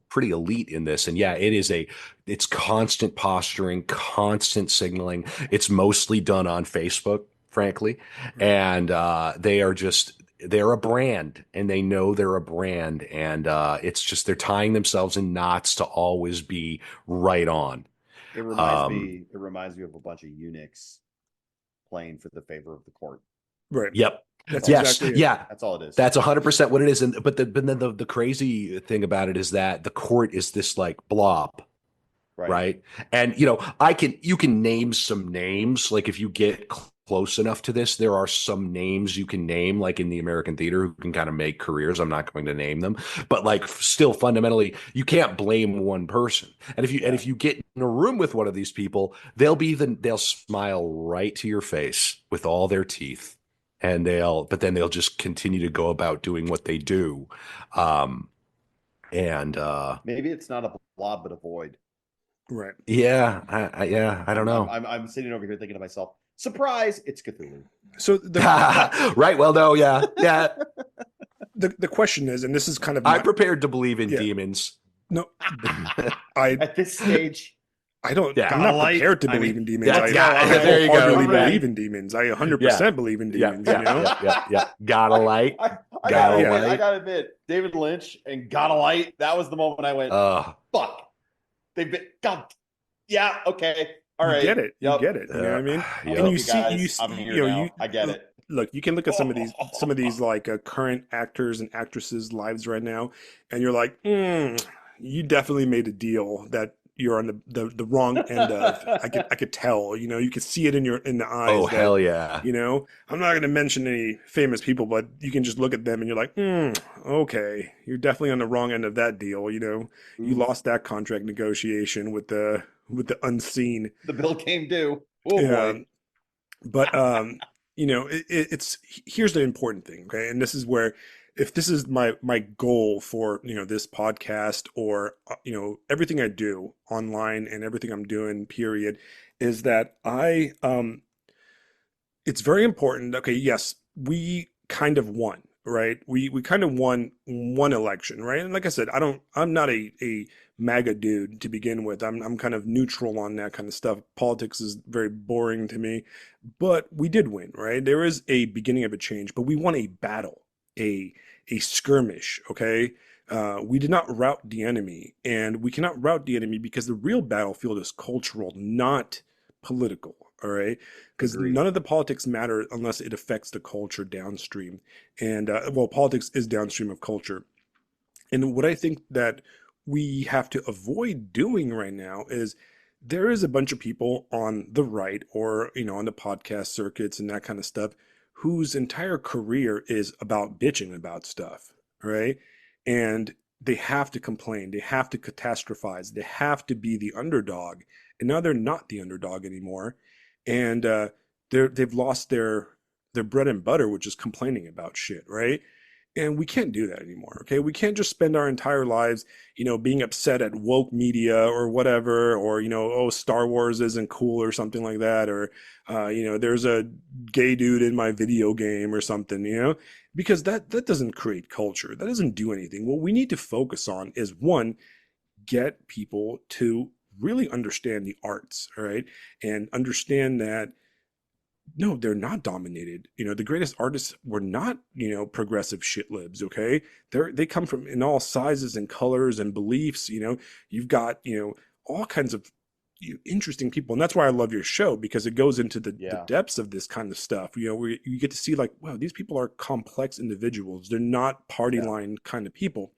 [SPEAKER 2] pretty elite in this. And it's constant posturing, constant signaling. It's mostly done on Facebook, frankly. And they're a brand, and they know they're a brand. And it's just, they're tying themselves in knots to always be right on.
[SPEAKER 3] It reminds me of a bunch of eunuchs playing for the favor of the court.
[SPEAKER 1] Right.
[SPEAKER 2] Yep.
[SPEAKER 1] That's exactly it.
[SPEAKER 2] Yeah.
[SPEAKER 3] That's all it is.
[SPEAKER 2] That's 100% what it is. But then the crazy thing about it is that the court is this like blob, right? And you can name some names. Like if you get close enough to this, there are some names you can name, like in the American theater, who can kind of make careers. I'm not going to name them, but like still fundamentally, you can't blame one person. And if you get in a room with one of these people, they'll smile right to your face with all their teeth. And but then they'll just continue to go about doing what they do. Maybe
[SPEAKER 3] it's not a blob, but a void.
[SPEAKER 1] Right.
[SPEAKER 2] Yeah. I don't know.
[SPEAKER 3] I'm sitting over here thinking to myself, surprise, it's Cthulhu.
[SPEAKER 1] So
[SPEAKER 2] right. Well, no. Yeah.
[SPEAKER 1] The question is, and this is kind of,
[SPEAKER 2] I'm prepared to believe in demons.
[SPEAKER 1] No,
[SPEAKER 3] at this stage,
[SPEAKER 1] I don't.
[SPEAKER 2] Yeah.
[SPEAKER 1] I'm
[SPEAKER 3] Gotta
[SPEAKER 1] not
[SPEAKER 3] light.
[SPEAKER 1] prepared to
[SPEAKER 3] I
[SPEAKER 1] believe
[SPEAKER 3] mean,
[SPEAKER 1] in demons.
[SPEAKER 2] that's-
[SPEAKER 1] I
[SPEAKER 2] there you go.
[SPEAKER 1] wholeheartedly
[SPEAKER 3] Right.
[SPEAKER 1] believe in demons. I 100% believe in demons.
[SPEAKER 2] Yeah,
[SPEAKER 1] You know.
[SPEAKER 2] yeah. Gotta light.
[SPEAKER 3] I
[SPEAKER 2] Gotta
[SPEAKER 3] gotta admit,
[SPEAKER 2] light.
[SPEAKER 3] David Lynch and Gotta Light. That was the moment I went, fuck. They've been God. Yeah, okay. All right.
[SPEAKER 1] You get it. You
[SPEAKER 3] Yep.
[SPEAKER 1] get it. You know what I mean?
[SPEAKER 2] Yep.
[SPEAKER 1] And
[SPEAKER 3] You guys, I'm here now.
[SPEAKER 1] you
[SPEAKER 3] I get it.
[SPEAKER 1] look. You can look at some of these like current actors and actresses' lives right now, and you're like, you definitely made a deal that you're on the wrong end of. I could tell. You know, you could see it in the eyes.
[SPEAKER 2] Oh,
[SPEAKER 1] that,
[SPEAKER 2] hell yeah.
[SPEAKER 1] You know, I'm not going to mention any famous people, but you can just look at them and you're like, okay, you're definitely on the wrong end of that deal. You know, you lost that contract negotiation with the unseen.
[SPEAKER 3] The bill came due. Oh boy.
[SPEAKER 1] But you know, it's here's the important thing, okay? And this is where, if this is my goal for, you know, this podcast, or you know, everything I do online and everything I'm doing, period, is that it's very important. Okay, yes, we kind of won, right? We kind of won one election, right? And like I said, I'm not a MAGA dude to begin with. I'm kind of neutral on that kind of stuff. Politics is very boring to me, but we did win, right? There is a beginning of a change, but we won a battle, a skirmish, okay? We did not rout the enemy, and we cannot rout the enemy because the real battlefield is cultural, not political. All right, because none of the politics matter unless it affects the culture downstream, and well, politics is downstream of culture. And what I think that we have to avoid doing right now is, there is a bunch of people on the right, or you know, on the podcast circuits and that kind of stuff, whose entire career is about bitching about stuff, right? And they have to complain, they have to catastrophize, they have to be the underdog, and now they're not the underdog anymore, and they've lost their bread and butter, which is complaining about shit, right? And we can't do that anymore. Okay, we can't just spend our entire lives, you know, being upset at woke media or whatever, or you know, oh, Star Wars isn't cool or something like that, or you know, there's a gay dude in my video game or something, you know, because that doesn't create culture. That doesn't do anything. What we need to focus on is, one, get people to really understand the arts, all right, and understand that no, they're not dominated. You know, the greatest artists were not, you know, progressive shit libs, okay? They come from in all sizes and colors and beliefs, you know. You've got, you know, all kinds of interesting people. And that's why I love your show, because it goes into the depths of this kind of stuff, you know, where you get to see like, wow, these people are complex individuals. They're not party line kind of people.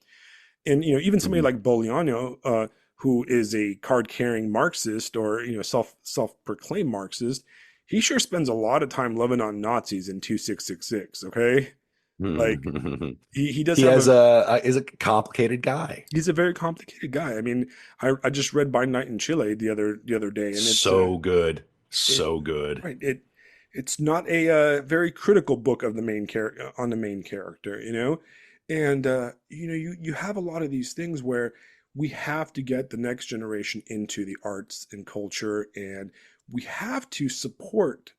[SPEAKER 1] And, you know, even somebody like Bolano, who is a card-carrying Marxist, or, you know, self-proclaimed Marxist, he sure spends a lot of time loving on Nazis in 2666, okay? Like, he does
[SPEAKER 2] is a complicated guy.
[SPEAKER 1] He's a very complicated guy. I mean, I just read By Night in Chile the other day, and it's
[SPEAKER 2] so good. So good.
[SPEAKER 1] Right. It's not a very critical book of the main character, on the main character, you know? And you know, you have a lot of these things where we have to get the next generation into the arts and culture, and we have to support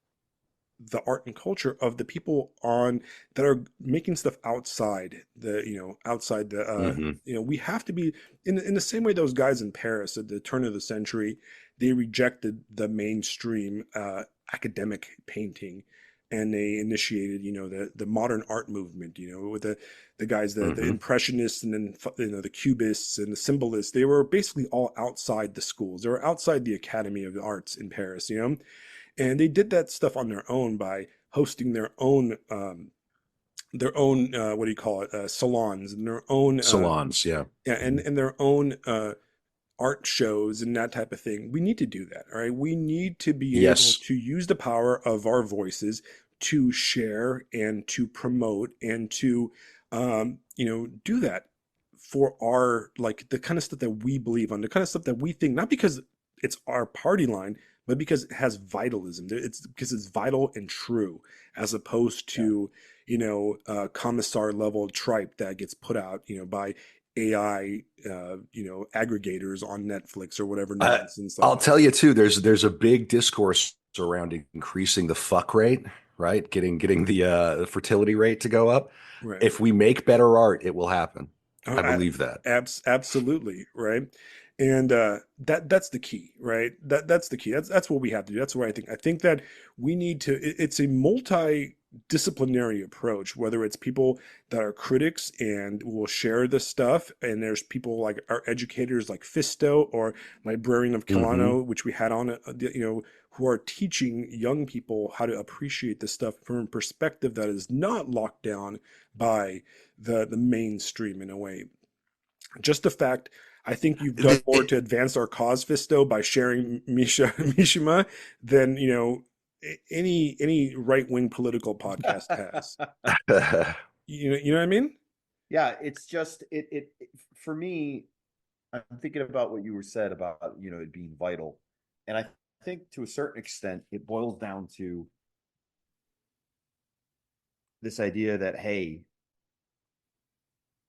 [SPEAKER 1] the art and culture of the people that are making stuff outside the, you know, outside the you know, we have to be in the same way those guys in Paris at the turn of the century, they rejected the mainstream academic painting, and they initiated, you know, the modern art movement, you know, with the guys, the impressionists, and then, you know, the cubists and the symbolists. They were basically all outside the schools. They were outside the Academy of the Arts in Paris, you know, and they did that stuff on their own by hosting their own what do you call it, salons, and their own
[SPEAKER 2] salons,
[SPEAKER 1] and their own art shows and that type of thing. We need to do that. All right. We need to be able to use the power of our voices to share and to promote and to, you know, do that for our, like, the kind of stuff that we believe on, the kind of stuff that we think, not because it's our party line, but because it has vitalism. It's because it's vital and true, as opposed to, you know, commissar level tripe that gets put out, you know, by AI, you know, aggregators on Netflix or whatever nonsense.
[SPEAKER 2] I'll tell you too. There's a big discourse around increasing the fuck rate, right? Getting the fertility rate to go up. If we make better art, it will happen. I believe that.
[SPEAKER 1] Absolutely, right. And that's the key, right? That's the key. That's what we have to do. That's where I think that we need to. It's a multidisciplinary approach. Whether it's people that are critics and will share this stuff, and there's people like our educators like Fisto or Librarian of
[SPEAKER 2] Hmm.
[SPEAKER 1] Kilano, which we had on, who are teaching young people how to appreciate this stuff from a perspective that is not locked down by the mainstream in a way. Just the fact, I think you've done more to advance our cause, Fisto, by sharing Mishima than any right wing political podcast has. You know what I mean?
[SPEAKER 3] Yeah, it's just for me. I'm thinking about what you were said about it being vital, and I think to a certain extent it boils down to this idea that, hey,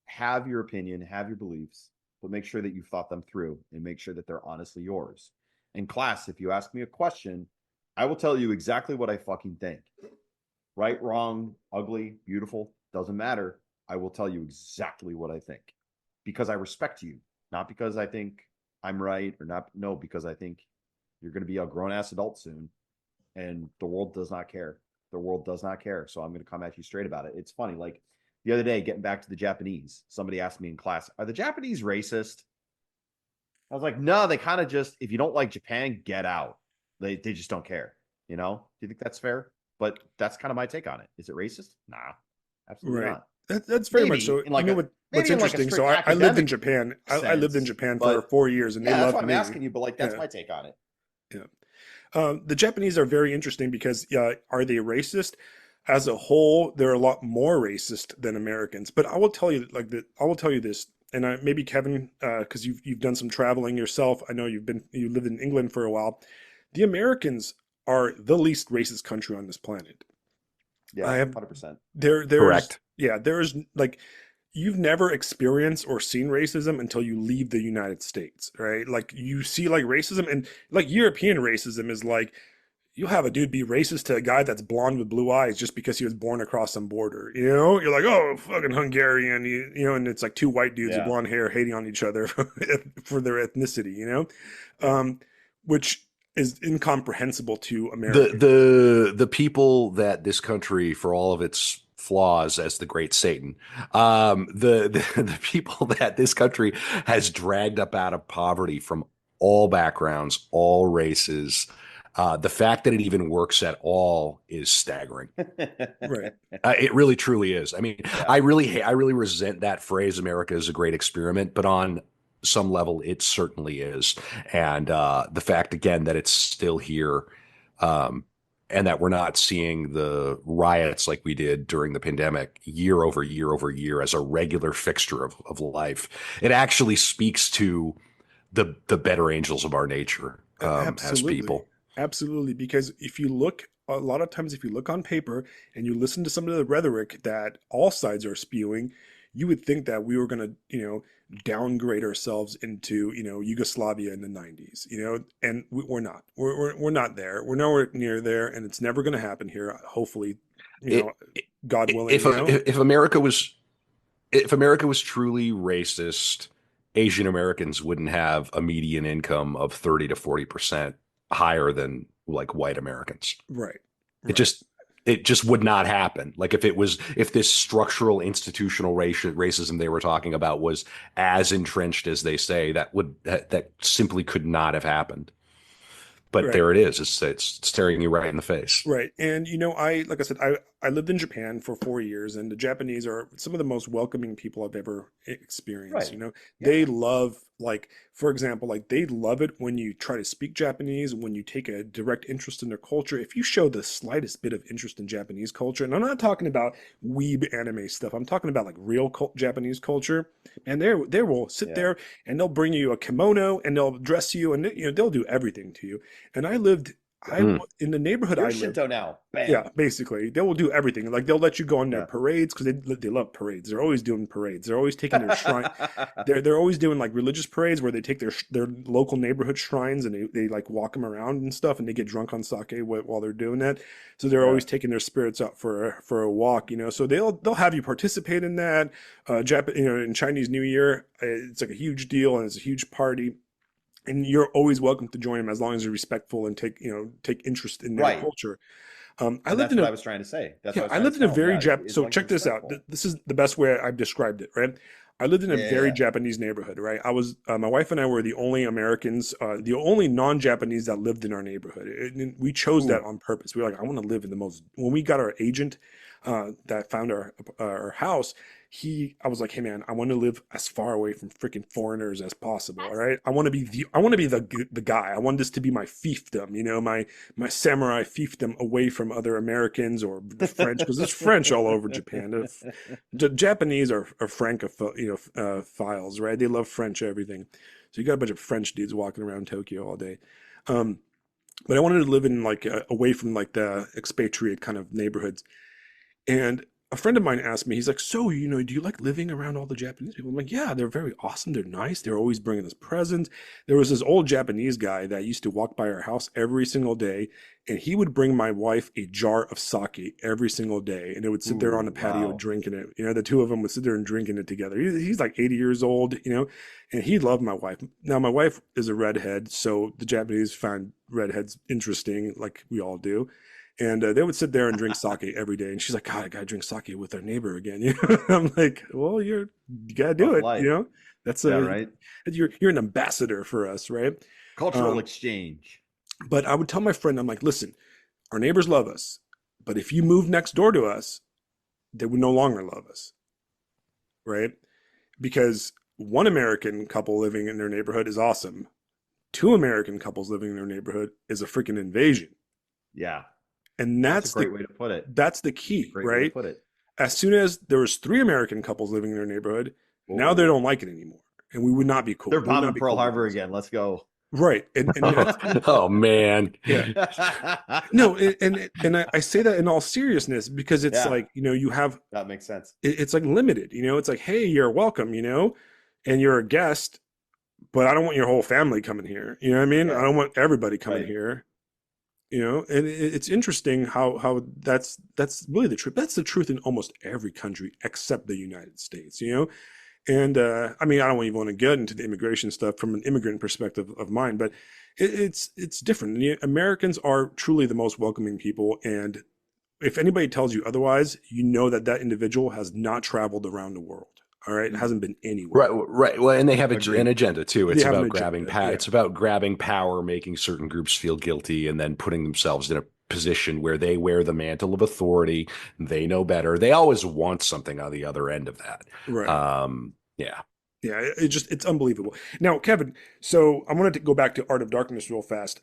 [SPEAKER 3] have your opinion, have your beliefs, but make sure that you've thought them through and make sure that they're honestly yours. In class, if you ask me a question, I will tell you exactly what I fucking think. Right, wrong, ugly, beautiful, doesn't matter. I will tell you exactly what I think because I respect you, not because I think I'm right or not. No, because I think you're going to be a grown ass adult soon and the world does not care. The world does not care. So I'm going to come at you straight about it. It's funny. Like the other day, getting back to the Japanese, somebody asked me in class, are the Japanese racist? I was like, no, they kind of just, if you don't like Japan, get out. They just don't care. Do you think that's fair? But that's kind of my take on it. Is it racist? Nah, absolutely
[SPEAKER 1] Right.
[SPEAKER 3] not.
[SPEAKER 1] That's very much
[SPEAKER 3] Maybe
[SPEAKER 1] so.
[SPEAKER 3] in
[SPEAKER 1] You
[SPEAKER 3] like
[SPEAKER 1] know
[SPEAKER 3] a
[SPEAKER 1] what's
[SPEAKER 3] maybe in like a
[SPEAKER 1] interesting? So
[SPEAKER 3] strict
[SPEAKER 1] I lived in
[SPEAKER 3] academic
[SPEAKER 1] Japan. I lived in
[SPEAKER 3] sense,
[SPEAKER 1] Japan for
[SPEAKER 3] but
[SPEAKER 1] 4 years, and they
[SPEAKER 3] yeah, that's
[SPEAKER 1] loved
[SPEAKER 3] what I'm
[SPEAKER 1] me.
[SPEAKER 3] asking you. But like, that's
[SPEAKER 1] Yeah,
[SPEAKER 3] my take on it.
[SPEAKER 1] yeah. The Japanese are very interesting because are they racist? As a whole, they're a lot more racist than Americans. But I will tell you like that. I will tell you this, and maybe Kevin, because you've done some traveling yourself. I know you lived in England for a while. The Americans are the least racist country on this planet. I
[SPEAKER 3] Yeah,
[SPEAKER 1] have
[SPEAKER 3] 100%.
[SPEAKER 1] there's
[SPEAKER 2] Correct.
[SPEAKER 1] yeah there's like you've never experienced or seen racism until you leave the United States, right? Like you see like racism and like European racism is like you'll have a dude be racist to a guy that's blonde with blue eyes just because he was born across some border. You're like, oh, fucking Hungarian, and it's like two white dudes with
[SPEAKER 3] Yeah.
[SPEAKER 1] blonde hair hating on each other for their ethnicity, which is incomprehensible to
[SPEAKER 2] the
[SPEAKER 1] Americans.
[SPEAKER 2] the people that this country, for all of its flaws, as the great Satan, the people that this country has dragged up out of poverty from all backgrounds, all races, the fact that it even works at all is staggering.
[SPEAKER 1] Right.
[SPEAKER 2] It really truly is. I mean,
[SPEAKER 3] Yeah.
[SPEAKER 2] I really resent that phrase, America is a great experiment, but on some level, it certainly is. And the fact, again, that it's still here, um, and that we're not seeing the riots like we did during the pandemic year over year over year as a regular fixture of life, it actually speaks to the better angels of our nature as
[SPEAKER 1] Absolutely.
[SPEAKER 2] people.
[SPEAKER 1] Absolutely. Because if you look, a lot of times, if you look on paper and you listen to some of the rhetoric that all sides are spewing, you would think that we were going to, downgrade ourselves into, Yugoslavia in the 90s, and we're not. We're not there. We're nowhere near there, and it's never going to happen here. Hopefully, you know,
[SPEAKER 2] It,
[SPEAKER 1] God willing,
[SPEAKER 2] if if America was truly racist, Asian Americans wouldn't have a median income of 30 to 40% higher than like white Americans.
[SPEAKER 1] Right.
[SPEAKER 2] It
[SPEAKER 1] Right.
[SPEAKER 2] just it just would not happen. Like if this structural institutional racism they were talking about was as entrenched as they say, that simply could not have happened. But
[SPEAKER 1] Right.
[SPEAKER 2] there it is. It's staring you right in the face.
[SPEAKER 1] Right. And like I said, I lived in Japan for 4 years, and the Japanese are some of the most welcoming people I've ever experienced.
[SPEAKER 3] Right.
[SPEAKER 1] They
[SPEAKER 3] Yeah.
[SPEAKER 1] love, like, for example, like they love it when you try to speak Japanese, when you take a direct interest in their culture. If you show the slightest bit of interest in Japanese culture, and I'm not talking about weeb anime stuff, I'm talking about like real Japanese culture, and they will sit
[SPEAKER 3] Yeah.
[SPEAKER 1] there and they'll bring you a kimono and they'll dress you and they'll do everything to you. And
[SPEAKER 2] Mm.
[SPEAKER 1] in the neighborhood
[SPEAKER 3] You're
[SPEAKER 1] I lived.
[SPEAKER 3] Shinto now.
[SPEAKER 1] Yeah,
[SPEAKER 3] Bam.
[SPEAKER 1] basically, they will do everything. Like they'll let you go on their
[SPEAKER 3] Yeah.
[SPEAKER 1] parades because they love parades. They're always doing parades. They're always taking their shrine. They're always doing like religious parades where they take their local neighborhood shrines and they like walk them around and stuff, and they get drunk on sake while they're doing that. So they're
[SPEAKER 3] Yeah.
[SPEAKER 1] always taking their spirits out for a walk. So they'll have you participate in that. In Chinese New Year, it's like a huge deal and it's a huge party. and you're always welcome to join them as long as you're respectful and take interest in their
[SPEAKER 3] Right.
[SPEAKER 1] culture. I
[SPEAKER 3] And
[SPEAKER 1] lived
[SPEAKER 3] that's
[SPEAKER 1] in
[SPEAKER 3] what
[SPEAKER 1] a
[SPEAKER 3] I was trying to say. That's
[SPEAKER 1] Yeah,
[SPEAKER 3] what I was
[SPEAKER 1] I
[SPEAKER 3] trying to
[SPEAKER 1] lived in a
[SPEAKER 3] tell him.
[SPEAKER 1] very
[SPEAKER 3] Yeah,
[SPEAKER 1] Jap.
[SPEAKER 3] as
[SPEAKER 1] So
[SPEAKER 3] long as you're
[SPEAKER 1] check this out.
[SPEAKER 3] respectful.
[SPEAKER 1] This is the best way I've described it, right? I lived in a very
[SPEAKER 3] Yeah.
[SPEAKER 1] Japanese neighborhood, right? I was my wife and I were the only Americans, the only non-Japanese that lived in our neighborhood. And we chose that
[SPEAKER 3] Ooh.
[SPEAKER 1] on purpose. We were like, I want to live in the most. When we got our agent that found our house, I was like, hey man, I want to live as far away from freaking foreigners as possible. All right, I want to be the guy. I want this to be my fiefdom, my samurai fiefdom away from other Americans or the French, because there's French all over Japan. The Japanese are Francophile, files, right? They love French everything. So you got a bunch of French dudes walking around Tokyo all day. Um, but I wanted to live in like away from like the expatriate kind of neighborhoods. And a friend of mine asked me, he's like, so, do you like living around all the Japanese people? I'm like, yeah, they're very awesome. They're nice. They're always bringing us presents. There was this old Japanese guy that used to walk by our house every single day, and he would bring my wife a jar of sake every single day, and they would sit there on the
[SPEAKER 3] Ooh,
[SPEAKER 1] patio
[SPEAKER 3] wow.
[SPEAKER 1] drinking it. The two of them would sit there and drinking it together. He's like 80 years old, and he loved my wife. Now, my wife is a redhead, so the Japanese find redheads interesting, like we all do. And they would sit there and drink sake every day. And she's like, God, I gotta drink sake with our neighbor again. I'm like, well, you gotta do
[SPEAKER 3] Tough
[SPEAKER 1] it.
[SPEAKER 3] life.
[SPEAKER 1] That's
[SPEAKER 3] Yeah, right.
[SPEAKER 1] you're an ambassador for us, right?
[SPEAKER 3] Cultural exchange.
[SPEAKER 1] But I would tell my friend, I'm like, listen, our neighbors love us, but if you move next door to us, they would no longer love us, right? Because one American couple living in their neighborhood is awesome. Two American couples living in their neighborhood is a freaking invasion.
[SPEAKER 3] Yeah.
[SPEAKER 1] And
[SPEAKER 3] That's a great way to put it.
[SPEAKER 1] That's the key,
[SPEAKER 3] Great way
[SPEAKER 1] right?
[SPEAKER 3] to put it.
[SPEAKER 1] As soon as there was three American couples living in their neighborhood, now they don't like it anymore, and we would not be cool.
[SPEAKER 3] They're
[SPEAKER 1] We would not
[SPEAKER 3] bombing
[SPEAKER 1] be
[SPEAKER 3] Pearl
[SPEAKER 1] cool
[SPEAKER 3] Harbor
[SPEAKER 1] with this.
[SPEAKER 3] again. Let's go.
[SPEAKER 1] Right, and
[SPEAKER 2] Oh man,
[SPEAKER 1] yeah, no, and I say that in all seriousness because it's
[SPEAKER 3] Yeah.
[SPEAKER 1] like you have
[SPEAKER 3] That makes sense.
[SPEAKER 1] it's like limited. It's like, hey, you're welcome, and you're a guest, but I don't want your whole family coming here. You know what I mean?
[SPEAKER 3] Yeah.
[SPEAKER 1] I don't want everybody coming
[SPEAKER 3] Right.
[SPEAKER 1] here. And it's interesting how that's really the truth. That's the truth in almost every country except the United States. And I mean, I don't even want to get into the immigration stuff from an immigrant perspective of mine, but it's different. Americans are truly the most welcoming people, and if anybody tells you otherwise, you know that individual has not traveled around the world. All right, it hasn't been anywhere.
[SPEAKER 2] right. Well, and they have
[SPEAKER 3] Agreed.
[SPEAKER 2] an agenda too.
[SPEAKER 1] They
[SPEAKER 2] It's
[SPEAKER 1] have an
[SPEAKER 2] about grabbing
[SPEAKER 1] agenda,
[SPEAKER 2] power.
[SPEAKER 1] yeah.
[SPEAKER 2] It's about grabbing power, making certain groups feel guilty, and then putting themselves in a position where they wear the mantle of authority. They know better. They always want something on the other end of that.
[SPEAKER 1] Right.
[SPEAKER 2] Yeah.
[SPEAKER 1] Yeah, it's unbelievable. Now, Kevin, so I wanted to go back to Art of Darkness real fast.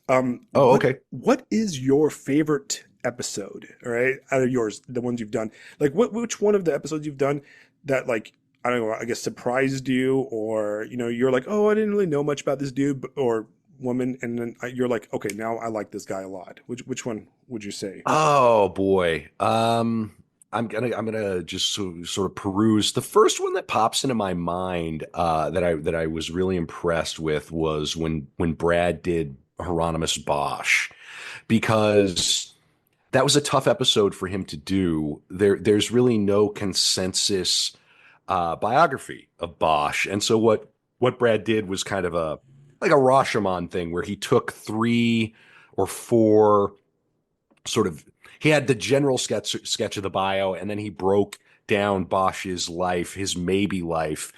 [SPEAKER 2] Okay.
[SPEAKER 1] What is your favorite episode, all right, out of yours, the ones you've done? Like, which one of the episodes you've done that, like, I don't know, I guess surprised you, or, you're like, oh, I didn't really know much about this dude or woman, and then you're like, okay, now I like this guy a lot. Which one would you say?
[SPEAKER 2] Oh boy. I'm gonna just sort of peruse. The first one that pops into my mind that I was really impressed with was when Brad did Hieronymus Bosch, because that was a tough episode for him to do. There's really no consensus biography of Bosch, and so what Brad did was kind of like a Rashomon thing where he took 3 or 4 sort of, he had the general sketch of the bio, and then he broke down Bosch's life, his maybe life,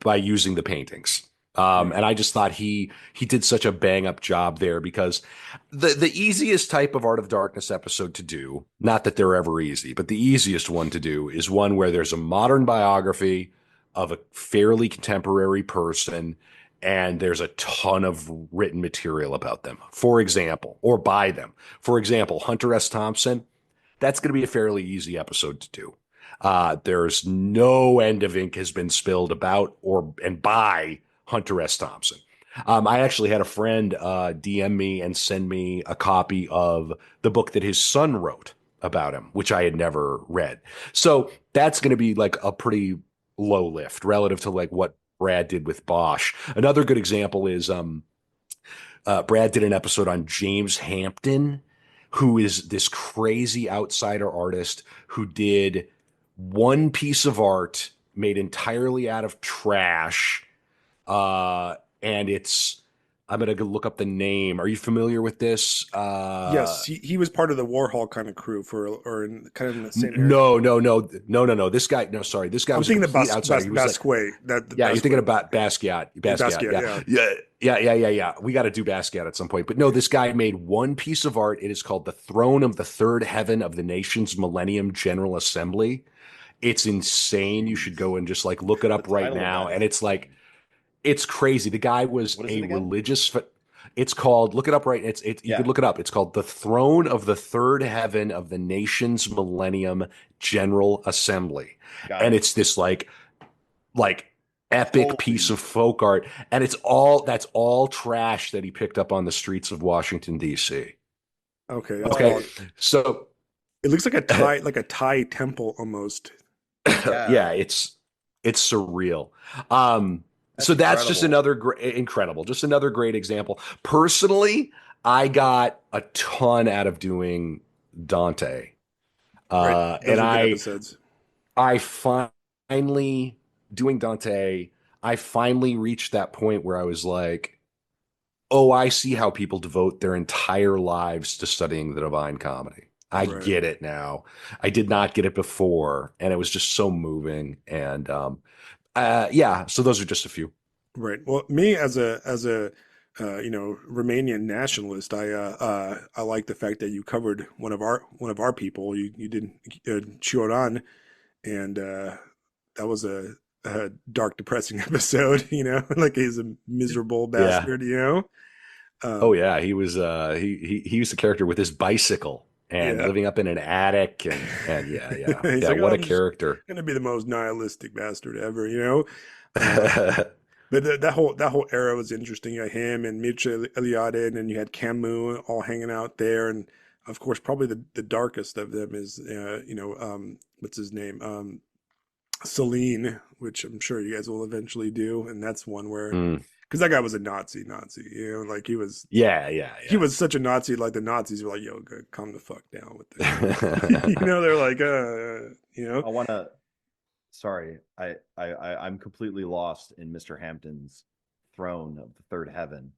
[SPEAKER 2] by using the paintings. And I just thought he did such a bang up job there, because the easiest type of Art of Darkness episode to do, not that they're ever easy, but the easiest one to do is one where there's a modern biography of a fairly contemporary person, and there's a ton of written material about them, for example, or by them. For example, Hunter S. Thompson, that's going to be a fairly easy episode to do. There's no end of ink has been spilled about and by Hunter S. Thompson. I actually had a friend DM me and send me a copy of the book that his son wrote about him, which I had never read. So that's going to be like a pretty low lift relative to like what Brad did with Bosch. Another good example is Brad did an episode on James Hampton, who is this crazy outsider artist who did one piece of art made entirely out of trash, and it's I'm gonna go look up the name. Are you familiar with this?
[SPEAKER 1] Yes, he was part of the Warhol kind of crew for, or in kind of in the same area.
[SPEAKER 2] No. This guy, no, sorry, this guy
[SPEAKER 1] I'm
[SPEAKER 2] was a
[SPEAKER 1] thinking of
[SPEAKER 2] complete outsider. He was like,
[SPEAKER 1] Basquiat. That
[SPEAKER 2] yeah, you're thinking
[SPEAKER 1] Basquiat.
[SPEAKER 2] about Basquiat.
[SPEAKER 1] Basquiat, yeah.
[SPEAKER 2] Yeah. We got to do Basquiat at some point. But no, this guy made one piece of art. It is called The Throne of the Third Heaven of the Nation's Millennium General Assembly. It's insane. You should go and just like look it
[SPEAKER 3] The
[SPEAKER 2] up right
[SPEAKER 3] title of
[SPEAKER 2] now.
[SPEAKER 3] that
[SPEAKER 2] And
[SPEAKER 3] is
[SPEAKER 2] it's like, it's crazy. The guy was
[SPEAKER 3] what is
[SPEAKER 2] a
[SPEAKER 3] it again?
[SPEAKER 2] religious. It's called. Look it up right. You
[SPEAKER 3] Yeah,
[SPEAKER 2] could look it up. It's called The Throne of the Third Heaven of the Nation's Millennium General Assembly,
[SPEAKER 3] got
[SPEAKER 2] and
[SPEAKER 3] it.
[SPEAKER 2] it's this like epic piece
[SPEAKER 3] Holy,
[SPEAKER 2] of folk art, and that's all trash that he picked up on the streets of Washington D.C.
[SPEAKER 1] Okay, that's
[SPEAKER 2] Okay,
[SPEAKER 3] but
[SPEAKER 1] wild.
[SPEAKER 2] so
[SPEAKER 1] It looks like a Thai temple almost.
[SPEAKER 3] yeah,
[SPEAKER 2] yeah, it's surreal. So
[SPEAKER 3] that's
[SPEAKER 2] that's just
[SPEAKER 3] incredible.
[SPEAKER 2] another incredible, just another great example. Personally, I got a ton out of doing Dante,
[SPEAKER 1] Right.
[SPEAKER 2] and
[SPEAKER 1] Those are good episodes.
[SPEAKER 2] I finally doing Dante. I finally reached that point where I was like, oh, I see how people devote their entire lives to studying the Divine Comedy. I
[SPEAKER 1] Right.
[SPEAKER 2] get it now. I did not get it before, and it was just so moving. And yeah, so those are just a few.
[SPEAKER 1] Right. Well, me as a Romanian nationalist, I like the fact that you covered one of our people. You did Chioran, and that was a dark, depressing episode. Like he's a miserable
[SPEAKER 2] Yeah.
[SPEAKER 1] bastard.
[SPEAKER 2] Oh
[SPEAKER 1] Um,
[SPEAKER 2] yeah, he was he used the character with his bicycle and
[SPEAKER 1] yeah.
[SPEAKER 2] living up in an attic and
[SPEAKER 1] He's
[SPEAKER 2] yeah,
[SPEAKER 1] like, oh,
[SPEAKER 2] what a
[SPEAKER 1] I'm just
[SPEAKER 2] character.
[SPEAKER 1] gonna be the most nihilistic bastard ever. But that whole era was interesting. You had him and Mitch Eliade, and then you had Camus all hanging out there, and of course, probably the darkest of them is what's his name, Celine, which I'm sure you guys will eventually do, and that's one where
[SPEAKER 2] Mm.
[SPEAKER 1] because that guy was a Nazi, like he was he
[SPEAKER 2] Yeah.
[SPEAKER 1] was such a Nazi, like the Nazis were like, yo, calm the fuck down with this, they're like,
[SPEAKER 3] I want to. Sorry, I'm completely lost in Mr. Hampton's throne of the third heaven.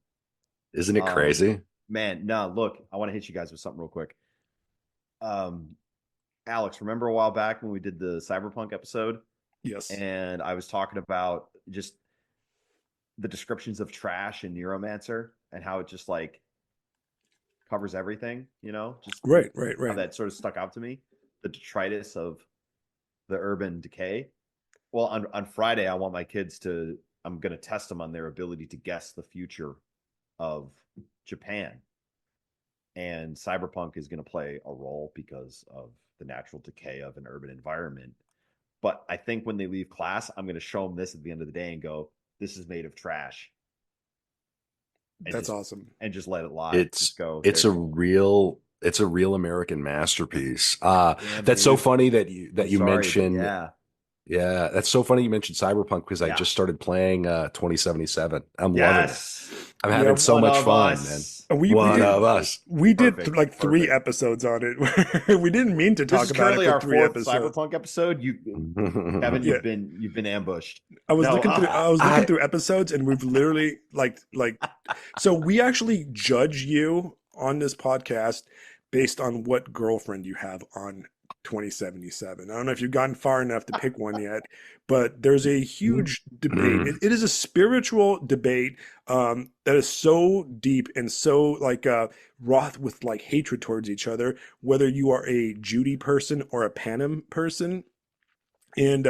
[SPEAKER 2] Isn't it
[SPEAKER 3] Um,
[SPEAKER 2] crazy?
[SPEAKER 3] man, no, look, I want to hit you guys with something real quick. Um, Alex, remember a while back when we did the cyberpunk episode,
[SPEAKER 1] Yes,
[SPEAKER 3] and I was talking about just the descriptions of trash and Neuromancer and how it just like covers everything, just how
[SPEAKER 1] right.
[SPEAKER 3] that sort of stuck out to me. The detritus of the urban decay. Well, on Friday, I want my kids to, I'm going to test them on their ability to guess the future of Japan. And cyberpunk is going to play a role because of the natural decay of an urban environment. But I think when they leave class, I'm going to show them this at the end of the day and go, this is made of trash. And
[SPEAKER 1] That's
[SPEAKER 3] just
[SPEAKER 1] awesome.
[SPEAKER 3] and just let it lie.
[SPEAKER 2] It's
[SPEAKER 3] Just go.
[SPEAKER 2] it's a real American masterpiece.
[SPEAKER 3] Damn,
[SPEAKER 2] That's so
[SPEAKER 3] dude.
[SPEAKER 2] funny that
[SPEAKER 3] I'm
[SPEAKER 2] you
[SPEAKER 3] sorry, but
[SPEAKER 2] mentioned.
[SPEAKER 3] yeah.
[SPEAKER 2] Yeah, that's so funny you mentioned Cyberpunk because I
[SPEAKER 3] Yeah.
[SPEAKER 2] just started playing 2077. I'm loving it.
[SPEAKER 3] Yes.
[SPEAKER 2] I'm
[SPEAKER 1] Yeah,
[SPEAKER 2] having so
[SPEAKER 3] One
[SPEAKER 2] much
[SPEAKER 3] of
[SPEAKER 2] fun, man.
[SPEAKER 3] us.
[SPEAKER 1] we
[SPEAKER 2] One
[SPEAKER 1] did
[SPEAKER 2] of us.
[SPEAKER 1] we did
[SPEAKER 3] Perfect.
[SPEAKER 1] like three
[SPEAKER 3] Perfect.
[SPEAKER 1] episodes on it. We didn't mean to
[SPEAKER 3] This
[SPEAKER 1] talk
[SPEAKER 3] is
[SPEAKER 1] about it
[SPEAKER 3] currently
[SPEAKER 1] for
[SPEAKER 3] our
[SPEAKER 1] three
[SPEAKER 3] fourth
[SPEAKER 1] episodes.
[SPEAKER 3] cyberpunk episode. Kevin,
[SPEAKER 1] Yeah,
[SPEAKER 3] you've been ambushed.
[SPEAKER 1] I was
[SPEAKER 3] No,
[SPEAKER 1] looking through I was looking
[SPEAKER 2] I
[SPEAKER 1] through episodes, and we've literally so we actually judge you on this podcast based on what girlfriend you have on 2077. I don't know if you've gotten far enough to pick one yet, but there's a huge debate. It is a spiritual debate that is so deep and so wroth with like hatred towards each other, whether you are a Judy person or a Panem person. And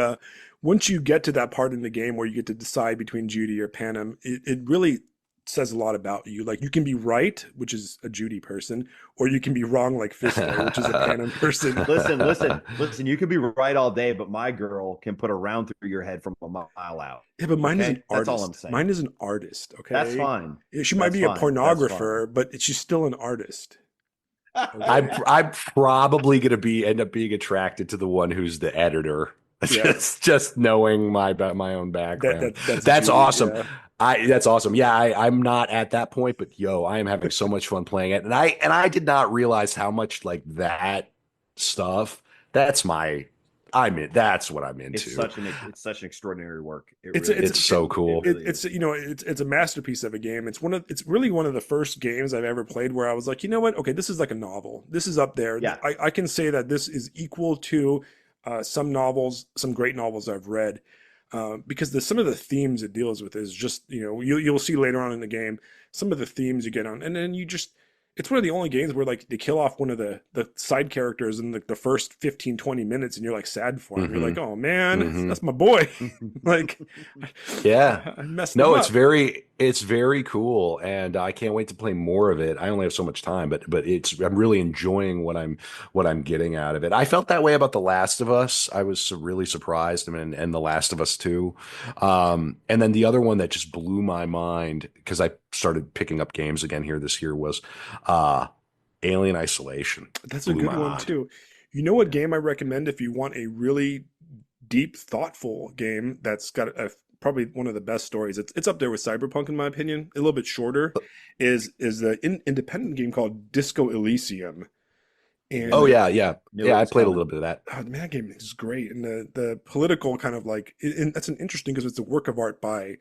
[SPEAKER 1] once you get to that part in the game where you get to decide between Judy or Panem, it really says a lot about you. Like you can be right, which is a Judy person, or you can be wrong, like Fisto, which is a Panem person.
[SPEAKER 3] listen. You can be right all day, but my girl can put a round through your head from a mile out.
[SPEAKER 1] Yeah, but mine is
[SPEAKER 3] Okay,
[SPEAKER 1] an
[SPEAKER 3] that's all I'm
[SPEAKER 1] artist.
[SPEAKER 3] saying.
[SPEAKER 1] Mine is an artist.
[SPEAKER 3] That's
[SPEAKER 1] Okay,
[SPEAKER 3] fine.
[SPEAKER 1] yeah, she might
[SPEAKER 3] That's
[SPEAKER 1] be a
[SPEAKER 3] fine. That's fine.
[SPEAKER 1] pornographer, but she's still an artist.
[SPEAKER 2] I'm
[SPEAKER 1] Okay.
[SPEAKER 2] I'm probably gonna end up being attracted to the one who's the editor.
[SPEAKER 1] Yeah,
[SPEAKER 2] Just knowing my own background.
[SPEAKER 1] that's
[SPEAKER 2] That's
[SPEAKER 1] Judy.
[SPEAKER 2] awesome.
[SPEAKER 1] Yeah,
[SPEAKER 2] That's awesome. Yeah, I'm not at that point, but yo, I am having so much fun playing it. And I did not realize how much like that stuff. That's my That's what I'm
[SPEAKER 3] It's
[SPEAKER 2] into.
[SPEAKER 3] it's such an extraordinary work.
[SPEAKER 2] It's so cool.
[SPEAKER 1] It's it's a masterpiece of a game. It's really one of the first games I've ever played where I was like, you know what? Okay, this is like a novel. This is up there.
[SPEAKER 3] Yeah.
[SPEAKER 1] I can say that this is equal to some novels, some great novels I've read. Because some of the themes it deals with is just, you'll see later on in the game some of the themes you get on, and then it's one of the only games where like they kill off one of the side characters in the first 15, 20 minutes, and you're like sad for him. You're like, oh man, that's my boy. Like,
[SPEAKER 2] yeah,
[SPEAKER 1] I messed him
[SPEAKER 2] no,
[SPEAKER 1] up.
[SPEAKER 2] it's very cool, and I can't wait to play more of it. I only have so much time, but I'm really enjoying what I'm getting out of it. I felt that way about The Last of Us. I was really surprised, and The Last of Us 2. And then the other one that just blew my mind because I started picking up games again here this year was Alien Isolation.
[SPEAKER 1] That's a good one too. You know what game I recommend if you want a really deep, thoughtful game that's got probably one of the best stories. It's up there with Cyberpunk in my opinion. A little bit shorter is the independent game called Disco Elysium. And
[SPEAKER 2] Oh yeah. I played a little bit of that.
[SPEAKER 1] oh, man, that game is great. And the political kind of like that's an interesting because it's a work of art by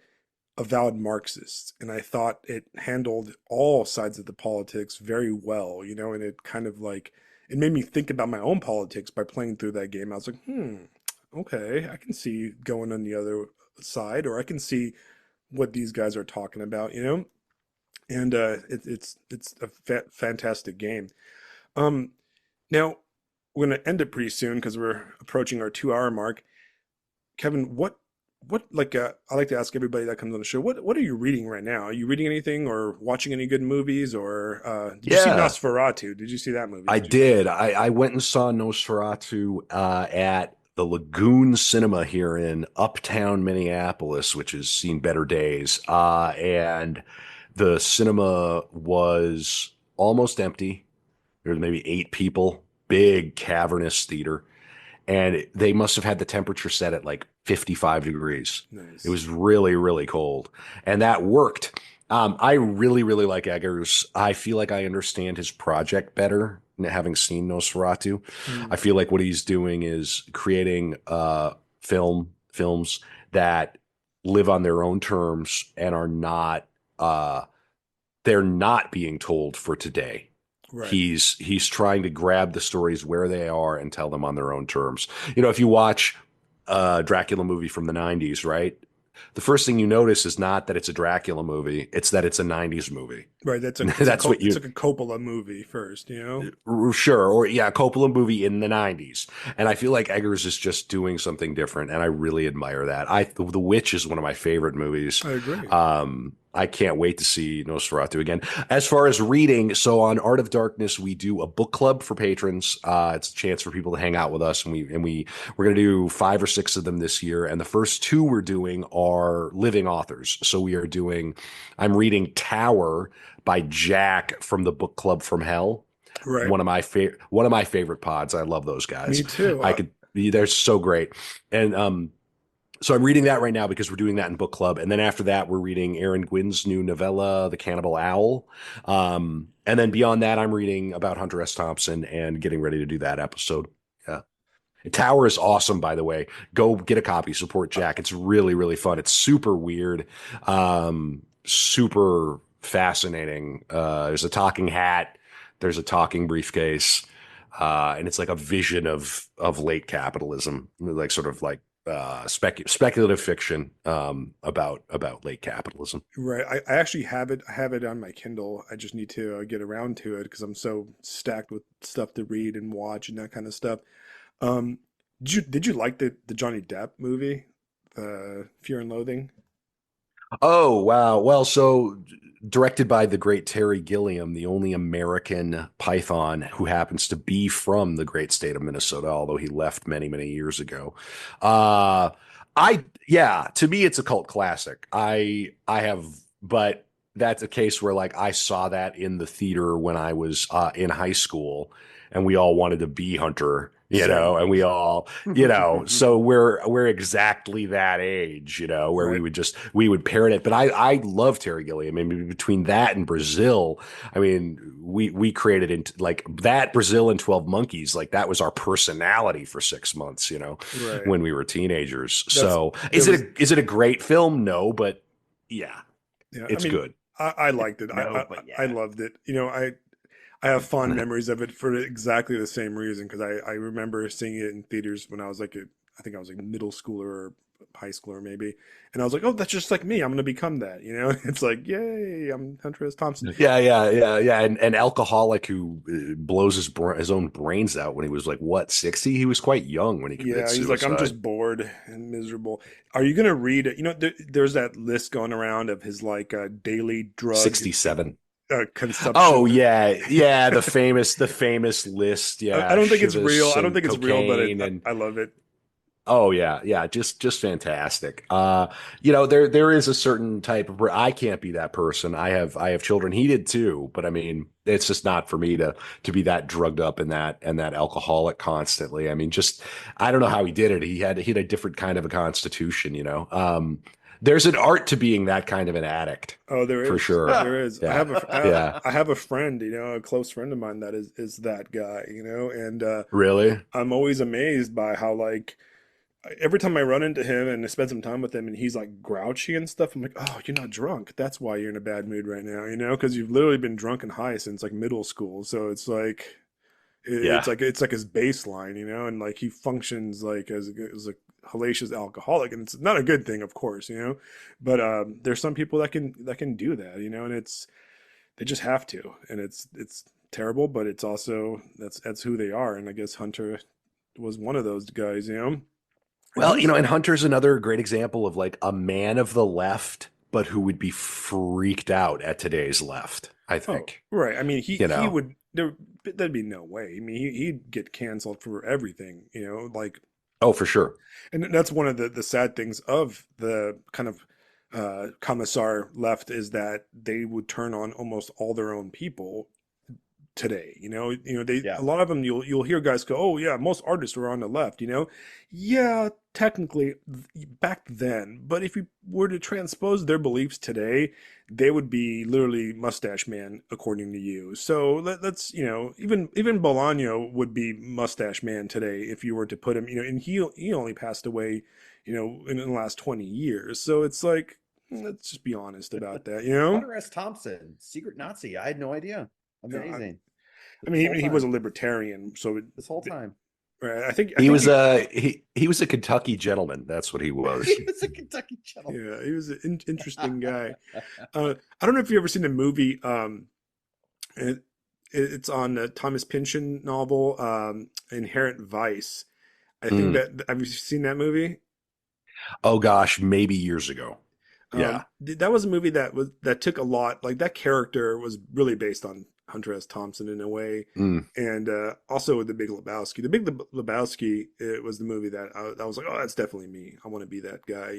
[SPEAKER 1] avowed Marxists, and I thought it handled all sides of the politics very well, and it kind of like it made me think about my own politics by playing through that game. I was like, okay, I can see going on the other side, or I can see what these guys are talking about, and it's a fantastic game. Now we're gonna end it pretty soon because we're approaching our 2 hour mark. Kevin, what like I like to ask everybody that comes on the show, what are you reading right now? Are you reading anything or watching any good movies, or did you see Nosferatu? Did you see that movie?
[SPEAKER 2] I did. I went and saw Nosferatu at the Lagoon Cinema here in Uptown Minneapolis, which has seen better days. And the cinema was almost empty. There was maybe 8 people, big cavernous theater. And they must have had the temperature set at like 55 degrees.
[SPEAKER 1] Nice.
[SPEAKER 2] It was really, really cold. And that worked. I really, really like Eggers. I feel like I understand his project better having seen Nosferatu. I feel like what he's doing is creating films that live on their own terms and are not they're not being told for today.
[SPEAKER 1] Right.
[SPEAKER 2] He's trying to grab the stories where they are and tell them on their own terms. If you watch a Dracula movie from the 90s, right? The first thing you notice is not that it's a Dracula movie, it's that it's a 90s movie.
[SPEAKER 1] Right, it's like a Coppola movie first,
[SPEAKER 2] Sure, or yeah, Coppola movie in the 90s. And I feel like Eggers is just doing something different, and I really admire that. The Witch is one of my favorite movies.
[SPEAKER 1] I agree.
[SPEAKER 2] I can't wait to see Nosferatu again. As far as reading, so on Art of Darkness, we do a book club for patrons. It's a chance for people to hang out with us, and we're going to do 5 or 6 of them this year. And the first 2 we're doing are living authors. So I'm reading Tower by Jack from the book club from Hell.
[SPEAKER 1] Right.
[SPEAKER 2] One of my favorite pods. I love those guys.
[SPEAKER 1] Me too.
[SPEAKER 2] They're so great. And so I'm reading that right now because we're doing that in book club. And then after that, we're reading Aaron Gwynn's new novella, The Cannibal Owl. And then beyond that, I'm reading about Hunter S. Thompson and getting ready to do that episode. Yeah. Tower is awesome, by the way. Go get a copy, support Jack. It's really, really fun. It's super weird, super fascinating. There's a talking hat. There's a talking briefcase. And it's like a vision of late capitalism, like sort of like speculative fiction about late capitalism.
[SPEAKER 1] Right. I actually have it. I have it on my Kindle. I just need to get around to it because I'm so stacked with stuff to read and watch and that kind of stuff. Did you like the Johnny Depp movie, Fear and Loathing?
[SPEAKER 2] Oh, wow. Well, so directed by the great Terry Gilliam, the only American Python who happens to be from the great state of Minnesota, although he left many, many years ago. To me, it's a cult classic. But that's a case where like I saw that in the theater when I was in high school and we all wanted to be Hunter,
[SPEAKER 1] Same.
[SPEAKER 2] and we all, so we're exactly that age, where
[SPEAKER 1] Right.
[SPEAKER 2] we would parrot it. But I love Terry Gilliam. I mean, between that and Brazil, I mean, we created into like that Brazil and 12 Monkeys, like that was our personality for 6 months,
[SPEAKER 1] Right.
[SPEAKER 2] when we were teenagers.
[SPEAKER 1] That's
[SPEAKER 2] So
[SPEAKER 1] there was
[SPEAKER 2] is it a great film? No, but yeah,
[SPEAKER 1] yeah. I
[SPEAKER 2] it's
[SPEAKER 1] mean,
[SPEAKER 2] good.
[SPEAKER 1] I liked it.
[SPEAKER 3] No, but
[SPEAKER 1] I
[SPEAKER 3] yeah.
[SPEAKER 1] loved it. I have fond memories of it for exactly the same reason because I remember seeing it in theaters when I was like I think I was like middle schooler or high schooler maybe, and I was like, oh, that's just like me. I'm gonna become that. It's like, yay, I'm Hunter S. Thompson.
[SPEAKER 2] Yeah. And an alcoholic who blows his own brains out when he was like, what, 60? He was quite young when he committed
[SPEAKER 1] Yeah, he's like, I'm
[SPEAKER 2] suicide.
[SPEAKER 1] just bored and miserable. Are you gonna read it? There's that list going around of his like daily drug
[SPEAKER 2] 67. Oh
[SPEAKER 1] consumption.
[SPEAKER 2] yeah, the famous list.
[SPEAKER 1] I
[SPEAKER 2] Yeah,
[SPEAKER 1] don't think it's real.
[SPEAKER 2] Chivas
[SPEAKER 1] I don't
[SPEAKER 2] and
[SPEAKER 1] think it's real, but
[SPEAKER 2] cocaine and
[SPEAKER 1] I love it.
[SPEAKER 2] oh yeah, just fantastic. There is a certain type of I can't be that person. I have children. He did too, but I mean, it's just not for me to be that drugged up and that alcoholic constantly. I mean, just I don't know how he did it. He had a different kind of a constitution. There's an art to being that kind of an addict,
[SPEAKER 1] Oh, there
[SPEAKER 2] for
[SPEAKER 1] is.
[SPEAKER 2] sure.
[SPEAKER 1] There is.
[SPEAKER 2] Yeah, yeah.
[SPEAKER 1] I have a friend, a close friend of mine that is that guy, and
[SPEAKER 2] Really?
[SPEAKER 1] I'm always amazed by how like every time I run into him and I spend some time with him and he's like grouchy and stuff, I'm like, oh, you're not drunk. That's why you're in a bad mood right now, because you've literally been drunk and high since like middle school. So it's like
[SPEAKER 2] Yeah.
[SPEAKER 1] it's like his baseline, and like he functions like as a hellacious alcoholic, and it's not a good thing, of course, but there's some people that can do that, and they just have to, and it's terrible, but it's also that's who they are, and I guess Hunter was one of those guys, and
[SPEAKER 2] Well,
[SPEAKER 1] he's
[SPEAKER 2] and Hunter's another great example of like a man of the left, but who would be freaked out at today's left, I
[SPEAKER 1] oh
[SPEAKER 2] think.
[SPEAKER 1] right. I mean, he
[SPEAKER 2] You know.
[SPEAKER 1] would there'd be no way. I mean, he'd get canceled for everything, like.
[SPEAKER 2] Oh, for sure.
[SPEAKER 1] And that's one of the sad things of the kind of commissar left is that they would turn on almost all their own people today. They
[SPEAKER 3] Yeah.
[SPEAKER 1] a lot of them you'll hear guys go, "Oh yeah, most artists are on the left." Yeah, technically back then, but if you were to transpose their beliefs today, they would be literally mustache man according to you. So let's even Bolano would be mustache man today if you were to put him. And he only passed away, in the last 20 years. So it's like, let's just be honest about that.
[SPEAKER 3] Hunter S. Thompson, secret Nazi. I had no idea.
[SPEAKER 1] I,
[SPEAKER 3] Amazing.
[SPEAKER 1] I
[SPEAKER 3] This
[SPEAKER 1] mean,
[SPEAKER 3] whole
[SPEAKER 1] he was a
[SPEAKER 3] time.
[SPEAKER 1] libertarian, so
[SPEAKER 3] This whole time.
[SPEAKER 1] right, I
[SPEAKER 2] He
[SPEAKER 1] think
[SPEAKER 2] was he was a Kentucky gentleman. That's what he was.
[SPEAKER 3] He was a Kentucky gentleman.
[SPEAKER 1] yeah, he was an interesting guy. I don't know if you ever seen the movie. It, it's on the Thomas Pynchon novel, Inherent Vice. I think
[SPEAKER 2] Mm.
[SPEAKER 1] that have you seen that movie?
[SPEAKER 2] Oh gosh, maybe years ago. Yeah.
[SPEAKER 1] That was a movie that took a lot. Like that character was really based on Hunter S. Thompson in a way,
[SPEAKER 2] Mm.
[SPEAKER 1] and also with the Big Lebowski. The Big Lebowski, it was the movie that I was like, oh, that's definitely me. I want to be that guy.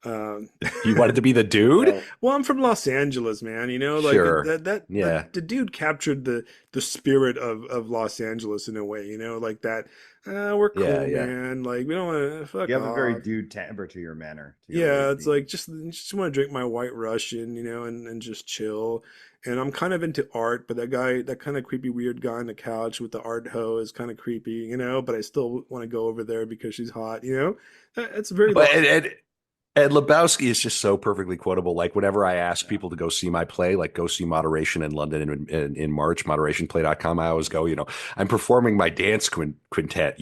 [SPEAKER 1] Um,
[SPEAKER 2] You wanted to be the dude?
[SPEAKER 3] Well,
[SPEAKER 1] well, I'm from Los Angeles, man. Like
[SPEAKER 2] Sure. Yeah.
[SPEAKER 1] the dude captured the spirit of Los Angeles in a way. Like that. We're
[SPEAKER 2] Yeah,
[SPEAKER 1] cool,
[SPEAKER 2] yeah.
[SPEAKER 1] man. Like we don't want to fuck
[SPEAKER 3] you have a very
[SPEAKER 1] off.
[SPEAKER 3] dude timbre to your manner. To your
[SPEAKER 1] Yeah,
[SPEAKER 3] way of
[SPEAKER 1] it's
[SPEAKER 3] being.
[SPEAKER 1] like just want to drink my White Russian, and just chill. And I'm kind of into art, but that kind of creepy weird guy on the couch with the art hoe is kind of creepy, but I still want to go over there because she's hot. It's very
[SPEAKER 2] But
[SPEAKER 1] Los.
[SPEAKER 2] and Lebowski is just so perfectly quotable. Like whenever I ask people to go see my play, like go see Moderation in London in March, moderationplay.com, I always go, I'm performing my dance quintet,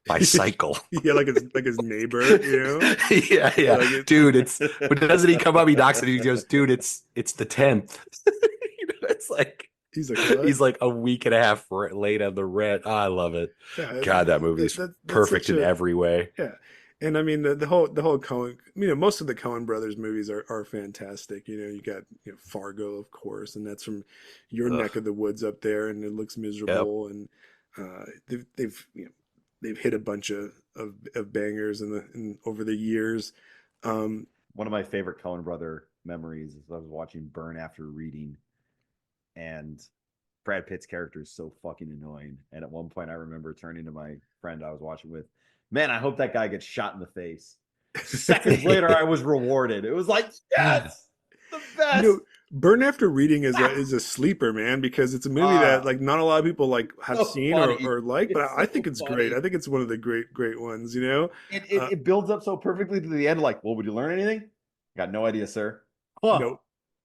[SPEAKER 2] by cycle.
[SPEAKER 1] Yeah, like his neighbor.
[SPEAKER 2] Yeah,
[SPEAKER 1] Yeah,
[SPEAKER 2] yeah.
[SPEAKER 1] like
[SPEAKER 2] Dude, but doesn't he come up? He knocks it. He goes, dude, it's the 10th. It's like
[SPEAKER 1] he's like, what?
[SPEAKER 2] he's like a week and a half late on the rent. I love it.
[SPEAKER 1] Yeah,
[SPEAKER 2] God, that movie's
[SPEAKER 1] that's
[SPEAKER 2] perfect
[SPEAKER 1] such
[SPEAKER 2] in
[SPEAKER 1] a
[SPEAKER 2] every way.
[SPEAKER 1] yeah. And I mean the whole Cohen, most of the Cohen brothers movies are fantastic. You got Fargo, of course, and that's from your neck
[SPEAKER 2] Ugh.
[SPEAKER 1] of the woods up there, and it looks
[SPEAKER 2] Yep.
[SPEAKER 1] miserable. And they've hit a bunch of bangers over the years. Um,
[SPEAKER 3] One of my favorite Coen brother memories is I was watching Burn After Reading, and Brad Pitt's character is so fucking annoying. And at one point, I remember turning to my friend I was watching with, man, I hope that guy gets shot in the face. Seconds later, I was rewarded. It was like, yes, the best.
[SPEAKER 1] Burn After Reading is a sleeper, man, because it's a movie that like not a lot of people like have
[SPEAKER 3] so
[SPEAKER 1] seen or like, but I think it's great. I think it's one of the great ones.
[SPEAKER 3] It builds up so perfectly to the end. Like, well, would you learn anything? Got no idea, sir.
[SPEAKER 1] No,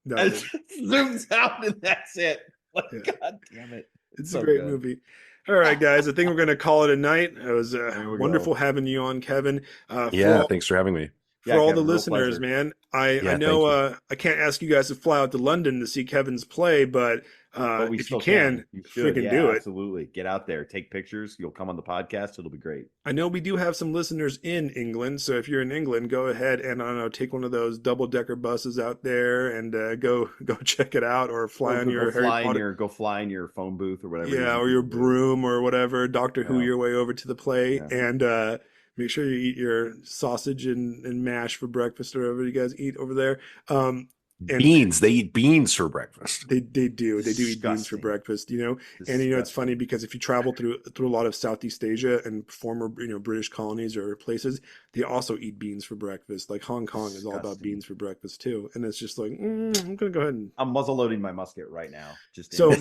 [SPEAKER 3] it zooms out and that's it. Like, yeah. God damn it.
[SPEAKER 1] It's so a great movie. All right, guys. I think we're going to call it a night. It was wonderful having you on, Kevin.
[SPEAKER 2] Thanks for having me.
[SPEAKER 1] For all the listeners, man, I know I can't ask you guys to fly out to London to see Kevin's play, but if you can, freaking do it.
[SPEAKER 3] Absolutely. Get out there. Take pictures. You'll come on the podcast. It'll be great.
[SPEAKER 1] I know we do have some listeners in England, so if you're in England, go ahead and, I don't know, take one of those double-decker buses out there and go check it out, or fly on your Harry Potter.
[SPEAKER 3] Go fly in your phone booth or whatever.
[SPEAKER 1] Yeah, or your broom or whatever. Doctor Who your way over to the play. Yeah. And make sure you eat your sausage and mash for breakfast, or whatever you guys eat over there.
[SPEAKER 2] And beans. They eat beans for breakfast.
[SPEAKER 1] They do. They do eat beans for breakfast, And it's funny because if you travel through a lot of Southeast Asia and former British colonies or places, they also eat beans for breakfast. Like Hong Kong is all about beans for breakfast too. And it's just like, I'm gonna go ahead and
[SPEAKER 3] I'm muzzle loading my musket right now.
[SPEAKER 1] So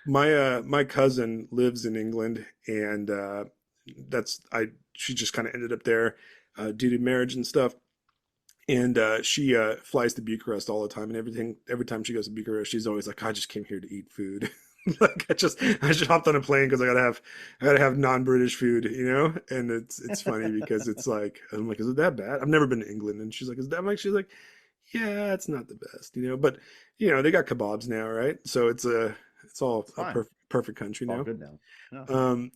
[SPEAKER 1] my cousin lives in England, and she just kind of ended up there due to marriage and stuff. And she flies to Bucharest all the time, and every time she goes to Bucharest, she's always like, I just came here to eat food. Like I just hopped on a plane because I gotta have non-British food, And it's funny because it's like, I'm like, is it that bad? I've never been to England, and she's like, is that like? She's like, yeah, it's not the best, But they got kebabs now, right? So it's all a perfect country now.
[SPEAKER 3] All good now. No.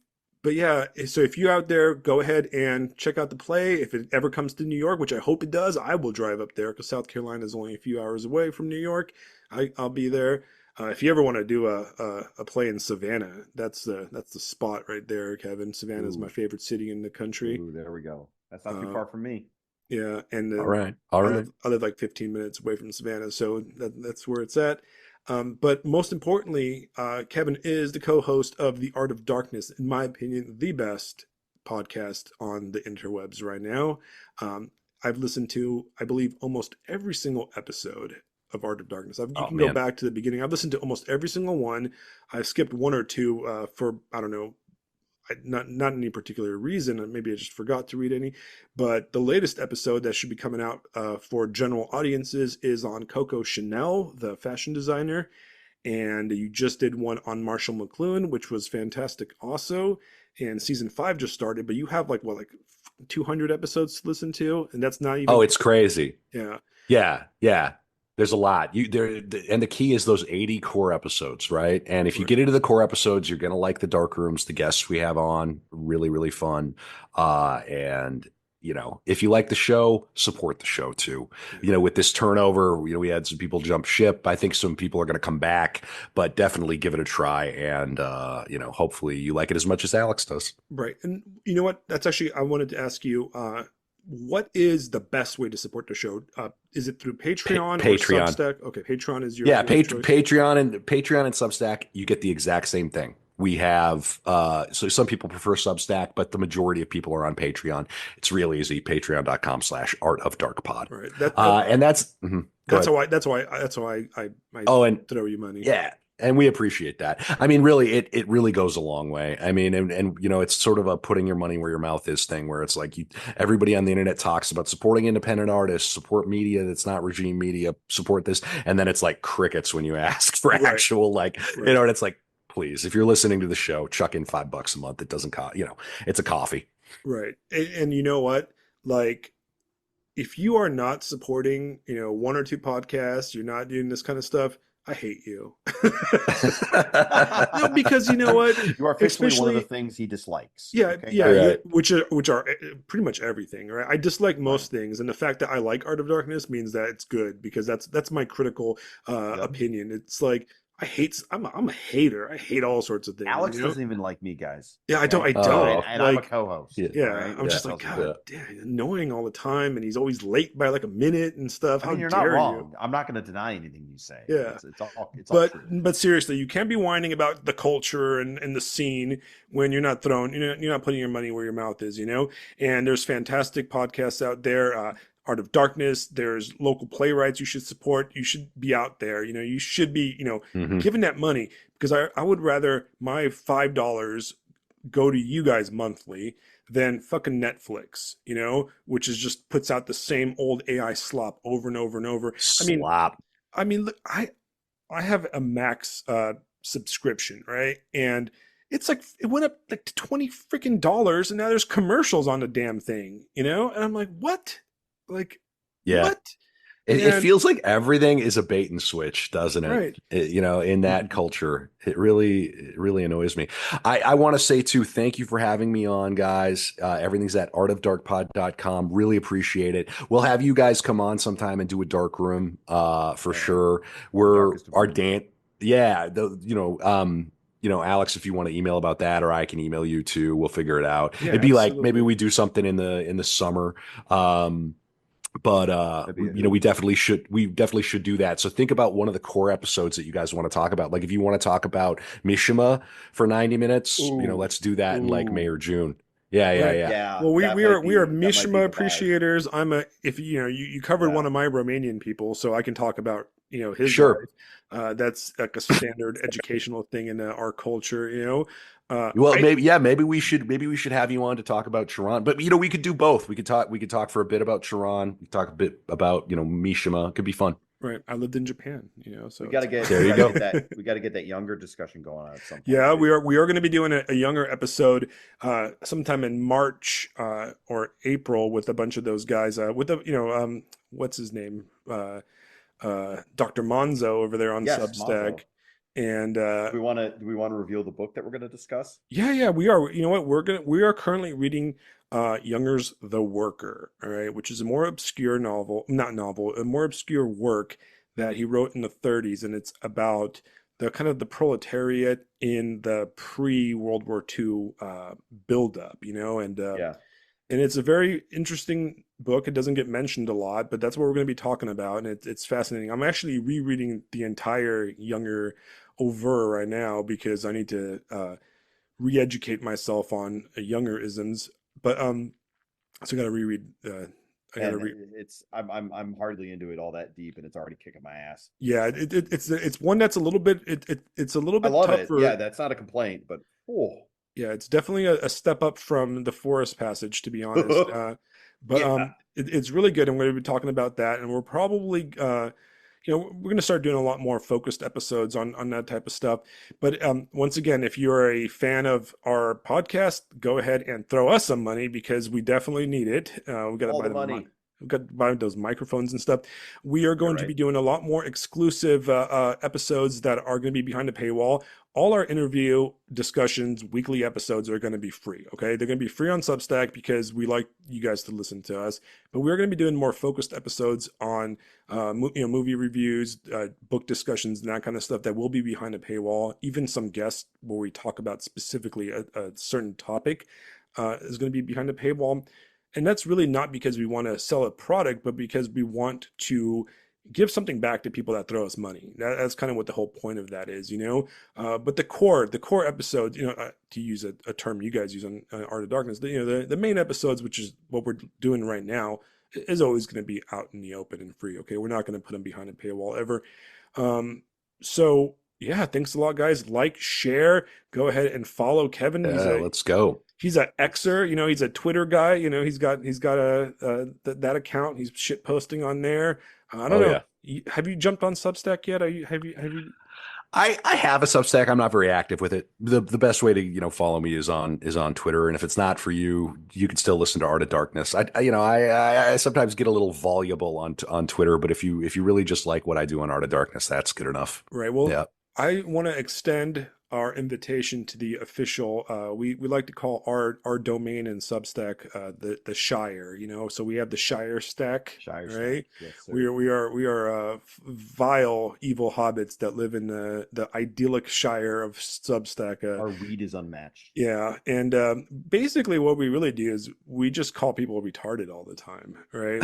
[SPEAKER 1] But yeah, so if you're out there, go ahead and check out the play. If it ever comes to New York, which I hope it does, I will drive up there because South Carolina is only a few hours away from New York. I'll be there. If you ever want to do a play in Savannah, that's the spot right there, Kevin. Savannah is my favorite city in the country.
[SPEAKER 3] Ooh, there we go. That's not too far from me.
[SPEAKER 1] Yeah, and
[SPEAKER 2] all right.
[SPEAKER 1] I live like 15 minutes away from Savannah, so that's where it's at. But most importantly, Kevin is the co-host of The Art of Darkness, in my opinion, the best podcast on the interwebs right now. I've listened to, I believe, almost every single episode of Art of Darkness. You can go back to the beginning. I've listened to almost every single one. I've skipped one or two for, I don't know, not any particular reason. Maybe I just forgot to read any. But the latest episode that should be coming out for general audiences is on Coco Chanel, the fashion designer. And you just did one on Marshall McLuhan, which was fantastic also. And season 5 just started, but you have like 200 episodes to listen to, and that's not even.
[SPEAKER 2] Oh, it's crazy.
[SPEAKER 1] Yeah.
[SPEAKER 2] There's a lot. And the key is those 80 core episodes, right? And if you get into the core episodes, you're gonna like the dark rooms. The guests we have on, really, really fun. And if you like the show, support the show too. With this turnover, we had some people jump ship. I think some people are going to come back, but definitely give it a try. And, hopefully you like it as much as Alex does.
[SPEAKER 1] Right. And you know what? That's actually, I wanted to ask you, what is the best way to support the show? Is it through Patreon or Substack? Okay. Patreon is your
[SPEAKER 2] Patreon and Substack, you get the exact same thing. We have, so some people prefer Substack, but the majority of people are on Patreon. It's real easy. Patreon.com/Art of Dark Pod.
[SPEAKER 1] Right.
[SPEAKER 2] And that's
[SPEAKER 1] why I throw you money.
[SPEAKER 2] Yeah. And we appreciate that. I mean, really, it really goes a long way. I mean, and it's sort of a putting your money where your mouth is thing, where it's like everybody on the internet talks about supporting independent artists, support media that's not regime media, support this, and then it's like crickets when you ask for actual and it's like, please, if you're listening to the show, chuck in $5 a month. It doesn't cost, it's a coffee.
[SPEAKER 1] Right. And you know what? Like, if you are not supporting, one or two podcasts, you're not doing this kind of stuff, I hate you. No, because you know what?
[SPEAKER 3] You are officially one of the things he dislikes.
[SPEAKER 1] Yeah, okay? Yeah, which are pretty much everything, right? I dislike most things, and the fact that I like Art of Darkness means that it's good, because that's my critical opinion. It's like, I'm a hater. I hate all sorts of things.
[SPEAKER 3] Alex doesn't even like me, guys.
[SPEAKER 1] Yeah, I don't.
[SPEAKER 3] Okay?
[SPEAKER 1] I don't.
[SPEAKER 3] And I'm a
[SPEAKER 1] Like,
[SPEAKER 3] co-host.
[SPEAKER 2] Yeah.
[SPEAKER 1] yeah,
[SPEAKER 3] All right.
[SPEAKER 1] I'm
[SPEAKER 2] Yeah.
[SPEAKER 1] just like,
[SPEAKER 3] Tells you
[SPEAKER 1] God,
[SPEAKER 3] that.
[SPEAKER 1] damn, annoying all the time, and he's always late by like a minute and stuff.
[SPEAKER 3] I
[SPEAKER 1] How
[SPEAKER 3] mean, you're not
[SPEAKER 1] dare you?
[SPEAKER 3] wrong. I'm not going to deny anything you say.
[SPEAKER 1] Yeah.
[SPEAKER 3] It's all
[SPEAKER 1] But
[SPEAKER 3] true.
[SPEAKER 1] seriously, you can't be whining about the culture and the scene when you're not you're not putting your money where your mouth is, you know? And there's fantastic podcasts out there. Art of Darkness, there's local playwrights you should support. You should be out there. You know, you should be,
[SPEAKER 2] Hmm.
[SPEAKER 1] giving that money, because I would rather my $5 go to you guys monthly than fucking Netflix, which is just puts out the same old AI slop over and over and over. I mean,
[SPEAKER 2] Slop.
[SPEAKER 1] look, I have a Max subscription, right? And it's like it went up like to 20 freaking dollars, and now there's commercials on the damn thing, And I'm like, what? Like,
[SPEAKER 2] Yeah.
[SPEAKER 1] what?
[SPEAKER 2] It
[SPEAKER 1] And
[SPEAKER 2] feels like everything is a bait and switch, doesn't it?
[SPEAKER 1] right.
[SPEAKER 2] In that culture, it really annoys me. I want to say too, thank you for having me on, guys. Everything's at artofdarkpod.com. Really appreciate it. We'll have you guys come on sometime and do a dark room, for
[SPEAKER 3] Yeah.
[SPEAKER 2] sure.
[SPEAKER 3] The darkest of
[SPEAKER 2] Our
[SPEAKER 3] rooms.
[SPEAKER 2] Dan, yeah, Alex, if you want to email about that, or I can email you too, we'll figure it out.
[SPEAKER 1] Yeah,
[SPEAKER 2] It'd be like maybe
[SPEAKER 1] absolutely.
[SPEAKER 2] we do something in the summer. But
[SPEAKER 3] That'd be a
[SPEAKER 2] we
[SPEAKER 3] hoot.
[SPEAKER 2] definitely should do that. So think about one of the core episodes that you guys want to talk about. Like if you want to talk about Mishima for 90 minutes,
[SPEAKER 3] Ooh.
[SPEAKER 2] let's do that in like May
[SPEAKER 3] Ooh.
[SPEAKER 2] or June. Yeah, yeah,
[SPEAKER 1] Right.
[SPEAKER 2] yeah.
[SPEAKER 3] Yeah,
[SPEAKER 1] Well,
[SPEAKER 3] that
[SPEAKER 1] we are
[SPEAKER 3] that might be
[SPEAKER 1] Mishima
[SPEAKER 3] the vibe.
[SPEAKER 1] appreciators. I'm a if you covered
[SPEAKER 3] Yeah.
[SPEAKER 1] one of my Romanian people, so I can talk about his life.
[SPEAKER 2] Sure.
[SPEAKER 1] That's like a standard educational thing in our culture.
[SPEAKER 2] Well,
[SPEAKER 1] I
[SPEAKER 2] maybe we should have you on to talk about Chiron. But we could do both. We could talk for a bit about Chiron. We could talk a bit about Mishima. It could be fun.
[SPEAKER 1] right. I lived in Japan, so
[SPEAKER 3] We gotta get
[SPEAKER 2] There
[SPEAKER 3] we
[SPEAKER 2] you
[SPEAKER 3] gotta
[SPEAKER 2] go.
[SPEAKER 3] get that we gotta get that younger discussion going on at some point.
[SPEAKER 1] Yeah,
[SPEAKER 3] too.
[SPEAKER 1] we are going to be doing a younger episode sometime in March or April with a bunch of those guys. With the what's his name, Dr. Monzo over there on
[SPEAKER 3] Yes, Monzo.
[SPEAKER 1] Substack, and
[SPEAKER 3] Do we want to reveal the book that we're gonna discuss?
[SPEAKER 1] yeah, we are. You know what? We are currently reading Younger's The Worker, all right, which is a more obscure novel, not novel, a more obscure work that he wrote in the 30s, and it's about the kind of the proletariat in the pre-World War II buildup,
[SPEAKER 3] Yeah.
[SPEAKER 1] and it's a very interesting book. It doesn't get mentioned a lot, but that's what we're going to be talking about, and it's fascinating. I'm actually rereading the entire Younger over right now because I need to re-educate myself on Younger isms. But so I got to reread. I got to
[SPEAKER 3] And
[SPEAKER 1] read.
[SPEAKER 3] I'm hardly into it all that deep, and it's already kicking my ass.
[SPEAKER 1] Yeah, it's one that's a little bit it's a little
[SPEAKER 3] I
[SPEAKER 1] bit
[SPEAKER 3] love it.
[SPEAKER 1] tougher.
[SPEAKER 3] Yeah, that's not a complaint, but
[SPEAKER 1] Yeah, it's definitely a step up from the Forest Passage, to be honest. But
[SPEAKER 3] yeah.
[SPEAKER 1] it's really good, and we're going to be talking about that, and we're probably we're going to start doing a lot more focused episodes on that type of stuff. But once again, if you're a fan of our podcast, go ahead and throw us some money because we definitely need it. We got to
[SPEAKER 3] All
[SPEAKER 1] buy
[SPEAKER 3] the money.
[SPEAKER 1] we've got to buy those microphones and stuff. We are
[SPEAKER 3] Yeah,
[SPEAKER 1] going to be
[SPEAKER 3] right.
[SPEAKER 1] doing a lot more exclusive episodes that are going to be behind the paywall. All our interview discussions, weekly episodes are going to be free. Okay, they're going to be free on Substack because we like you guys to listen to us. But we're going to be doing more focused episodes on movie reviews, book discussions, and that kind of stuff that will be behind a paywall. Even some guests where we talk about specifically a certain topic is going to be behind a paywall. And that's really not because we want to sell a product, but because we want to give something back to people that throw us money. That's kind of what the whole point of that is. But the core episodes, to use a term you guys use on Art of Darkness, the main episodes, which is what we're doing right now, is always going to be out in the open and free. Okay, we're not going to put them behind a paywall ever. So yeah, thanks a lot, guys. Like, share, go ahead and follow Kevin.
[SPEAKER 2] Let's go.
[SPEAKER 1] He's an Xer, he's a Twitter guy. He's got that account. He's shit posting on there. I don't know.
[SPEAKER 2] Yeah.
[SPEAKER 1] Have you jumped on Substack yet? Have you?
[SPEAKER 2] I have a Substack. I'm not very active with it. The best way to follow me is on Twitter. And if it's not for you, you can still listen to Art of Darkness. I sometimes get a little voluble on Twitter, but if you really just like what I do on Art of Darkness, that's good enough.
[SPEAKER 1] Right. Well,
[SPEAKER 2] Yeah.
[SPEAKER 1] I want to extend our invitation to the official. We like to call our domain and Substack the Shire. So we have the Shire Stack,
[SPEAKER 3] Shire
[SPEAKER 1] right?
[SPEAKER 3] Stack. Yes, sir.
[SPEAKER 1] We are vile evil hobbits that live in the idyllic Shire of Substack.
[SPEAKER 3] Our weed is unmatched.
[SPEAKER 1] Yeah, and basically what we really do is we just call people retarded all the time, right?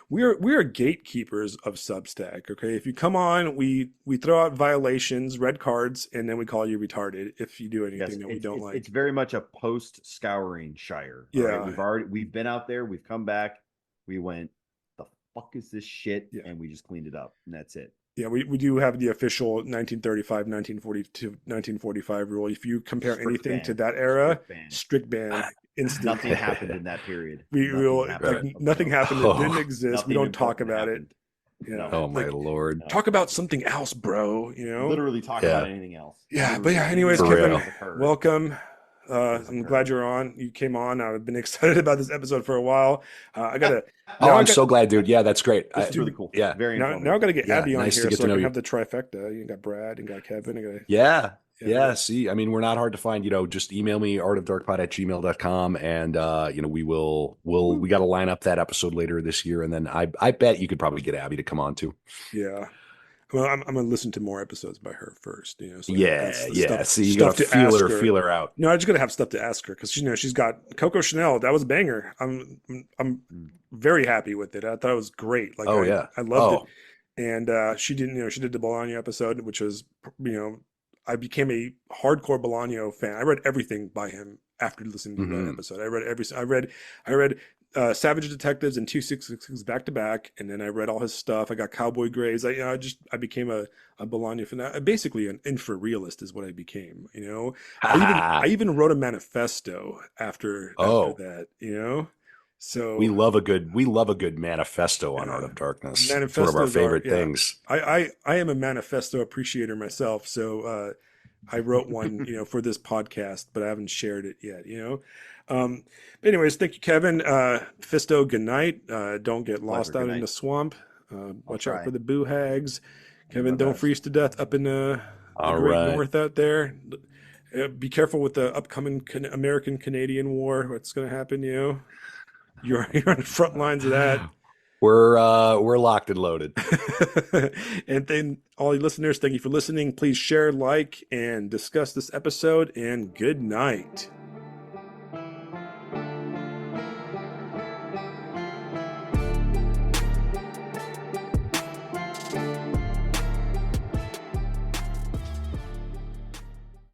[SPEAKER 1] We are gatekeepers of Substack. Okay, if you come on, we throw out violations, red cards, and then we call you retarded if you do anything that we don't like.
[SPEAKER 3] It's very much a post scouring Shire.
[SPEAKER 1] Yeah,
[SPEAKER 3] right? We've been out there, we've come back, we went, the fuck is this shit, and we just cleaned it up, and that's it.
[SPEAKER 1] Yeah, we do have the official 1935, 1942, 1945 rule. If you compare anything to that era, strict ban. Instant.
[SPEAKER 3] Nothing happened in that period.
[SPEAKER 1] Nothing happened. It didn't exist. We don't talk about it.
[SPEAKER 2] Yeah. Oh my lord.
[SPEAKER 1] Talk about something else, bro.
[SPEAKER 3] Literally talk about anything else.
[SPEAKER 1] Yeah, but yeah. Anyways, Kevin, welcome. I'm glad you're on. You came on. I've been excited about this episode for a while.
[SPEAKER 2] I'm so glad, dude. Yeah, that's great.
[SPEAKER 3] It's really cool.
[SPEAKER 2] Yeah.
[SPEAKER 3] Very
[SPEAKER 1] informative. Now I got to get Abby on
[SPEAKER 2] nice
[SPEAKER 1] here
[SPEAKER 2] to get
[SPEAKER 1] so
[SPEAKER 2] to
[SPEAKER 1] I
[SPEAKER 2] know
[SPEAKER 1] can
[SPEAKER 2] you.
[SPEAKER 1] have the trifecta. You got Brad and got Kevin.
[SPEAKER 2] Yeah. See, I mean, we're not hard to find. Just email me artofdarkpod@gmail.com, and we got to line up that episode later this year, and then I bet you could probably get Abby to come on too.
[SPEAKER 1] Yeah. Well, I'm gonna listen to more episodes by her first. So
[SPEAKER 2] Stuff, See, you gotta feel her out.
[SPEAKER 1] No, I just gotta have stuff to ask her because she's got Coco Chanel. That was a banger. I'm very happy with it. I thought it was great. Like, I loved it. And she did the Bolano episode, which was I became a hardcore Bolano fan. I read everything by him after listening to that episode. I read Savage Detectives and 266 back to back, and then I read all his stuff. I got Cowboy Grays. I became a Bolano fan. Basically, an infrarealist is what I became. I even wrote a manifesto after that. So
[SPEAKER 2] we love a good manifesto on Art of Darkness. It's one of our favorite things.
[SPEAKER 1] I am a manifesto appreciator myself, so I wrote one, for this podcast, but I haven't shared it yet. Anyways, thank you, Kevin. Fisto, good night. Don't get lost out in the swamp. Watch out for the boo hags. Kevin, don't freeze to death up in the great north out there. Be careful with the upcoming American-Canadian war. What's going to happen? You're on the front lines of that.
[SPEAKER 2] We're locked and loaded.
[SPEAKER 1] And then all you listeners, thank you for listening. Please share, like, and discuss this episode, and good night.